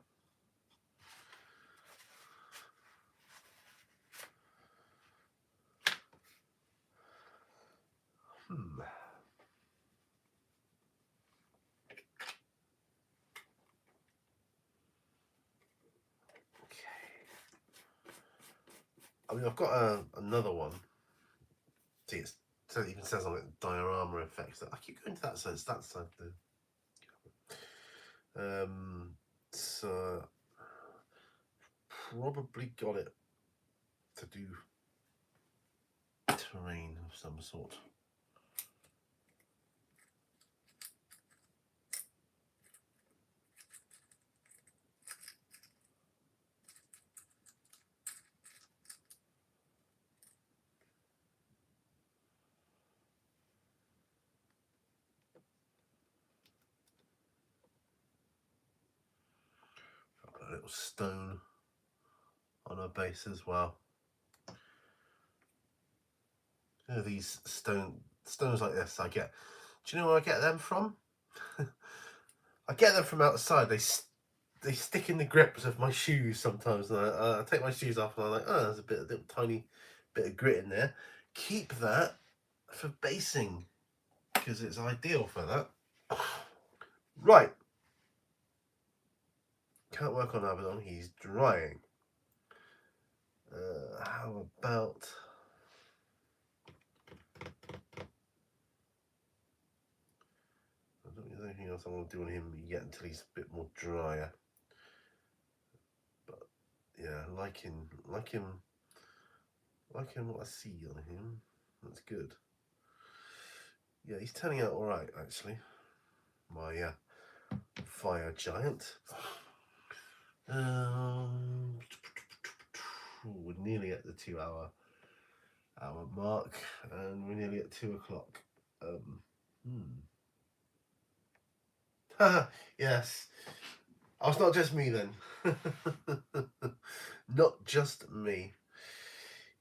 I mean, I've got another one. See, it even says on it diorama effects. I keep going to that side. It's that side. So probably got it to do terrain of some sort. A little stone on a base as well. You know, these stones like this, I get. Do you know where I get them from? I get them from outside. They stick in the grips of my shoes sometimes, and I take my shoes off, and I'm like, oh, there's a little tiny bit of grit in there. Keep that for basing, because it's ideal for that. Right. Can't work on Abaddon, he's drying. How about... I don't think there's anything else I want to do on him yet until he's a bit more drier. But yeah, liking what I see on him. That's good. Yeah, he's turning out alright actually. My fire giant. We're nearly at the 2 hour mark, and we're nearly at 2 o'clock. Yes. Oh, it's not just me then. Not just me.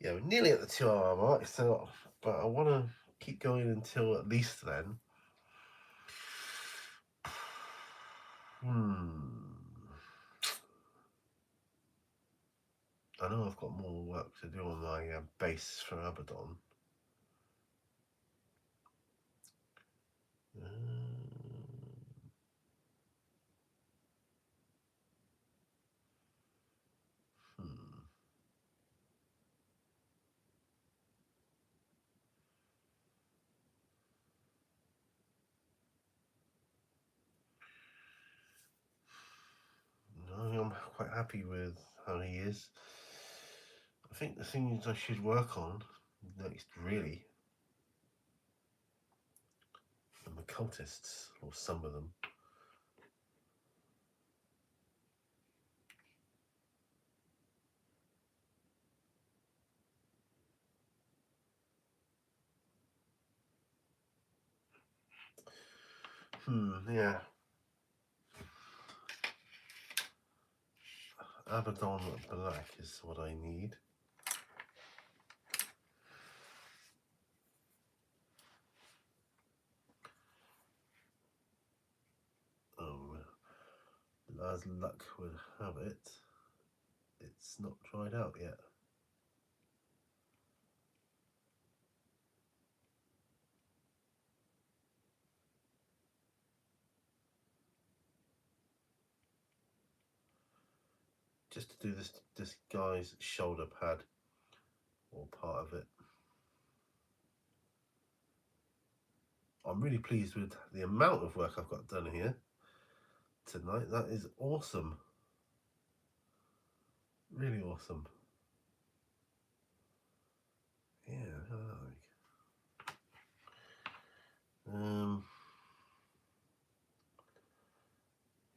Yeah, we're nearly at the 2 hour mark, so but I want to keep going until at least then. I know I've got more work to do on my base for Abaddon. No, I'm quite happy with how he is. I think the things I should work on next, really, are the cultists, or some of them. Yeah. Abaddon Black is what I need. Oh, as luck would have it, it's not dried out yet. Just to do this guy's shoulder pad, or part of it. I'm really pleased with the amount of work I've got done here tonight. That is awesome. Really awesome. Yeah,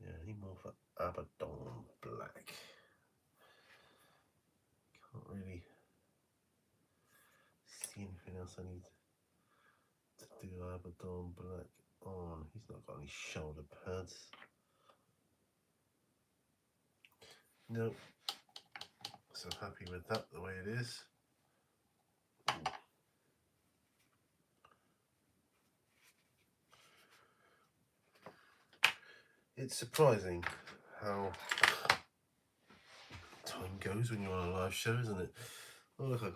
yeah, any more for Abaddon Black? Can't really see anything else I need to do Abaddon Black on. He's not got any shoulder pads. No. So happy with that the way it is. It's surprising how time goes when you're on a live show, isn't it? Oh look, it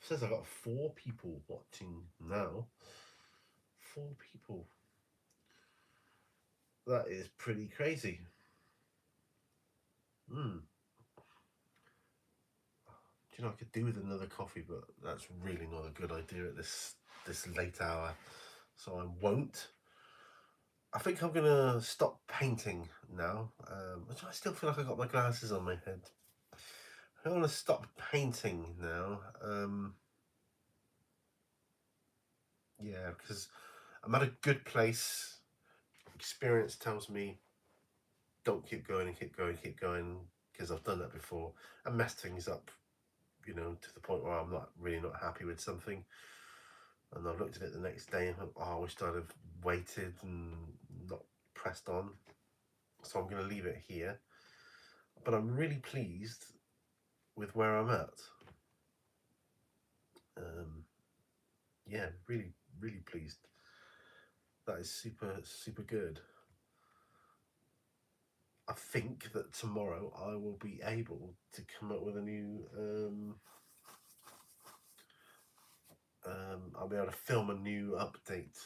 says I got 4 people watching now. 4 people. That is pretty crazy. Do you know, I could do with another coffee, but that's really not a good idea at this late hour, so I won't. I think I'm gonna stop painting now. I still feel like I got my glasses on my head. I want to stop painting now. Yeah, because I'm at a good place. Experience tells me don't keep going and keep going, because I've done that before and messed things up, you know, to the point where I'm not happy with something. And I've looked at it the next day and thought, oh, I wish I'd have waited and not pressed on. So I'm going to leave it here. But I'm really pleased with where I'm at. Yeah, really, really pleased. That is super, super good. I think that tomorrow I will be able to come up with a new be able to film a new update.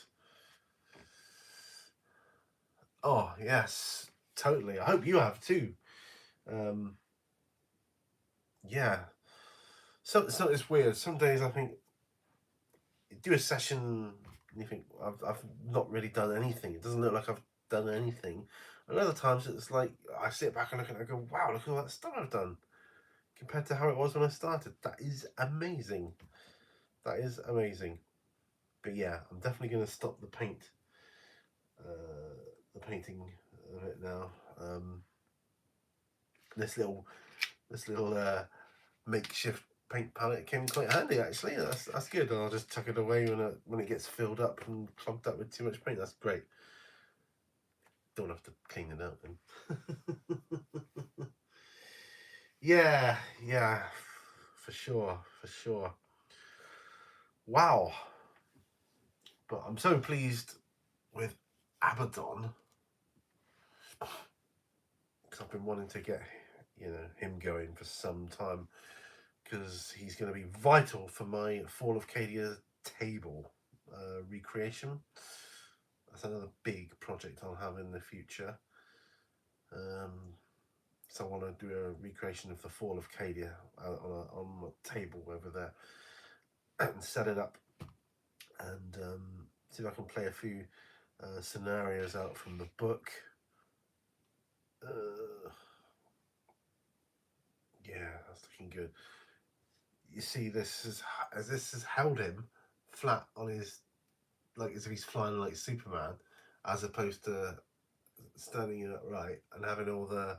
Oh yes, totally. I hope you have too. Yeah. So it's weird. Some days I think you do a session and you think I've not really done anything. It doesn't look like I've done anything. And other times it's like I sit back and look at it and I go, wow, look at all that stuff I've done compared to how it was when I started. That is amazing. That is amazing. But yeah, I'm definitely going to stop the painting of it now. This little makeshift paint palette came quite handy actually. That's good, and I'll just chuck it away when it gets filled up and clogged up with too much paint. That's great. Don't have to clean it out then. Yeah, for sure. Wow. But I'm so pleased with Abaddon because I've been wanting to get him going for some time, because he's going to be vital for my Fall of Cadia table recreation. That's another big project I'll have in the future. So I want to do a recreation of the Fall of Cadia on a table over there and set it up and see if I can play a few scenarios out from the book. Yeah, that's looking good. You see, this has held him flat on his, like as if he's flying like Superman, as opposed to standing upright and having all the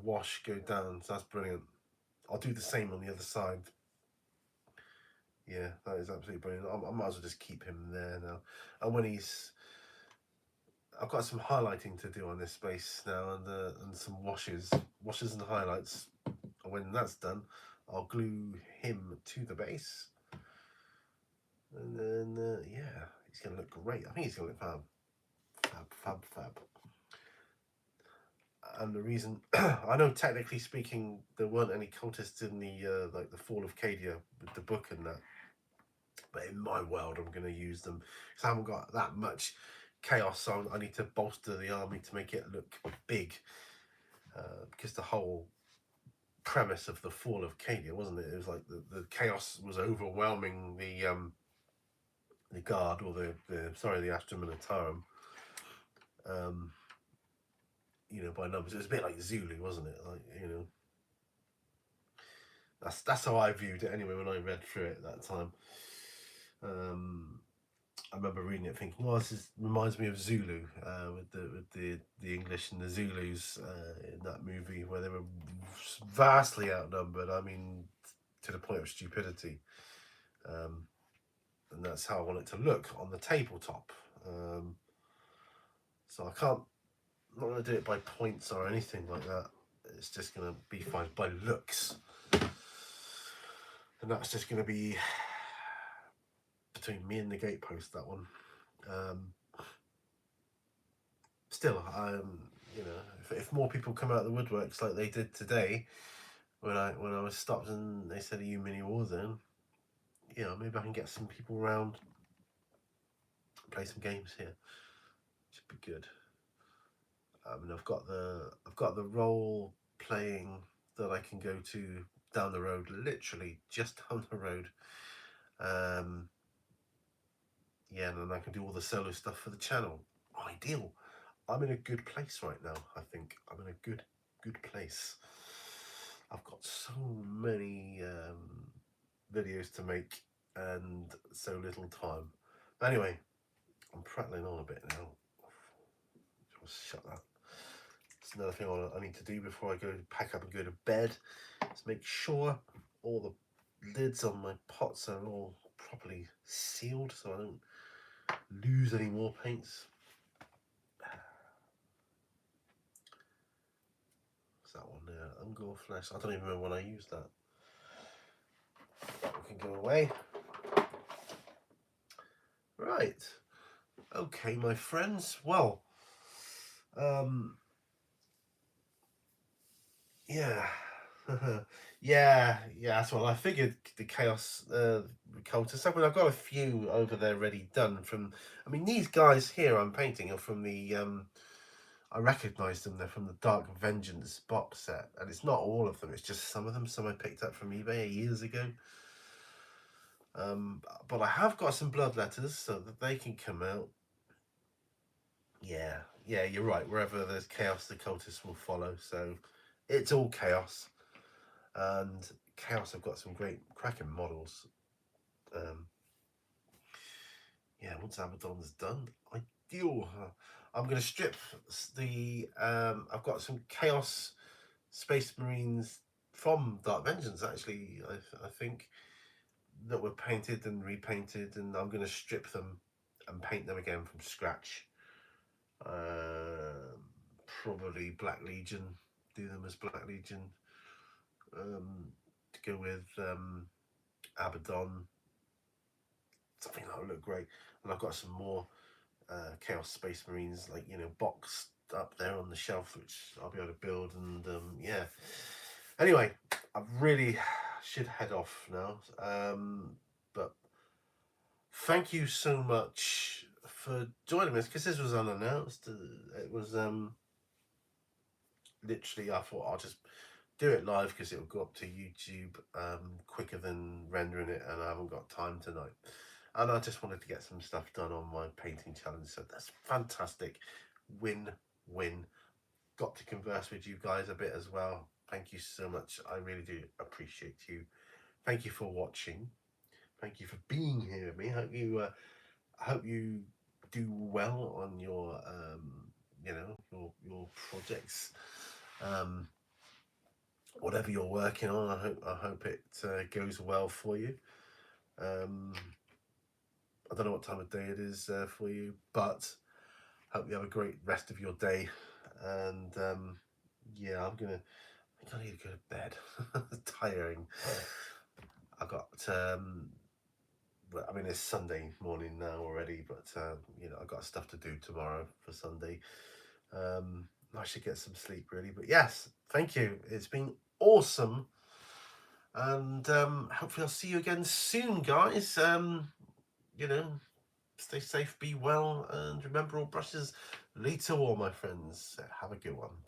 wash go down. So that's brilliant. I'll do the same on the other side. Yeah, that is absolutely brilliant. I might as well just keep him there now. And when I've got some highlighting to do on this space now, and some washes and highlights. And when that's done, I'll glue him to the base. And then, yeah, he's going to look great. I think he's going to look fab. And the reason, I know technically speaking, there weren't any cultists in the like the Fall of Cadia with the book and that. But in my world, I'm going to use them because I haven't got that much chaos, so I need to bolster the army to make it look big. Because the whole premise of the Fall of Cadia, wasn't it? It was like the chaos was overwhelming the guard, or the Astra Militarum. By numbers. It was a bit like Zulu, wasn't it? Like, that's how I viewed it anyway when I read through it that time. I remember reading it thinking, "Oh, this reminds me of Zulu," with the English and the Zulus in that movie, where they were vastly outnumbered. I mean, to the point of stupidity. And that's how I want it to look on the tabletop. So I'm not going to do it by points or anything like that. It's just going to be by looks, and that's just going to be between me and the gatepost, that one. Still, if more people come out of the woodworks like they did today, when I was stopped and they said, "Are you Mini Warzone?" Maybe I can get some people around, play some games here. Should be good. And I've got the role playing that I can go to down the road, literally just down the road. Yeah, and then I can do all the solo stuff for the channel. Ideal. I'm in a good place right now. I think I'm in a good place. I've got so many videos to make and so little time. But anyway, I'm prattling on a bit now. Just shut that. It's another thing I need to do before I go pack up and go to bed. Is make sure all the lids on my pots are all properly sealed, so I don't lose any more paints. What's that one there? Ungor Flesh. I don't even remember when I used that. That one can go away. Right. Okay, my friends. Well, yeah. Yeah, yeah, that's what I figured. The Chaos cultists. I mean, I've got a few over there ready done from. I mean, these guys here I'm painting are from the. I recognise them. They're from the Dark Vengeance box set, and it's not all of them. It's just some of them. Some I picked up from eBay years ago. But I have got some bloodletters so that they can come out. Yeah, yeah, you're right. Wherever there's chaos, the cultists will follow. So it's all chaos. And chaos have got some great cracking models. Um, yeah, once Abaddon's done, ideal. I'm going to strip the. I've got some chaos Space Marines from Dark Vengeance actually. I think that were painted and repainted, and I'm going to strip them and paint them again from scratch. Probably Black Legion. Do them as Black Legion. To go with Abaddon, something that would look great. And I've got some more Chaos Space Marines, like boxed up there on the shelf, which I'll be able to build. And yeah. Anyway, I really should head off now. But thank you so much for joining us because this was unannounced. It was literally I thought I'll just do it live because it will go up to YouTube quicker than rendering it, and I haven't got time tonight. And I just wanted to get some stuff done on my painting challenge, so that's fantastic. Win. Got to converse with you guys a bit as well. Thank you so much. I really do appreciate you. Thank you for watching. Thank you for being here with me. I hope you do well on your your projects. Um, Whatever you're working on, I hope it goes well for you. I don't know what time of day it is for you, but hope you have a great rest of your day. And yeah, I think I need to go to bed. Tiring. I got I mean it's Sunday morning now already, but I've got stuff to do tomorrow for Sunday. I should get some sleep really. But yes, thank you. It's been awesome. And hopefully I'll see you again soon, guys. You know, stay safe, be well, and remember all brushes lead to all, my friends. Have a good one.